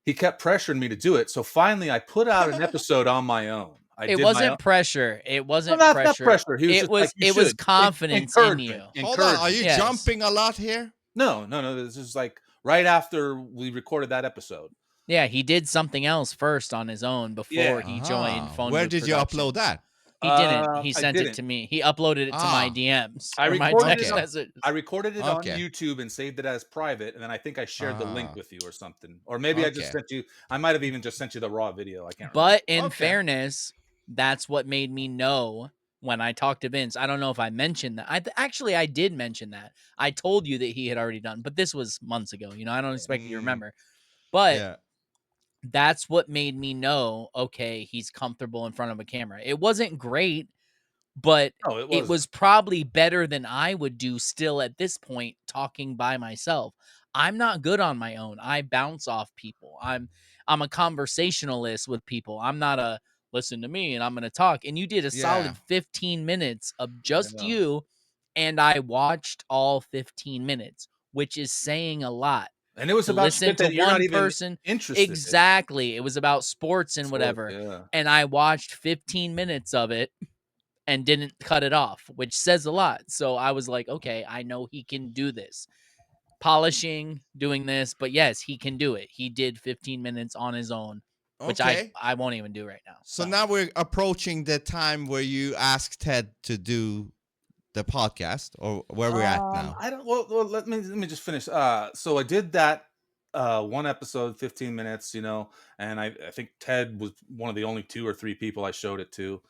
He kept pressuring me to do it. So finally, I put out an episode on my own. It wasn't pressure. It wasn't not pressure. pressure. He was it just was like, you it was should. confidence in you. Encouragement. Hold on, are you Yes. jumping a lot here? No. This is like right after we recorded that episode. Yeah, he did something else first on his own before he joined Phone Where Booth did you Productions. upload that? He didn't. He I sent it didn't. to me. He uploaded it to my DMs. I or my recorded text it. messages. I recorded it on Okay. YouTube and saved it as private, and then I think I shared the link Ah. with you or something, or maybe I just Okay. sent you. I might have even just sent you the raw video. I can't. But in Okay. fairness, that's what made me know when I talked to Vince. I don't know if I mentioned that. Actually, I did mention that. I told you that he had already done, but this was months ago. I don't expect you to remember. But Yeah. that's what made me know, okay, he's comfortable in front of a camera. It wasn't great, but No, it it wasn't. was probably better than I would do still at this point talking by myself. I'm not good on my own. I bounce off people. I'm a conversationalist with people. I'm not a listen to me and I'm going to talk. And you did a solid 15 minutes of just know. you, and I watched all 15 minutes, which is saying a lot. And it was To about listen shit to that you're not one even person. interested in. Exactly. It was about sports and Sport, whatever. yeah. And I watched 15 minutes of it and didn't cut it off, which says a lot. So I was like, okay, I know he can do this. polishing, doing this, but yes, he can do it. He did 15 minutes on his own, which Okay. I won't even do right now. So now we're approaching the time where you ask Ted to do the podcast, or where we're at now. I don't. Well, let me just finish. So I did that one episode, 15 minutes, and I think Ted was one of the only 2 or 3 people I showed it to,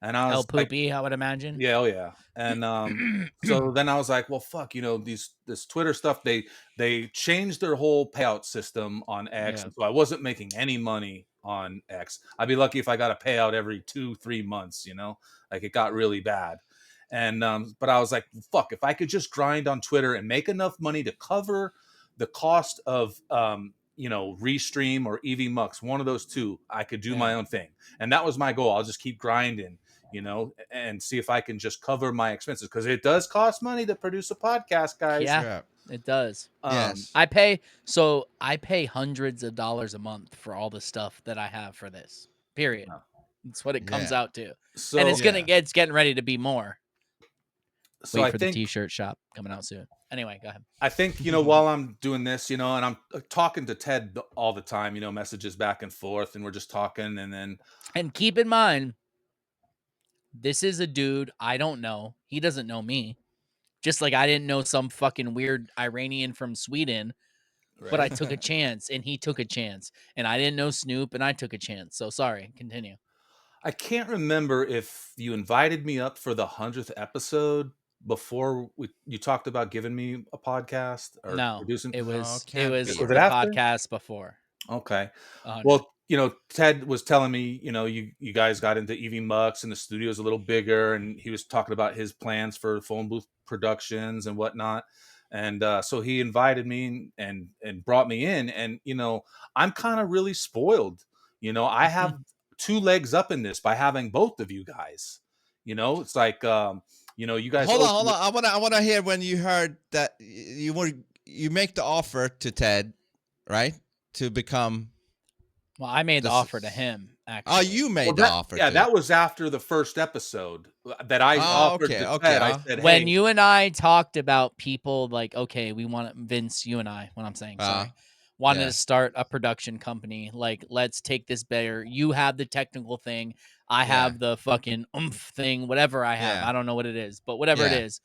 and I El was like, Poopy, I would imagine. yeah, oh yeah. And so then I was like, well, fuck, this Twitter stuff, they changed their whole payout system on X, Yeah. and so I wasn't making any money on X. I'd be lucky if I got a payout every 2-3 months, like it got really bad. And but I was like, fuck, if I could just grind on Twitter and make enough money to cover the cost of Restream or EV Mux, one of those 2, I could do my own thing. And that was my goal. I'll just keep grinding, and see if I can just cover my expenses, because it does cost money to produce a podcast, guys. Yeah. It does. Yes. I pay hundreds of dollars a month for all the stuff that I have for this. Period. That's what it comes out to. So, and it's getting ready to be more. So Wait I for think the t-shirt shop coming out soon. Anyway, go ahead. I think, while I'm doing this, and I'm talking to Ted all the time, messages back and forth, and we're just talking, and keep in mind, this is a dude I don't know. He doesn't know me. Just like I didn't know some fucking weird Iranian from Sweden, but I took a chance and he took a chance. And I didn't know Snoop and I took a chance. So sorry, continue. I can't remember if you invited me up for the 100th episode before you talked about giving me a podcast or producing. It was the podcast before. Okay. 100. Well, Ted was telling me, you guys got into EV Mux and the studio's a little bigger, and he was talking about his plans for phone booth productions and whatnot. And so he invited me and brought me in, and I'm kind of really spoiled. I have 2 legs up in this by having both of you guys. It's like you guys. Hold on. I wanna hear when you heard that you make the offer to Ted, right, to become. Well, I made the offer to him. Actually. Oh, you made the offer. Yeah, that was after the first episode that I offered to Ted. I said, when you and I talked about people like, okay, we want Vince, you and I, what I'm saying, sorry, wanted to start a production company. Like, let's take this better. You have the technical thing. I have the fucking oomph thing, whatever I have. I don't know what it is, but whatever it is.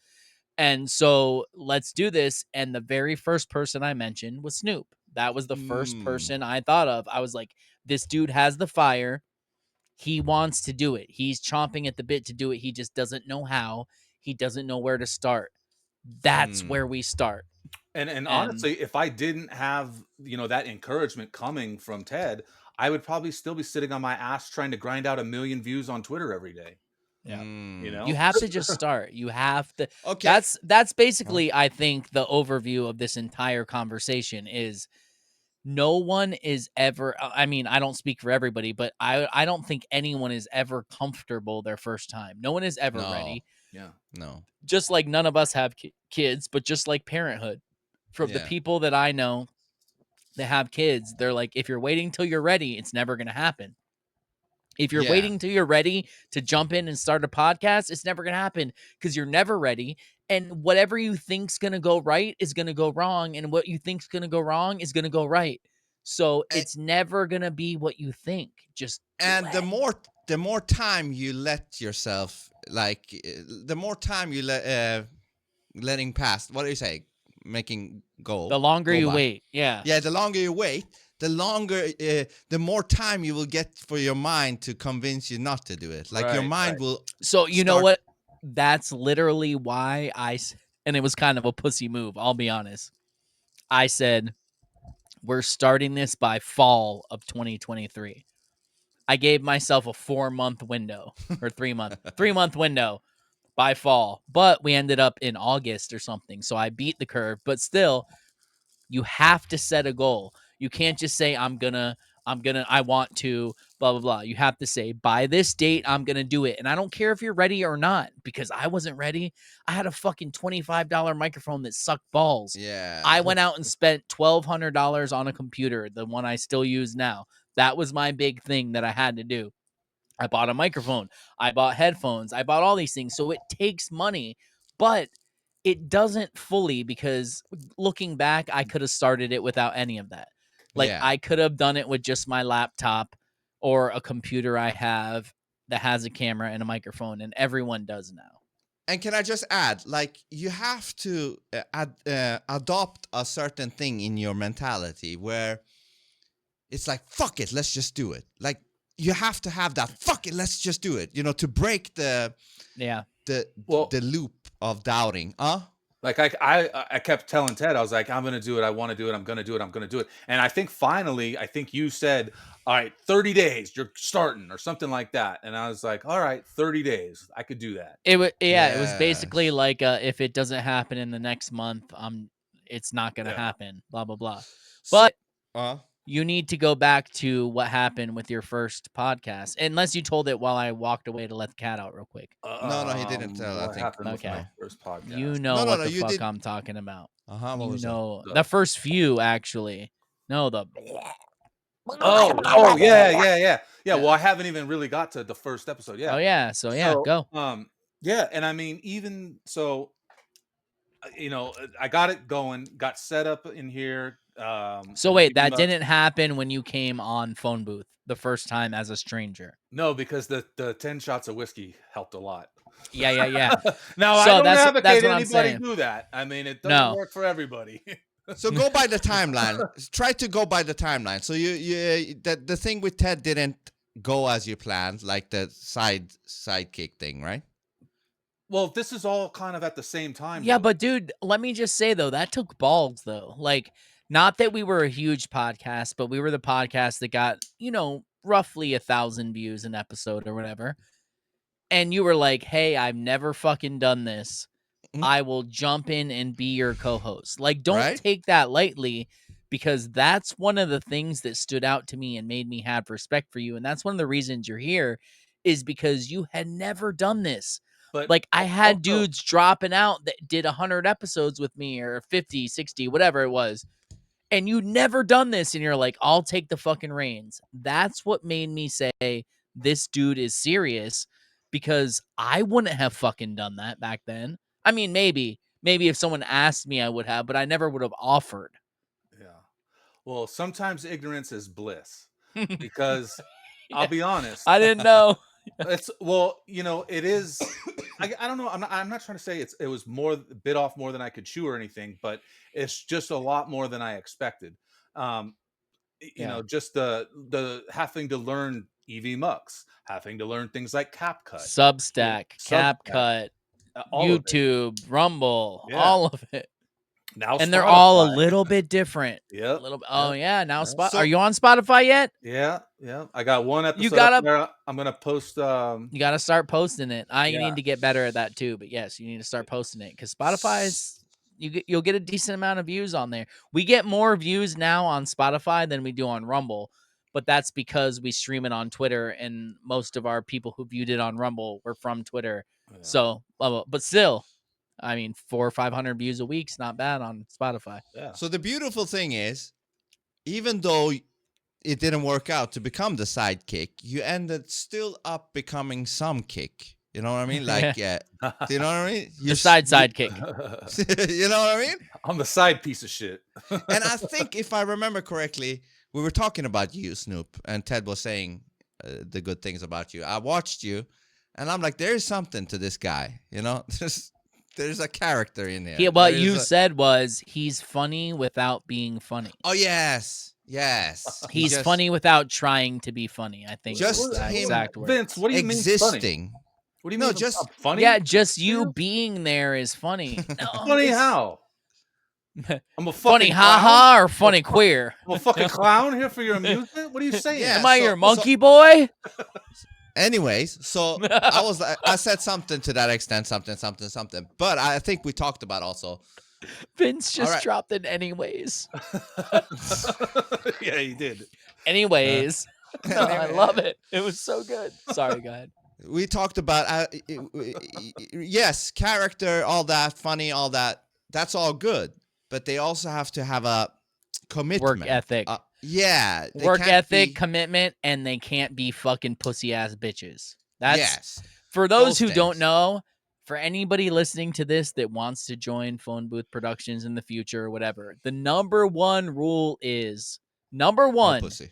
And so let's do this. And the very first person I mentioned was Snoop. That was the first person I thought of. I was like, this dude has the fire. He wants to do it. He's chomping at the bit to do it. He just doesn't know how. He doesn't know where to start. That's where we start. And honestly, if I didn't have, that encouragement coming from Ted, I would probably still be sitting on my ass trying to grind out 1 million views on Twitter every day. Yeah. You have to just start. You have to. Okay. That's basically, I think, the overview of this entire conversation is no one is ever, I mean, I don't speak for everybody, but I don't think anyone is ever comfortable their first time. No one is ever ready. Yeah. No. Just like none of us have kids, but just like parenthood. From the people that I know that have kids, they're like, if you're waiting till you're ready, it's never going to happen. If you're waiting till you're ready to jump in and start a podcast, it's never going to happen because you're never ready. And whatever you think's going to go right is going to go wrong. And what you think's going to go wrong is going to go right. So it's never going to be what you think. Just the more time you let yourself, like, the more time you letting pass. What do you say? Making goal. The longer you wait. Yeah. Yeah. The longer you wait, the longer, the more time you will get for your mind to convince you not to do it. Like your mind will. So you know what? That's literally why and it was kind of a pussy move. I'll be honest. I said, we're starting this by fall of 2023. I gave myself a 4-month window or 3-month window by fall, but we ended up in August or something. So I beat the curve, but still you have to set a goal. You can't just say, I want to, blah, blah, blah. You have to say, by this date, I'm going to do it. And I don't care if you're ready or not, because I wasn't ready. I had a fucking $25 microphone that sucked balls. Yeah. I went out and spent $1,200 on a computer, the one I still use now. That was my big thing that I had to do. I bought a microphone. I bought headphones. I bought all these things. So it takes money, but it doesn't fully, because looking back, I could have started it without any of that. Like, Yeah. I could have done it with just my laptop or a computer I have that has a camera and a microphone, and everyone does now. And can I just add, like, you have to adopt a certain thing in your mentality where it's like, fuck it, let's just do it. Like, you have to have that, fuck it, let's just do it, you know, to break the loop of doubting. Like I kept telling Ted, I was like, I'm gonna do it, I want to do it, I'm gonna do it, I'm gonna do it. And I think finally, you said, all right, 30 days, you're starting, or something like that. And I was like, all right, 30 days, I could do that. It was basically like, if it doesn't happen in the next month, it's not gonna happen, blah blah blah. But you need to go back to what happened with your first podcast, unless you told it while I walked away to let the cat out real quick. No, he didn't tell. I What think. happened with Okay. my first podcast? You know No, what the you fuck did- I'm talking about. What You was that? know the first few, actually. No, the Oh yeah. Well, I haven't even really got to the first episode. Yeah. Oh yeah. So yeah, go. Yeah, and I mean, even so, you know, I got it going, got set up in here. So wait, that didn't happen when you came on Phone Booth the first time as a stranger. No, because the 10 shots of whiskey helped a lot. Yeah. Now, So I don't that's advocate what I'm anybody saying. do that. I mean, it doesn't work for everybody. So go by the timeline. Try to go by the timeline. So you the thing with Ted didn't go as you planned, like the sidekick thing, right? Well, this is all kind of at the same time. Yeah, though. but dude, let me just say though, that took balls though. Like, not that we were a huge podcast, but we were the podcast that got, roughly 1,000 views an episode or whatever. And you were like, hey, I've never fucking done this. I will jump in and be your co-host. Like, don't take that lightly, because that's one of the things that stood out to me and made me have respect for you. And that's one of the reasons you're here, is because you had never done this. But like, I had dudes dropping out that did 100 episodes with me, or 50, 60, whatever it was. And you'd never done this. And you're like, I'll take the fucking reins. That's what made me say, this dude is serious, because I wouldn't have fucking done that back then. I mean, maybe if someone asked me, I would have, but I never would have offered. Yeah. Well, sometimes ignorance is bliss, because I'll be honest. I didn't know. It is. I don't know. I'm not trying to say it was bit off more than I could chew or anything, but it's just a lot more than I expected. Just the having to learn EV Mux, having to learn things like CapCut, Substack, CapCut, YouTube, Rumble, all of it. Now, and they're all a little bit different. Yeah. Oh yeah. Now are you on Spotify yet? Yeah. I got one episode. You gotta. Up there. I'm gonna post. You gotta start posting it. You need to get better at that too. But yes, you need to start posting it, because Spotify's you'll get a decent amount of views on there. We get more views now on Spotify than we do on Rumble, but that's because we stream it on Twitter, and most of our people who viewed it on Rumble were from Twitter. Yeah. So, but still. I mean, 400 or 500 views a week's not bad on Spotify. Yeah. So the beautiful thing is, even though it didn't work out to become the sidekick, you ended still up becoming some kick. You know what I mean? Like, do you know what I mean? The sidekick. You know what I mean? I'm the side piece of shit. And I think, if I remember correctly, we were talking about you, Snoop, and Ted was saying the good things about you. I watched you, and I'm like, there's something to this guy. You know, there's a character in there. What you said was, he's funny without being funny. Oh, yes. He's funny without trying to be funny, I think. Just him, exact words. Vince, what do you mean funny? What do you mean just funny? Yeah, just you being there is funny. No, funny how? I'm a funny haha or funny queer? I'm a fucking clown here for your amusement? What are you saying? Am I your monkey boy? Anyways, so I said something to that extent, something. But I think we talked about also. Vince just dropped in anyways. Yeah, he did. Anyways. I love it. It was so good. Sorry, go ahead. We talked about, yes, character, all that, funny, all that. That's all good. But they also have to have a commitment. Work ethic. Yeah. Work ethic, commitment, and they can't be fucking pussy ass bitches. That's for those who don't know, for anybody listening to this that wants to join Phone Booth Productions in the future or whatever, the number one rule is number one, pussy.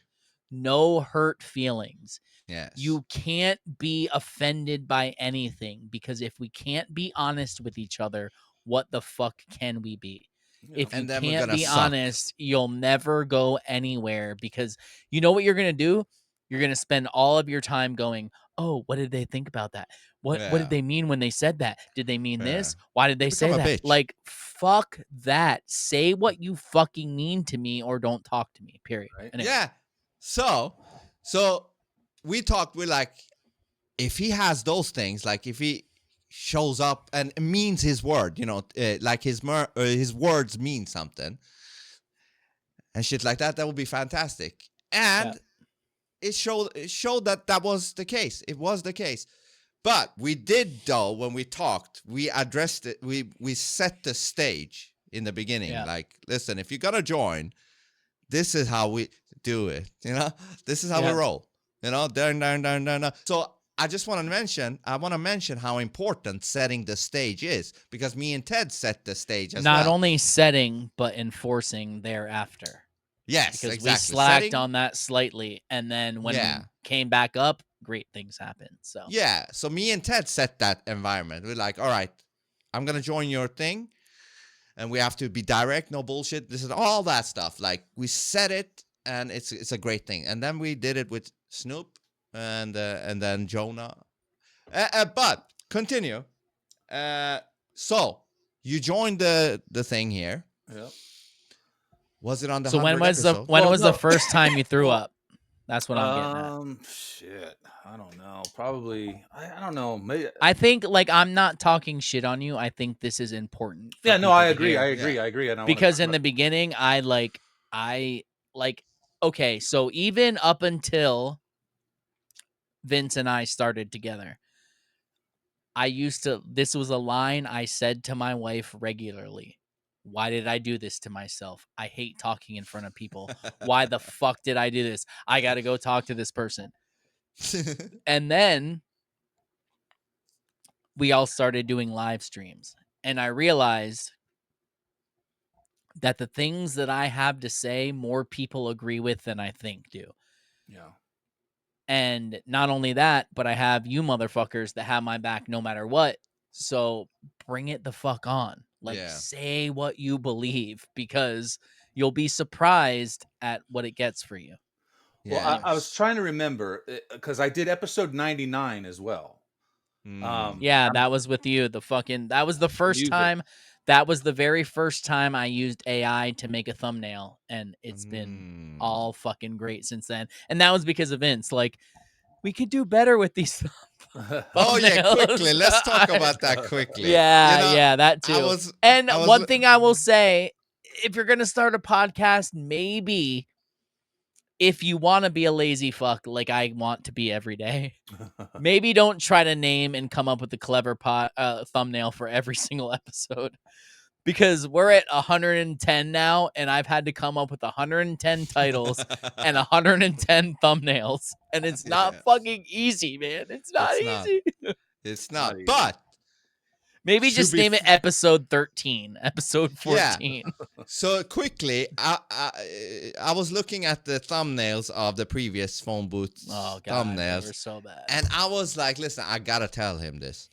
No hurt feelings. Yes. You can't be offended by anything, because if we can't be honest with each other, what the fuck can we be? If you And then we're can't gonna be suck. honest, you'll never go anywhere, because you know what you're going to do? You're going to spend all of your time going, oh, what did they think about that? What Yeah. did they mean when they said that? Did they mean Yeah. this? Why did they You become say a that? bitch. Like, fuck that. Say what you fucking mean to me, or don't talk to me, period. Right. Anyway. Yeah. So we talked, we're like, if he has those things, like if he shows up and means his word, you know, like his words mean something and shit like that, that would be fantastic. And it showed that was the case. It was the case. But we did, though, when we talked, we addressed it. We set the stage in the beginning. Yeah. Like, listen, if you're going to join, this is how we do it. You know, this is how we roll. You know, down. So I just want to mention, how important setting the stage is, because me and Ted set the stage as Not well. only setting, but enforcing thereafter. Yes, because exactly. we slacked Setting, on that slightly, and then when we came back up, great things happened. So yeah, so me and Ted set that environment. We're like, all right, I'm gonna join your thing, and we have to be direct, no bullshit. This is all that stuff. Like, we set it, and it's a great thing. And then we did it with Snoop and then Jonah. But continue. So you joined the thing here. Yeah. Was it on the so 100th when was episode? the first time you threw up? That's what I'm getting at. Shit, I don't know. Probably, I don't know. Maybe, I think, like, I'm not talking shit on you. I think this is important. Yeah, no, I agree. Hear. I agree. And I Because in the beginning, I okay, so even up until Vince and I started together, this was a line I said to my wife regularly. Why did I do this to myself? I hate talking in front of people. Why the fuck did I do this? I got to go talk to this person. And then we all started doing live streams, and I realized that the things that I have to say, more people agree with than I think do. Yeah. And not only that, but I have you motherfuckers that have my back no matter what. So bring it the fuck on. Like, say what you believe, because you'll be surprised at what it gets for you. Well, I was trying to remember, because I did episode 99 as well. Yeah, that was with you. That was the first time. That was the very first time I used AI to make a thumbnail, and it's been all fucking great since then. And that was because of Vince. Like, we could do better with these. Oh yeah, quickly. Let's talk about that quickly. Yeah, You know, yeah, that too. One thing I will say, if you're gonna start a podcast, maybe if you want to be a lazy fuck like I want to be every day, maybe don't try to name and come up with a clever thumbnail for every single episode, because we're at 110 now, and I've had to come up with 110 titles and 110 thumbnails, and it's not fucking easy, man. It's not easy. It's not. But maybe just name it episode 13, episode 14. Yeah. So quickly, I was looking at the thumbnails of the previous phone booth thumbnails. They were so bad. And I was like, listen, I gotta tell him this.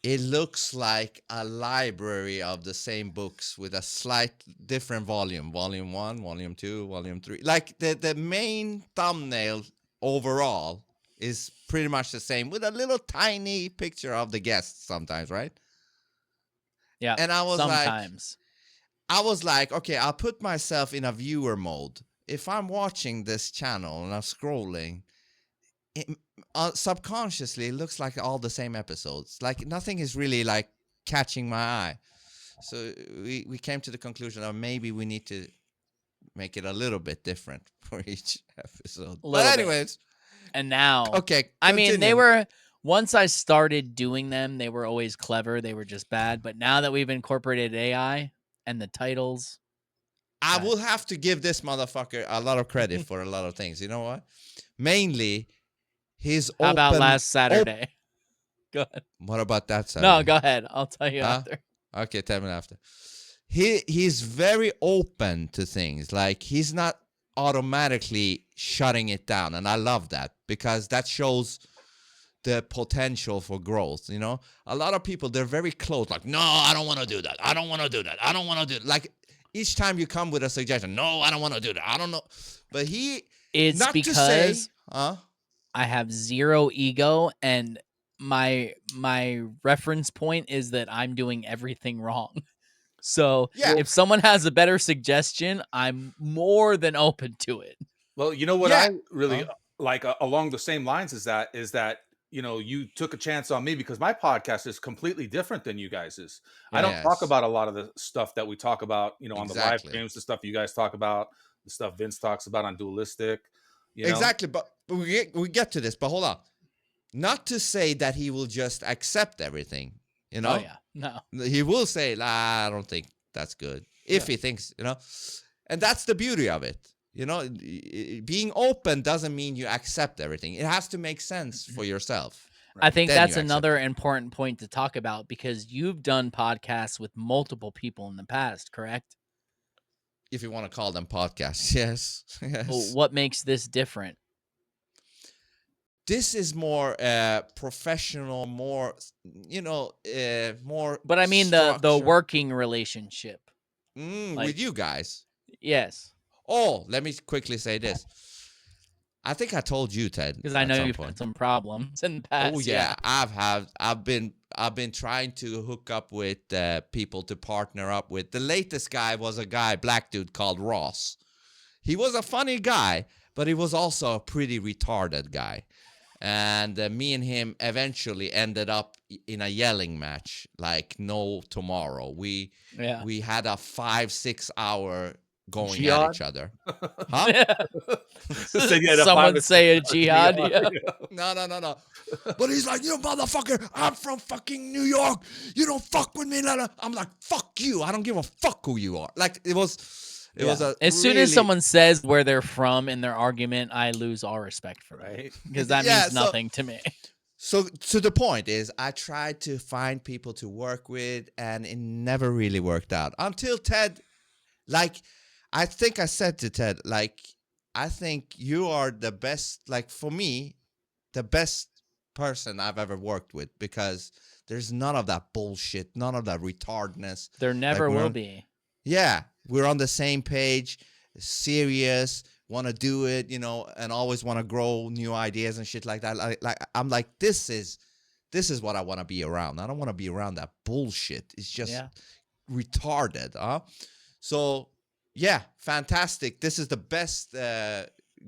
It looks like a library of the same books with a slight different volume. Volume 1, Volume 2, Volume 3. Like, the main thumbnail overall is pretty much the same, with a little tiny picture of the guests sometimes, right? Yeah. And I was sometimes. like, okay, I'll put myself in a viewer mode. If I'm watching this channel and I'm scrolling, subconsciously it looks like all the same episodes. Like, nothing is really like catching my eye. So we came to the conclusion of maybe we need to make it a little bit different for each episode. But anyways. And now, okay, I mean, they were, once I started doing them, they were always clever. They were just bad. But now that we've incorporated AI and the titles, I will have to give this motherfucker a lot of credit for a lot of things. You know what? Mainly his How about last Saturday? Go ahead. What about that side? No, go ahead. I'll tell you after. Okay, tell me after. He's very open to things. Like, he's not automatically shutting it down, and I love that because that shows the potential for growth. You know, a lot of people, they're very close. Like, no, I don't want to do that. I don't want to do that. I don't want to do it. Like, each time you come with a suggestion, no, I don't want to do that. I don't know. But it's not because to say, I have zero ego, and my reference point is that I'm doing everything wrong. So if someone has a better suggestion, I'm more than open to it. Well, you know what I really like along the same lines is that you know, you took a chance on me because my podcast is completely different than you guys's. I don't talk about a lot of the stuff that we talk about, you know, on the live streams, the stuff you guys talk about, the stuff Vince talks about on Dualistic. You know? Exactly, but we get to this. But hold on, not to say that he will just accept everything. You know, oh yeah, no, he will say, I don't think that's good. If he thinks, you know, and that's the beauty of it. You know, being open doesn't mean you accept everything. It has to make sense for yourself. I think that's another important point to talk about because you've done podcasts with multiple people in the past, correct? If you want to call them podcasts, yes. Well, what makes this different? This is more professional, more, you know, more. But I mean the working relationship with you guys. Yes. Oh, let me quickly say this. I think I told you, Ted, because I know you've had some problems in the past. Oh yeah, I've been trying to hook up with people to partner up with. The latest guy was a black dude called Ross. He was a funny guy, but he was also a pretty retarded guy. And me and him eventually ended up in a yelling match like no tomorrow. We had a 5-6 hour going at each other. Huh? Someone say a jihad. Yeah. No. But he's like, you motherfucker, I'm from fucking New York. You don't fuck with me. I'm like, fuck you. I don't give a fuck who you are. Like, it was as soon as someone says where they're from in their argument, I lose all respect for it because that means nothing to me. So to the point is, I tried to find people to work with, and it never really worked out until Ted. Like, I think I said to Ted, like, I think you are the best. Like, for me, the best person I've ever worked with because there's none of that bullshit, none of that retardedness. There never will be. Yeah. We're on the same page, serious, want to do it, you know, and always want to grow new ideas and shit like that. Like I'm like, this is what I want to be around. I don't want to be around that bullshit. It's just retarded, huh? So, yeah, fantastic. This is the best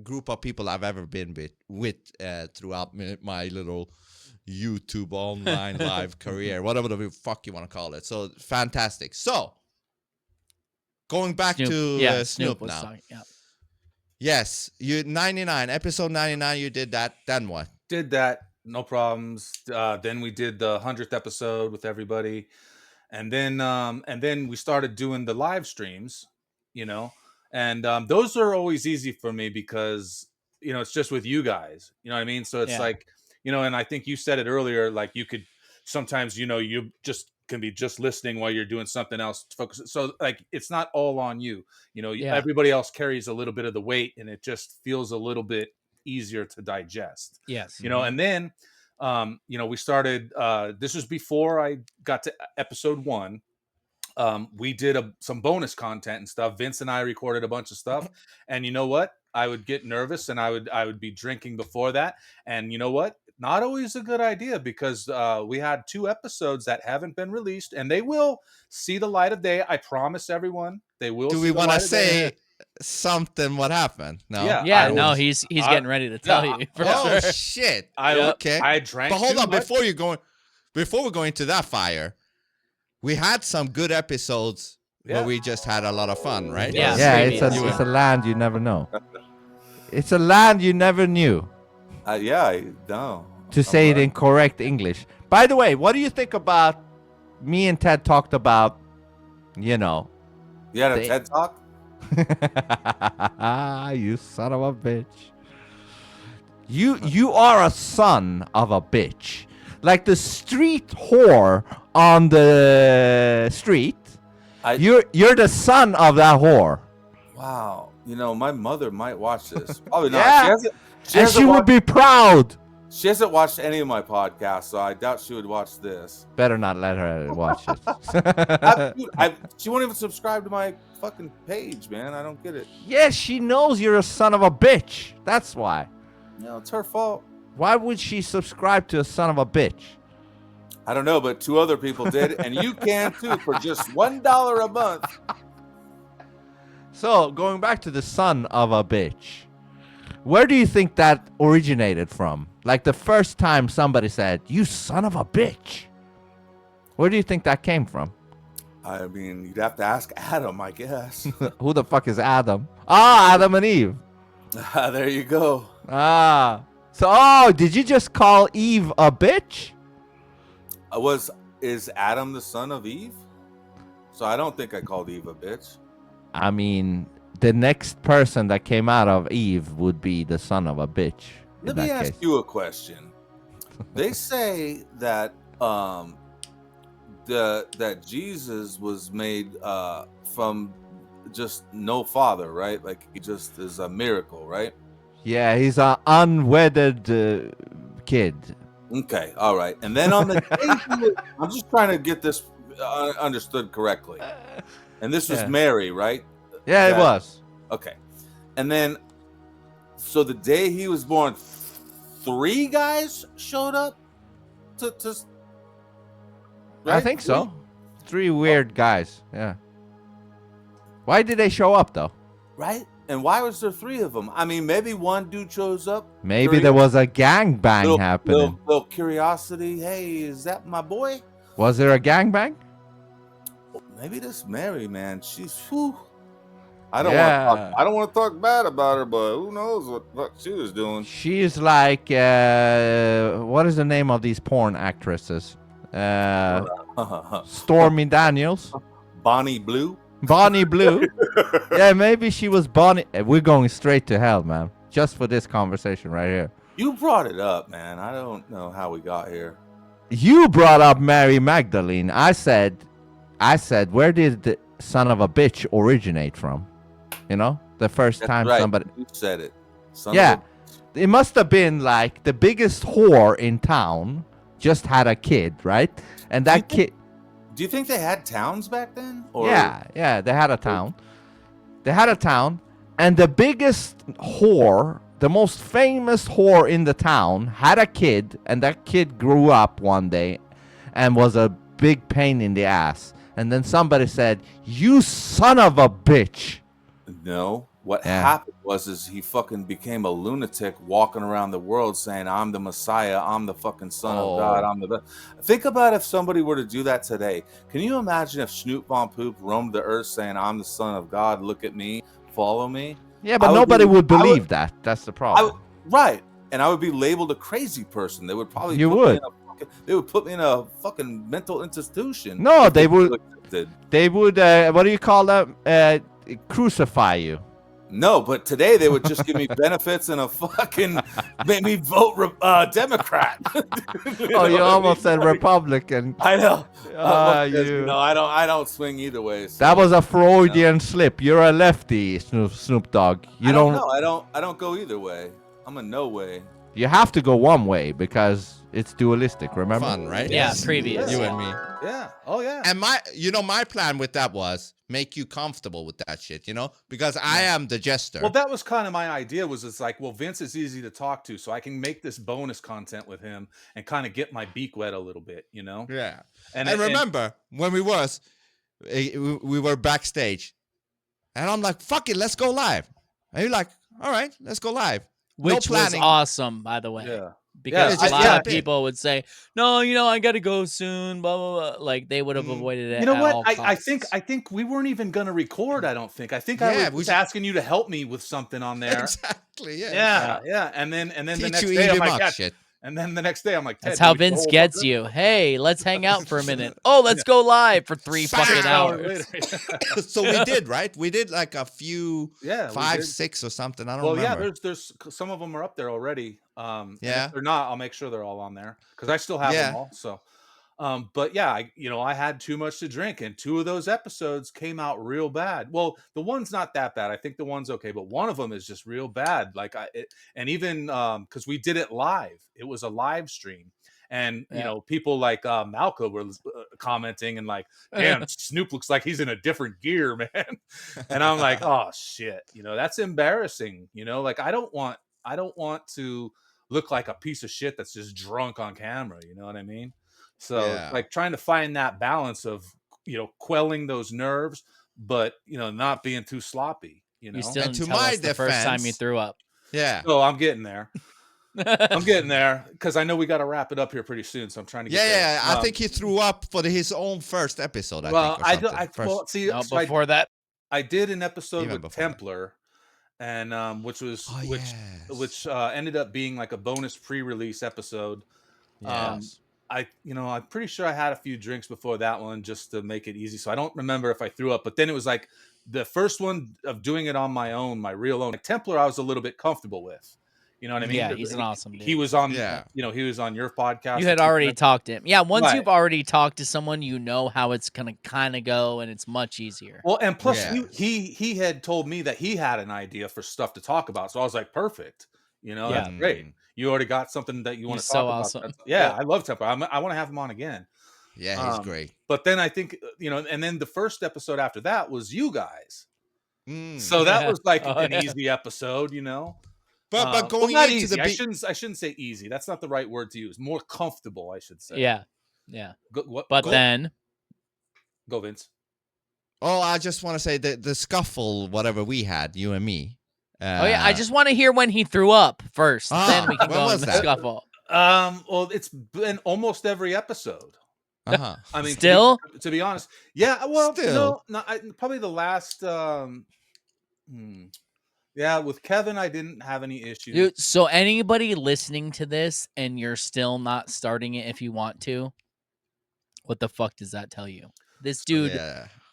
group of people I've ever been with throughout my little YouTube online live career, whatever the fuck you want to call it. So, fantastic. So, going back to Snoop now. Talking, Yes, you 99, episode 99, you did that. Then what? Did that, no problems. Then we did the 100th episode with everybody. And then we started doing the live streams, you know. And those are always easy for me because, you know, it's just with you guys. You know what I mean? So it's like, you know, and I think you said it earlier, like you could sometimes, you know, you just can be just listening while you're doing something else to focus. So like, it's not all on you, you know, everybody else carries a little bit of the weight and it just feels a little bit easier to digest. Yes. You know, and then, you know, we started, this was before I got to episode 1. We did some bonus content and stuff. Vince and I recorded a bunch of stuff, and you know what? I would get nervous and I would be drinking before that. And you know what? Not always a good idea because we had 2 episodes that haven't been released, and they will see the light of day. I promise everyone, they will. Do we want to say something? What happened? No. Yeah. No. He's getting ready to tell you. Oh shit! Okay. I drank. But hold on, before we go into that fire, we had some good episodes where we just had a lot of fun, right? Yeah. It's a land you never know. It's a land you never knew. I know. To say it in correct English. By the way, what do you think about me and Ted talked about, you know? You had a TED Talk? You son of a bitch. You are a son of a bitch. like the street whore on the street. You're the son of that whore. Wow. You know, my mother might watch this. Probably not. Yeah. She would be proud. She hasn't watched any of my podcasts, so I doubt she would watch this. Better not let her watch it. She won't even subscribe to my fucking page, man. I don't get it. Yeah, she knows you're a son of a bitch. That's why. No, it's her fault. Why would she subscribe to a son of a bitch? I don't know, but 2 other people did, and you can too for just $1 a month. So, going back to the son of a bitch, where do you think that originated from? Like the first time somebody said, "You son of a bitch." Where do you think that came from? I mean, you'd have to ask Adam, I guess. Who the fuck is Adam? Ah, Adam and Eve. There you go. So, did you just call Eve a bitch? Is Adam the son of Eve? So I don't think I called Eve a bitch. I mean, the next person that came out of Eve would be the son of a bitch. Let me ask you a question. They say that that Jesus was made from just no father, right? Like he just is a miracle, right? Yeah, he's an unwedded kid. Okay, all right. And then on the day I'm just trying to get this understood correctly. And this was Mary, right? Yeah, it was. Okay. And then, so the day he was born, 3 guys showed up to right? I think so. 3 weird guys. Yeah. Why did they show up, though? Right? And why was there 3 of them? I mean, maybe one dude shows up. Maybe there was a gangbang happening. Little curiosity. Hey, is that my boy? Was there a gangbang? Maybe this Mary, man. She's whew. I don't want to talk bad about her, but who knows what she was doing. She's like, what is the name of these porn actresses? Stormy Daniels. Bonnie Blue. Bonnie Blue. Yeah, maybe she was Bonnie. We're going straight to hell, man. Just for this conversation right here. You brought it up, man. I don't know how we got here. You brought up Mary Magdalene. I said, where did the son of a bitch originate from? You know, the first time somebody you said it. It must have been like the biggest whore in town just had a kid, right? And that kid. Do you think they had towns back then? Or? Yeah, they had a town. They had a town, and the biggest whore, the most famous whore in the town, had a kid, and that kid grew up one day and was a big pain in the ass. And then somebody said, "You son of a bitch." No. What happened was he fucking became a lunatic walking around the world saying, "I'm the Messiah. I'm the fucking son of God. I'm the best." Think about if somebody were to do that today. Can you imagine if Snoop Von Poop roamed the earth saying, "I'm the son of God. Look at me. Follow me"? Yeah, but nobody would believe that. That's the problem. Right. And I would be labeled a crazy person. They would probably they would put me in a fucking mental institution. No, they would. They would. What do you call that? Crucify you. No, but today they would just give me benefits and a fucking make me vote Democrat. You almost said Republican. I know. You. No, I don't swing either way. So, that was a Freudian slip. You're a lefty, Snoop Dogg. I don't go either way. I'm a no way. You have to go one way because it's dualistic. Remember? Fun, right? Yeah, previous. You and me. Yeah. Oh yeah. And my plan with that was make you comfortable with that shit, because I am the jester. Well, that was kind of my idea. It's like, well, Vince is easy to talk to, so I can make this bonus content with him and kind of get my beak wet a little bit, Yeah. And remember when we were backstage, and I'm like, "Fuck it, let's go live." And you're like, "All right, let's go live." Which was awesome, by the way. Yeah. Because a lot of people would say, "No, I got to go soon." Blah blah blah. Like they would have avoided it. You know at what? all I costs. think we weren't even going to record. I don't think. I think I was asking you to help me with something on there. Exactly. Yeah. And then the next you day, I'm Evie like, Muck yeah, shit. And then the next day, I'm like, Ted, That's how did we do the Vince whole gets fucking you. episode? Hey, let's hang out for a minute. Oh, let's go live for 3 fucking 6 hours hours. later. So we did, right? We did like a few, Yeah, we 5, did. 6 or something. I don't Well, remember. yeah, there's some of them are up there already. And Yeah. if they're not, I'll make sure they're all on there because I still have them Yeah. all. So, but yeah, I had too much to drink, and 2 of those episodes came out real bad. Well, the one's not that bad. I think the one's okay, but one of them is just real bad. Like and even because we did it live, it was a live stream. And you know, people like Malco were commenting and like, "Damn, Snoop looks like he's in a different gear, man." And I'm like, "Oh shit," that's embarrassing. Like I don't want to look like a piece of shit that's just drunk on camera. You know what I mean? So it's like trying to find that balance of quelling those nerves, but not being too sloppy. You still didn't tell us the first time you threw up. Yeah. So I'm getting there. I'm getting there because I know we got to wrap it up here pretty soon. So I'm trying to get there. Yeah. I think he threw up for his own first episode. Before that, I did an episode Even with before. Templar, and which ended up being like a bonus pre-release episode. Yes. I'm pretty sure I had a few drinks before that one just to make it easy. So I don't remember if I threw up, but then it was like the first one of doing it on my own, my real own. Like Templar, I was a little bit comfortable with. You know what I mean? Yeah, he's an awesome dude. He was on, he was on your podcast. You had already talked to him. Yeah, once Right. you've already talked to someone, you know how it's gonna kind of go, and it's much easier. Well, and plus he had told me that he had an idea for stuff to talk about. So I was like, perfect. That's great. You already got something that you want to He's talk so about. awesome. Yeah, I love Temper. I want to have him on again. Yeah, he's great. But then I think, and then the first episode after that was you guys. So that was like an easy episode, But going not into easy. the I shouldn't say easy. That's not the right word to use. More comfortable, I should say. Yeah. Then go Vince. Oh, I just want to say the scuffle, whatever we had, you and me. I just want to hear when he threw up first. Then we can when go was in the that? scuffle. Well, it's been almost every episode. Uh-huh. I mean, Still? to be honest, yeah. Well, Still. probably the last. Yeah, with Kevin, I didn't have any issues. Dude, so anybody listening to this and you're still not starting it if you want to, what the fuck does that tell you? This dude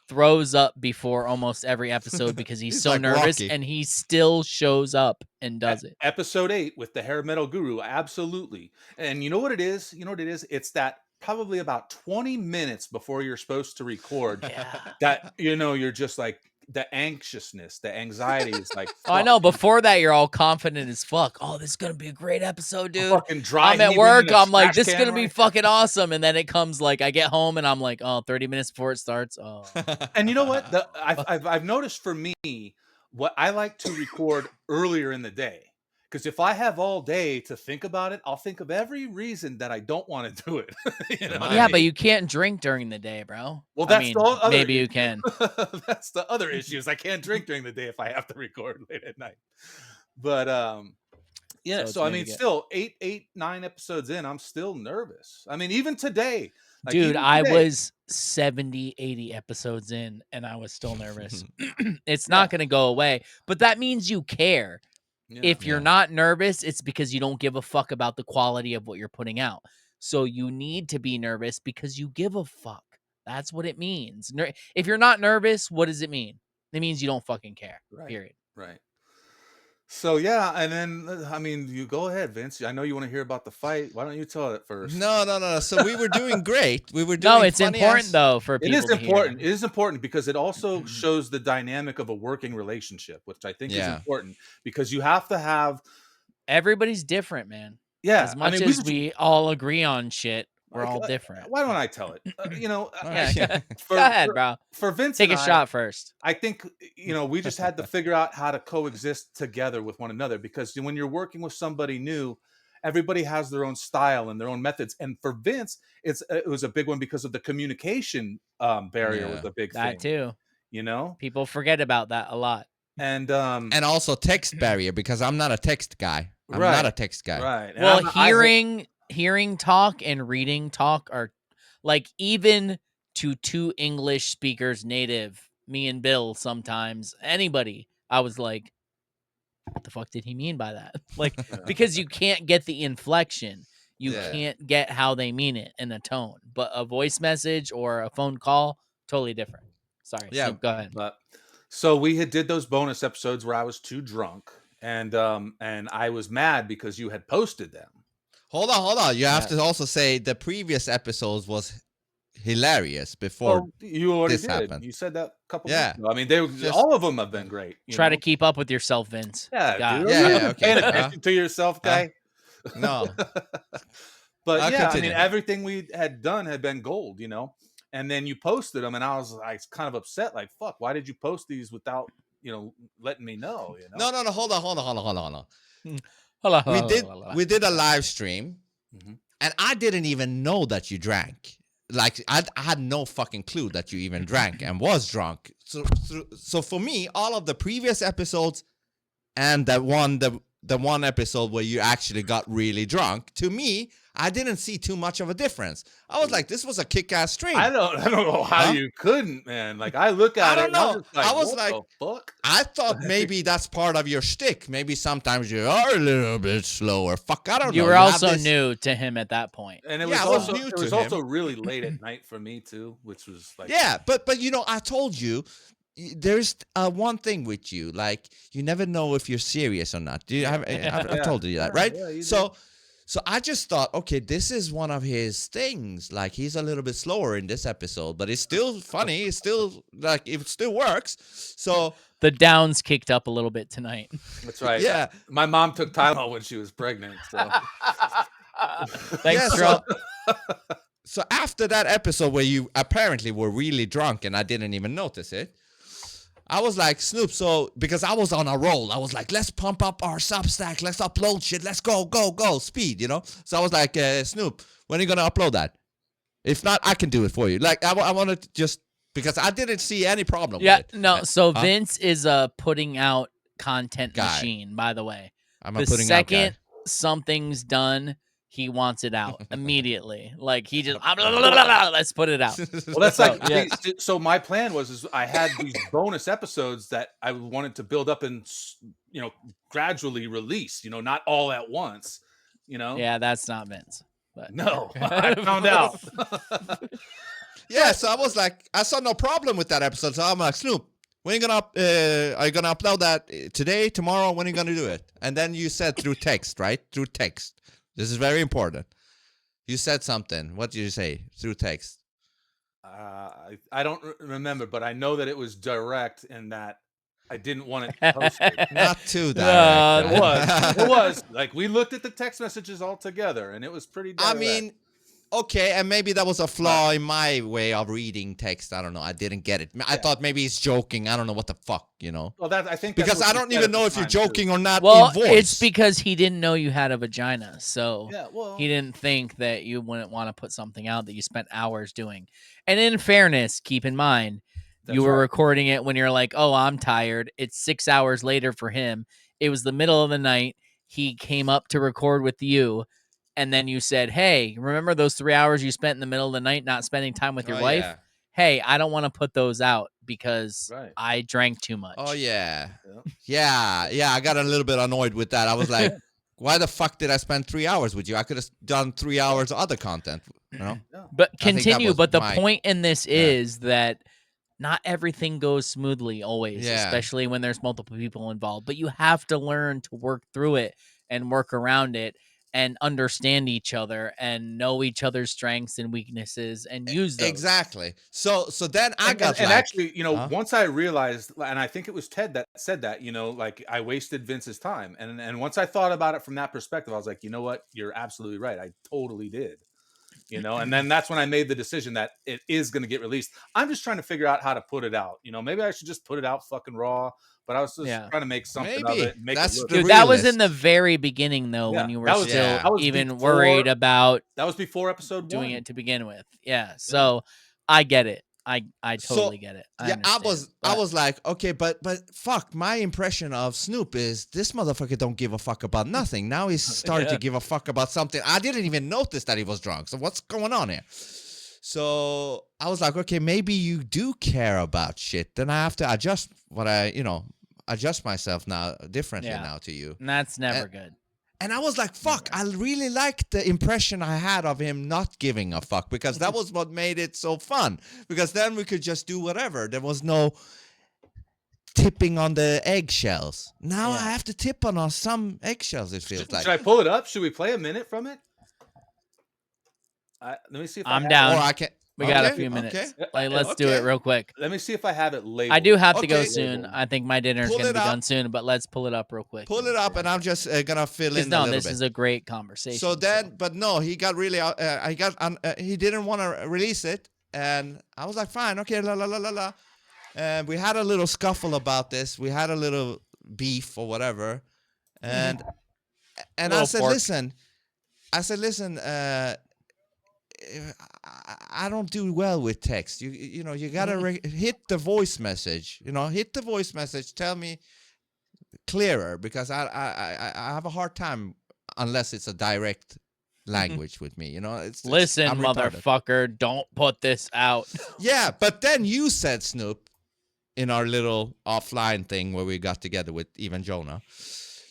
throws up before almost every episode because he's so like nervous, Rocky. and he still shows up and does it. Episode 8 with the hair metal guru, absolutely. And you know what it is? It's that probably about 20 minutes before you're supposed to record that you're just like the anxiousness, the anxiety is like Oh, I know. Before that, you're all confident as fuck. Oh, this is gonna be a great episode, dude. Fucking dry I'm at heaving work. in a I'm like, trash this is can gonna be right fucking awesome. And then it comes like I get home and I'm like, oh, 30 minutes before it starts. Oh, And you know what? I've noticed for me, what I like to record earlier in the day. Because if I have all day to think about it, I'll think of every reason that I don't want to do it. yeah, but you can't drink during the day, bro. Well, that's the other maybe you issue. can. That's the other issue is I can't drink during the day if I have to record late at night. But yeah, So so I it's mean, maybe still 9 episodes in, I'm still nervous. I mean, even today, like, Dude, even I today- was 70, 80 episodes in and I was still nervous. It's not going to go away, but that means you care. If you're not nervous, it's because you don't give a fuck about the quality of what you're putting out. So you need to be nervous because you give a fuck. That's what it means. If you're not nervous, what does it mean? It means you don't fucking care. Right. Period. Right. So yeah, and then I mean, you go ahead, Vince. I know you want to hear about the fight. Why don't you tell it first? No. So we were doing great. We were doing. No, it's funny important ass- though for It people is to hear. important. It is important because it also shows the dynamic of a working relationship, which I think is Yeah. important because you have to have. Everybody's different, man. Yeah, As much I mean, as we all agree on shit, we're all different. Why don't I tell it? Yeah, go ahead, bro. For Vince, Take and a I, shot first. I think we just had to figure out how to coexist together with one another because when you're working with somebody new, everybody has their own style and their own methods. And for Vince, it was a big one because of the communication barrier was a big thing. That too. People forget about that a lot. And also text barrier because I'm not a text guy. I'm Right. not a text guy. Right. And Well, I'm- hearing talk and reading talk are like, even to two English speakers native, me and Bill, sometimes anybody, I was like, what the fuck did he mean by that? Like, because you can't get the inflection. You Yeah. can't get how they mean it in a tone, but a voice message or a phone call, totally different. Sorry, Yeah. Snoop, go ahead. But so we did those bonus episodes where I was too drunk, and I was mad because you had posted them. Hold on. You have Yeah. to also say the previous episodes was hilarious before Well, you already this did. happened. You said that a couple Yeah. minutes ago. I mean, all of them have been great. Try to keep up with yourself, Vince. Yeah, God. dude. Yeah, You yeah, haven't okay. paying attention to yourself, guy. No. But I'll yeah, continue. I mean, everything we had done had been gold, And then you posted them, and I was like, kind of upset. Like, fuck, why did you post these without, letting me know? No. Hold on. Hello. We did a live stream, Mm-hmm. and I didn't even know that you drank. Like I had no fucking clue that you even drank and was drunk. So for me, all of the previous episodes and the one episode where you actually got really drunk, to me, I didn't see too much of a difference. I was like, this was a kick-ass stream. I don't know how you couldn't, man. Like, I look at I it, don't know. and I'm just like, I was what like, the fuck? I thought maybe that's part of your shtick. Maybe sometimes you are a little bit slower. Fuck, I don't know. You were also new to him at that point. And it Yeah, was I was also new it to was him. also really late at night for me too, which was like Yeah, but I told you there's one thing with you, like you never know if you're serious or not. I've told you that, right? Yeah, you So I just thought, okay, this is one of his things. Like he's a little bit slower in this episode, but it's still funny. It's still like it still works. So the downs kicked up a little bit tonight. That's right. Yeah. My mom took Tylenol when she was pregnant. So Thanks, Trump. So after that episode where you apparently were really drunk and I didn't even notice it, I was like, Snoop, so because I was on a roll, I was like, let's pump up our Substack, let's upload shit, let's go, speed, So I was like, Snoop, when are you gonna upload that? If not, I can do it for you. Like I wanted to just because I didn't see any problem with it. No, so Vince is a putting out content machine, by the way. I'm a putting out guy. Something's done, he wants it out immediately. Like he just let's put it out. Well, that's so my plan was I had these bonus episodes that I wanted to build up and gradually release, not all at once, Yeah, that's not Vince. But no, I found out. Yeah, so I was like, I saw no problem with that episode. So I'm like, Snoop, when are you gonna upload that today, tomorrow? When are you gonna do it? And then you said through text, right? Through text. This is very important. You said something. What did you say through text? I don't remember, but I know that it was direct and that I didn't want it posted. Not too direct. It was. Like we looked at the text messages all together, and it was pretty direct. I mean, okay, and maybe that was a flaw in my way of reading text. I don't know. I didn't get it. I thought maybe he's joking. I don't know what the fuck, Well, I think because I don't even know if you're joking or not. Well, in voice. it's because he didn't know you had a vagina, so he didn't think that you wouldn't want to put something out that you spent hours doing. And in fairness, keep in mind, you were recording it when you're like, "Oh, I'm tired." It's 6 hours later for him. It was the middle of the night. He came up to record with you. And then you said, "Hey, remember those 3 hours you spent in the middle of the night not spending time with your wife? Yeah. Hey, I don't want to put those out because I drank too much." Oh, yeah. Yeah. I got a little bit annoyed with that. I was like, why the fuck did I spend 3 hours with you? I could have done 3 hours of other content, But continue. But the point in this is that not everything goes smoothly always, especially when there's multiple people involved. But you have to learn to work through it and work around it. And understand each other and know each other's strengths and weaknesses and use those. Exactly. So then I got and actually, once I realized, and I think it was Ted that said that, like I wasted Vince's time. And once I thought about it from that perspective, I was like, you know what? You're absolutely right. I totally did. And then that's when I made the decision that it is going to get released. I'm just trying to figure out how to put it out. Maybe I should just put it out fucking raw. But I was just trying to make something of it. Make it look. Dude, that was in the very beginning, though, when you were still even worried about. That was before episode doing 1. it to begin with. Yeah, so I get it. I totally get it. I was like, okay, but fuck, my impression of Snoop is this motherfucker don't give a fuck about nothing. Now he's starting to give a fuck about something. I didn't even notice that he was drunk. So what's going on here? So I was like, okay, maybe you do care about shit. Then I have to adjust adjust myself now differently now to you. And that's never good. And I was like, fuck, I really liked the impression I had of him not giving a fuck, because that was what made it so fun. Because then we could just do whatever. There was no tipping on the eggshells. Now I have to tip on some eggshells, it feels like. Should I pull it up? Should we play a minute from it? Let me see if I'm down. Or I can. We got a few minutes. Like, let's do it real quick. Let me see if I have it labeled. I do have to go soon. I think my dinner's Pull going to it be up. done soon, but let's pull it up real quick. Pull it up, and I'm just gonna fill in a No, little this bit. is a great conversation. So then, but no, he got really. He didn't want to release it, and I was like, fine, okay, la la la la la. And we had a little scuffle about this. We had a little beef or whatever, and I said, listen. I don't do well with text. You know, you gotta hit the voice message. You know, hit the voice message. Tell me clearer, because I have a hard time unless it's a direct language with me. You know, Listen, I'm retarded. motherfucker, don't put this out. Yeah, but then you said, Snoop, in our little offline thing where we got together with even Jonah.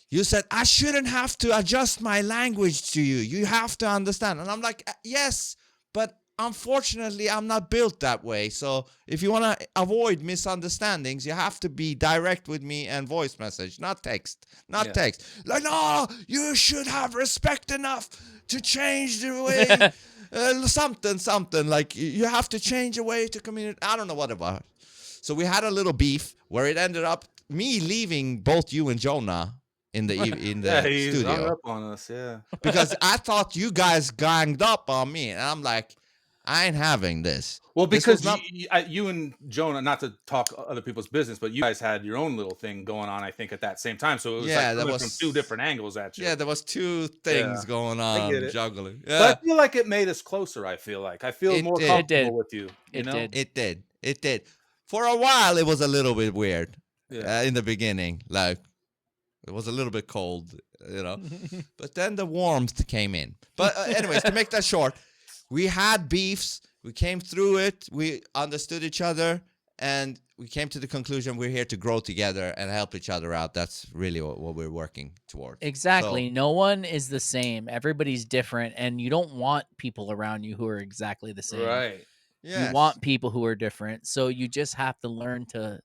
You said, I shouldn't have to adjust my language to you. You have to understand. And I'm like, yes, but unfortunately, I'm not built that way. So if you want to avoid misunderstandings, you have to be direct with me and voice message, not text. Not text. Like, no, you should have respect enough to change the way, something. Like, you have to change the way to communicate. I don't know what about. So we had a little beef where it ended up me leaving both you and Jonah in the he's hung studio up on us, because I thought you guys ganged up on me, and I'm like, I ain't having this. Well, This because was you and Jonah, not to talk other people's business, but you guys had your own little thing going on, I think, at that same time. So it was like coming from two different angles at you. Yeah, there was two things going I get on, it. juggling. But I feel like it made us closer. I feel more comfortable with you. It did. For a while, it was a little bit weird in the beginning. Like, it was a little bit cold, you know. But then the warmth came in. But anyways, to make that short, we had beefs. We came through it. We understood each other. And we came to the conclusion we're here to grow together and help each other out. That's really what we're working toward. Exactly. No one is the same. Everybody's different. And you don't want people around you who are exactly the same. Right. You want people who are different. So you just have to learn to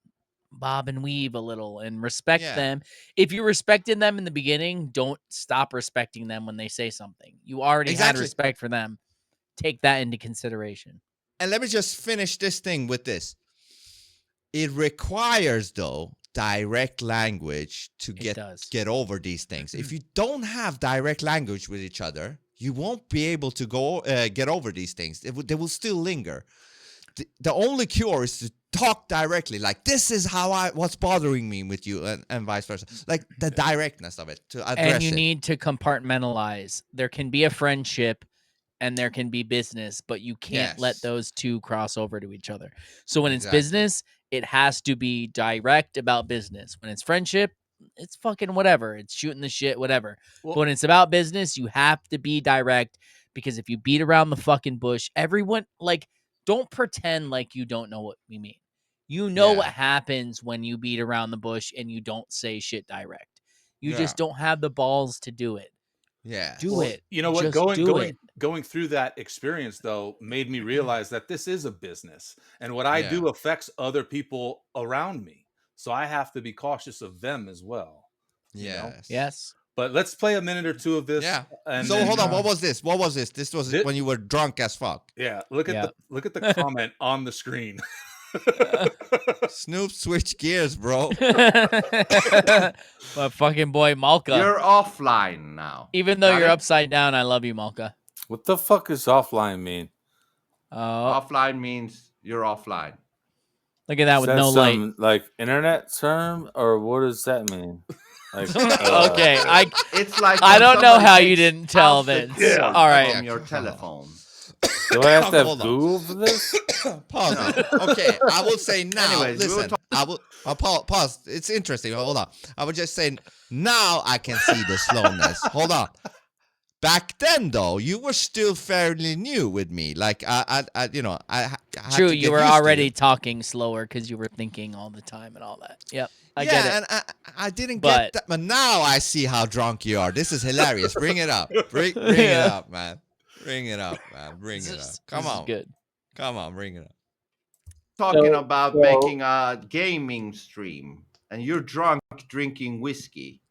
bob and weave a little and respect them. If you respected them in the beginning, don't stop respecting them when they say something. You already had respect for them. Take that into consideration. And let me just finish this thing with this. It requires, though, direct language to get over these things. If you don't have direct language with each other, you won't be able to get over these things. They will still linger. The only cure is to talk directly. Like, this is what's bothering me with you, and vice versa. Like, the directness of it, to address And you it. need to compartmentalize. There can be a friendship and there can be business, but you can't let those two cross over to each other. So when it's business, it has to be direct about business. When it's friendship, it's fucking whatever. It's shooting the shit, whatever. But when it's about business, you have to be direct, because if you beat around the fucking bush, everyone, like, don't pretend like you don't know what we mean. You know what happens when you beat around the bush and you don't say shit direct. You just don't have the balls to do it. Yeah. Do it. You know what? Just Going through that experience, though, made me realize that this is a business. And what I do affects other people around me. So I have to be cautious of them as well. Yes. But let's play a minute or two of this. Yeah. And So then, hold on. What was this? This was when you were drunk as fuck. Yeah. Look at the comment on the screen. Snoop switch gears, bro. But fucking boy, Malka. You're offline now. Even though Got you're it? upside down, I love you, Malka. What the fuck does offline mean? Offline means you're offline. Look at that Is with that no light. some, like, internet term, or what does that mean? Like, Okay, It's like I when don't know somebody how you takes didn't tell out the this. cord All right. from your telephone. Do I have to have Hold on. Google for this? Pause. Okay, I will say now. Anyways, we were listen, I'll pause. It's interesting. Hold on. I would just say now I can see the slowness. Hold on. Back then, though, you were still fairly new with me. Like I had True, to you get were used to already you. talking slower because you were thinking all the time and all that. Yep. I get it. And I didn't But- get that, but now I see how drunk you are. This is hilarious. Bring it up. Bring it up, man. Bring it up, man. Bring it up. Come This is on. good. Come on, bring it up. Talking about making a gaming stream, and you're drunk drinking whiskey,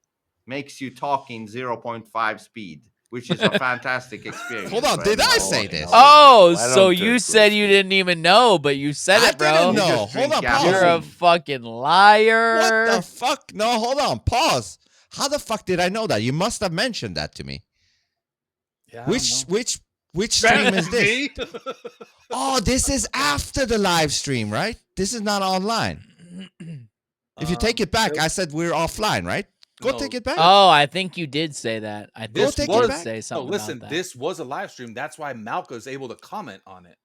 makes you talking 0.5 speed, which is a fantastic experience. Hold on, for did I anyone say watching. this? Oh, I so don't you drink said you didn't even know, but you said it, bro. didn't You know. just Hold drink on, gasoline. You're a fucking liar. What the fuck? No, hold on. Pause. How the fuck did I know that? You must have mentioned that to me. Yeah, Which stream is this? Me? Oh, this is after the live stream, right? This is not online. If you take it back, I said we're offline, right? Go take it back. Oh, I think you did say that. I This think you was did say something no, listen, about that. this was a live stream. That's why Malka is able to comment on it.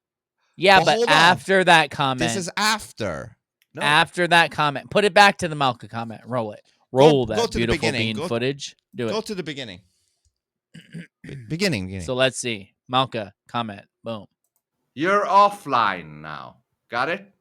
Yeah, Well, but hold on. after that comment. This is after. No. After that comment. Put it back to the Malka comment. Roll it. Roll Go that to the beautiful beginning. bean footage. Do Go it. to the beginning. beginning. So let's see. Malka comment. Boom. You're offline now. Got it?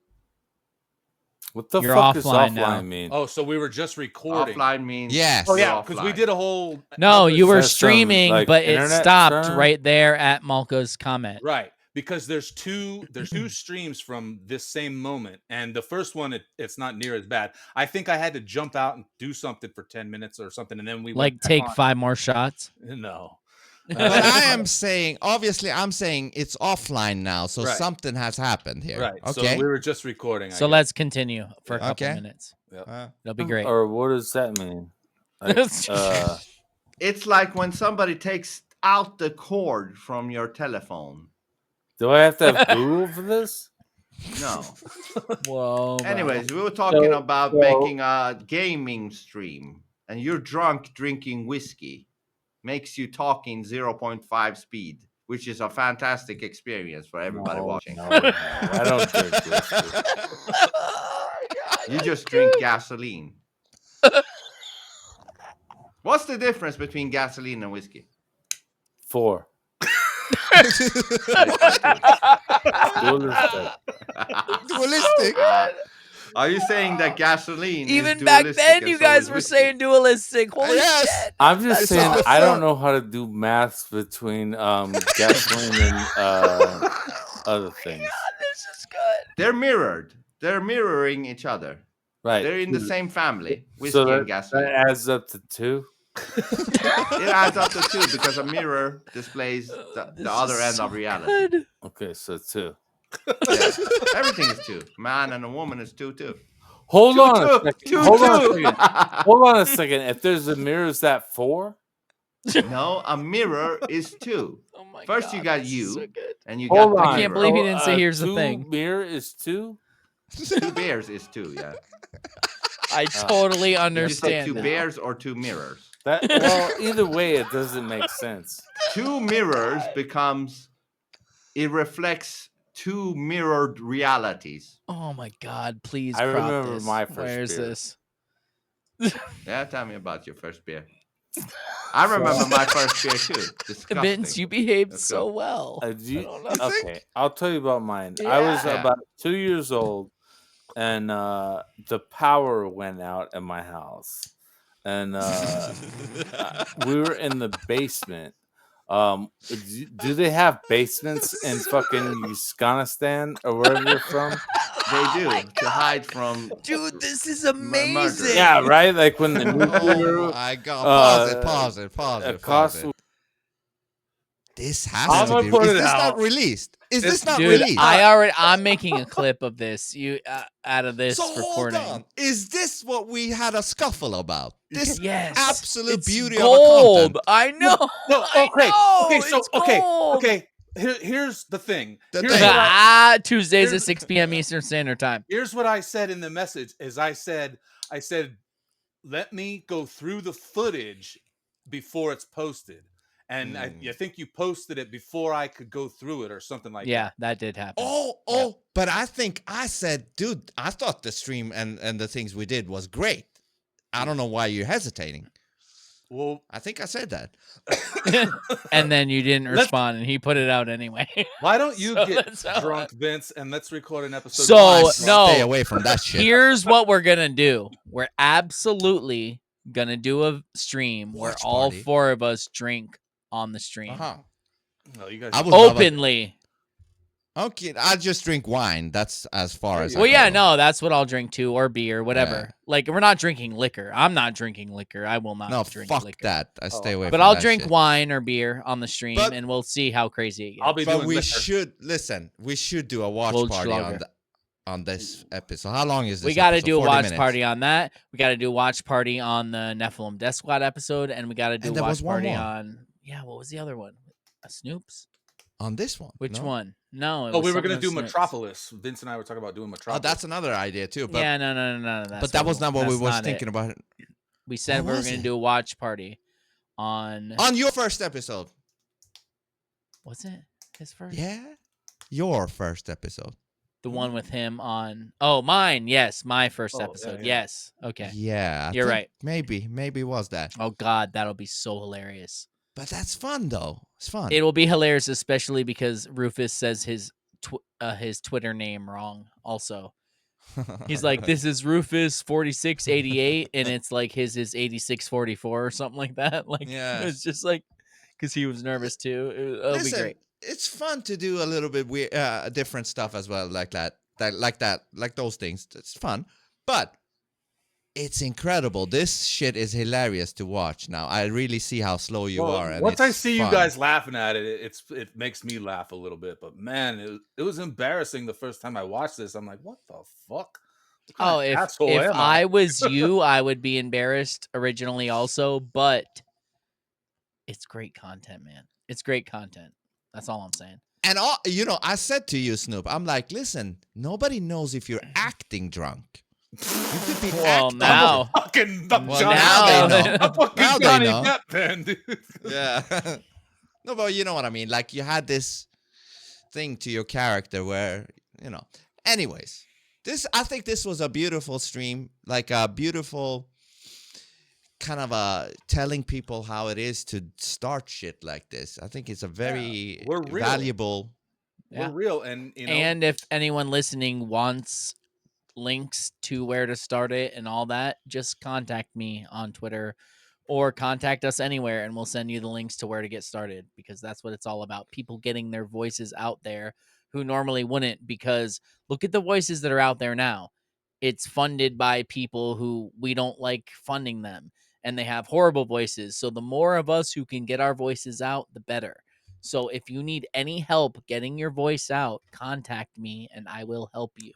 What the You're fuck does offline offline now. mean? Oh, so we were just recording. Offline means Yes. Oh you're yeah, because we offline. did a whole No, you were Is that some, streaming, like, but it internet stopped term? right there at Malka's comment. right because there's two streams from this same moment, and the first one it's not near as bad. I think I had to jump out and do something for 10 minutes or something, and then we Like went back take on. 5 more shots. No. But I am saying, obviously, I'm saying it's offline now, so Right. something has happened here. Right. Okay. So we were just recording. So let's continue for a couple Okay. minutes. Yep. That'll be great. Or what does that mean? Like, It's like when somebody takes out the cord from your telephone. do I have to have Google for this? No. Whoa. bro. Anyways, we were talking about making a gaming stream, and you're drunk drinking whiskey, makes you talking 0.5 speed, which is a fantastic experience for everybody watching. No, I don't drink whiskey. You just drink gasoline. What's the difference between gasoline and whiskey? 4. Dualistic. Dualistic. Are you saying that gasoline Even is back dualistic then, and you so guys is were whiskey? saying dualistic. Holy Yes. shit. I'm just That's saying awesome. I don't know how to do maths between gasoline and other things. This is good. They're mirrored. They're mirroring each other. Right. They're in the same family, whiskey So and that gasoline. adds up to 2. It adds up to 2 because a mirror displays the other end of reality. Good. Okay, so 2. Yeah. Everything is 2. Man and a woman is 2 too. Hold on a two, second. two, Hold on a two. second. Hold on a second. If there's a mirror, is that 4? No, a mirror is 2. Oh my First God, you got this is you, so good. and you Hold got the on. I can't mirror. believe he didn't say here's the 2 thing. mirror is 2? 2 bears is 2, yeah. I totally Did you say understand. 2 now. bears or 2 mirrors? Well, either way, it doesn't make sense. 2 mirrors becomes, it reflects 2 mirrored realities. Oh my God! Please, I crop remember this. my first Where is beer. this? Yeah, tell me about your first beer. I remember my first beer too. Disgusting. Vince, you behaved Let's so go. well. Okay, I'll tell you about mine. I was Yeah. about 2 years old, and the power went out in my house, and we were in the basement. Do they have basements in fucking Afghanistan or wherever you're from? They do to hide from. Dude, this is murder. amazing. Yeah, right. Like when the nuclear. Oh my God. Pause it. Pause it. Pause it. Pause cost it. This has I'm to gonna be. put Is it this not out. released? Is this not Dude, released? I'm making a clip of this. You out of this So recording. hold on. Is this what we had a scuffle about? This Yes, absolute it's beauty gold. of a I know. No, I okay. know, Okay, so it's gold. okay. Here's the thing. The Here's thing. what I- Tuesdays at here's- 6 p.m. Eastern Standard Time. Here's what I said in the message is I said, let me go through the footage before it's posted. And I think you posted it before I could go through it or something like Yeah, that. that did happen. Oh, but I think I said, dude, I thought the stream and the things we did was great. I don't know why you're hesitating. Well, I think I said that. And then you didn't respond, and he put it out anyway. Why don't you So get that's how drunk, Vince, and let's record an episode? So no, Stay away from that shit. Here's what we're gonna do. We're absolutely gonna do a stream where Watch all party. 4 of us drink on the stream. No, you guys I would love it. Openly. Okay, I just drink wine. That's as far as. Well, I yeah, can go. no, that's what I'll drink too, or beer, whatever. Like, we're not drinking liquor. I'm not drinking liquor. I will not No, drink fuck liquor. that. I stay away. But from I'll that drink shit. wine or beer on the stream, But- and we'll see how crazy it gets. I'll be But doing we liquor. should listen. We should do a watch We'll party schlager. on this episode. How long is this? We got to episode? do a 40 watch minutes. party on that. We got to do a watch party on the Nephilim Death Squad episode, and we got to do And a there was watch one party more. on. Yeah, what was the other one? A Snoops? On this one. Which no? one? No. Oh, we were going to do Metropolis. Vince and I were talking about doing Metropolis. Oh, that's another idea too. But Yeah, no. but that was not what we that's was not thinking it. about. We said What we were was going to it? do a watch party on. On your first episode. Was it his first? Yeah. Your first episode. The one with him on. Oh, mine. Yes, my first Oh, yeah, episode. yeah. Yes. Okay. Yeah. I You're think right. Maybe it was that. Oh God, that'll be so hilarious. But that's fun though. It's fun. It will be hilarious, especially because Rufus says his Twitter name wrong. Also, he's like, "This is Rufus 4688," and it's like his is 8644 or something like that. Like, Yeah. it's just like because he was nervous too. It'll be Listen, great. it's fun to do a little bit weird, different stuff as well, like that, like those things. It's fun, but it's incredible. This shit is hilarious to watch. Now I really see how slow you Well, are. And once I it's see fun. you guys laughing at it, it makes me laugh a little bit. But man, it was embarrassing the first time I watched this. I'm like, what the fuck? What kind Oh, of if asshole if am I was you, I would be embarrassed originally also, but it's great content, man. It's great content. That's all I'm saying. And I said to you, Snoop, I'm like, listen, nobody knows if you're acting drunk. You could be Well, acting. now, fucking Well, Johnny now Depp. they know. I'm fucking Now they Johnny know. Depp fan, dude. Yeah. No, but you know what I mean. Like you had this thing to your character where, Anyways, I think this was a beautiful stream, like a beautiful kind of telling people how it is to start shit like this. I think it's a very we're real. valuable. Yeah. We're real, and And if anyone listening wants links to where to start it and all that, just contact me on Twitter or contact us anywhere and we'll send you the links to where to get started, because that's what it's all about. People getting their voices out there who normally wouldn't, because look at the voices that are out there now. It's funded by people who we don't like funding them, and they have horrible voices. So the more of us who can get our voices out, the better. So if you need any help getting your voice out, contact me and I will help you.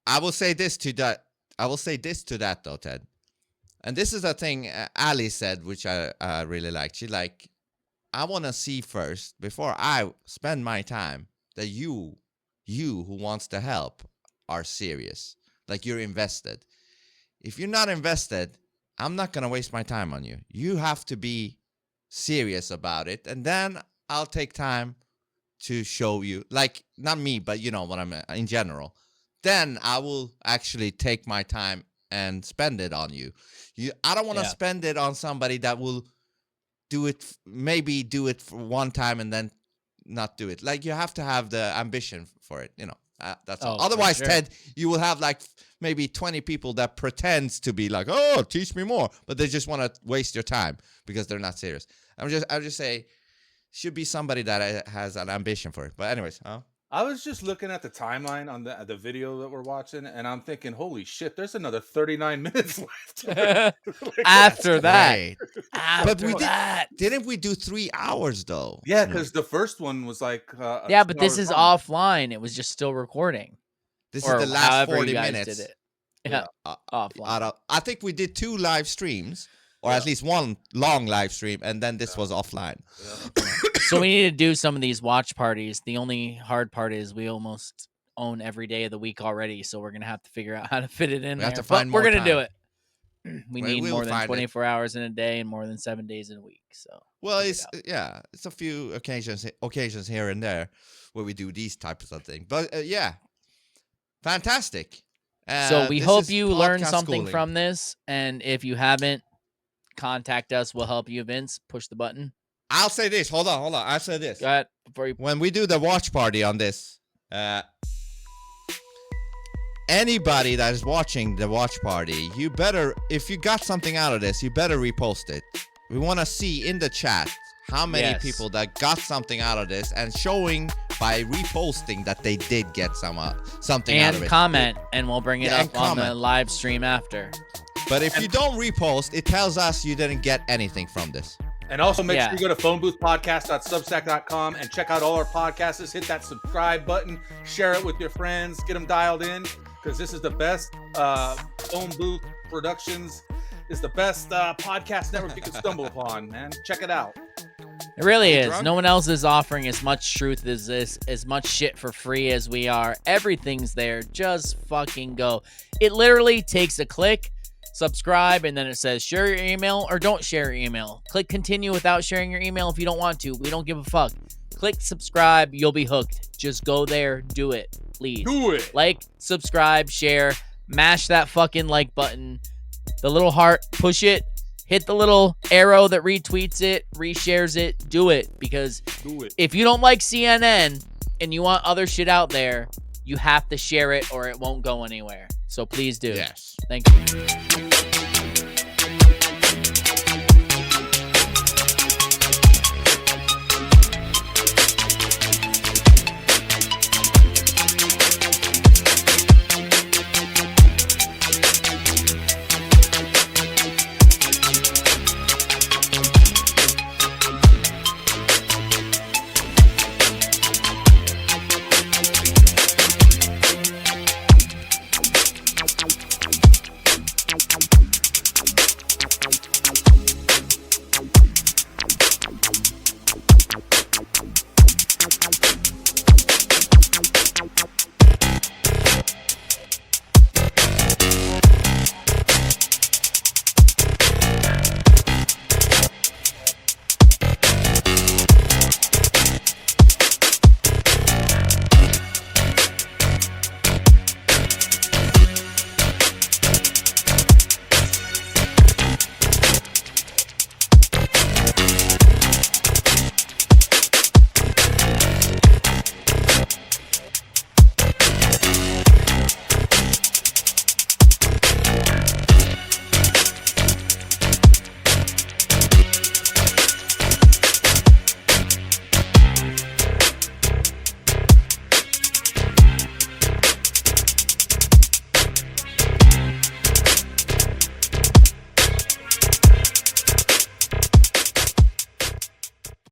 I will say this to that. Though, Ted. And this is a thing Ali said, which I really liked. She like, I want to see first before I spend my time that you who wants to help are serious. Like you're invested. If you're not invested, I'm not gonna waste my time on you. You have to be serious about it, and then I'll take time to show you. Like not me, but you know what I mean in general. Then I will actually take my time and spend it on you. I don't want to spend it on somebody that will maybe do it for one time and then not do it. Like you have to have the ambition for it, that's all. Otherwise, sure. Ted, you will have like maybe 20 people that pretends to be like, oh, teach me more, but they just want to waste your time because they're not serious. I'll just say, should be somebody that has an ambition for it. But anyways, I was just looking at the timeline on the video that we're watching, and I'm thinking, holy shit, there's another 39 minutes left. After that. great. After But we that. didn't we do 3 hours though? Yeah, because the first one was like Yeah, but 2 this hours is long. offline. It was just still recording. This Or is the last however 40 you guys minutes. did it. Yeah, offline. I think we did 2 live streams, or at least 1 long live stream, and then this was offline. So we need to do some of these watch parties. The only hard part is we almost own every day of the week already, so we're gonna have to figure out how to fit it in We there. have to But find we're more gonna do time. it. We We need will more than find it. 24 hours in a day and more than 7 days in a week. So Well, it's a few occasions here and there where we do these types of things. But fantastic. So we This hope is you learned podcast something schooling. from this, and if you haven't, contact us. We'll help you. Vince, push the button. I'll say this. Hold on. I'll say this. Go ahead. Before you... When we do the watch party on this, anybody that is watching the watch party, you better, if you got something out of this, you better repost it. We want to see in the chat how many people that got something out of this, and showing by reposting that they did get something out of it. And comment, and we'll bring it up on the live stream after. But if you don't repost, it tells us you didn't get anything from this. And also make sure you go to phoneboothpodcast.substack.com and check out all our podcasts. Hit that subscribe button, share it with your friends, get them dialed in, because this is the best Phone Booth Productions is the best podcast network you can stumble upon, man. Check it out. It really is. No one else is offering as much truth as this, as much shit for free as we are. Everything's there. Just fucking go. It literally takes a click. Subscribe, and then it says share your email or don't share your email. Click continue without sharing your email if you don't want to. We don't give a fuck. Click subscribe, you'll be hooked. Just go there, do it, please. Do it. Like, subscribe, share, mash that fucking like button. The little heart, push it. Hit the little arrow that retweets it, reshares it. Do it, because if you don't like CNN and you want other shit out there, you have to share it or it won't go anywhere. So please do. Yes. Thank you.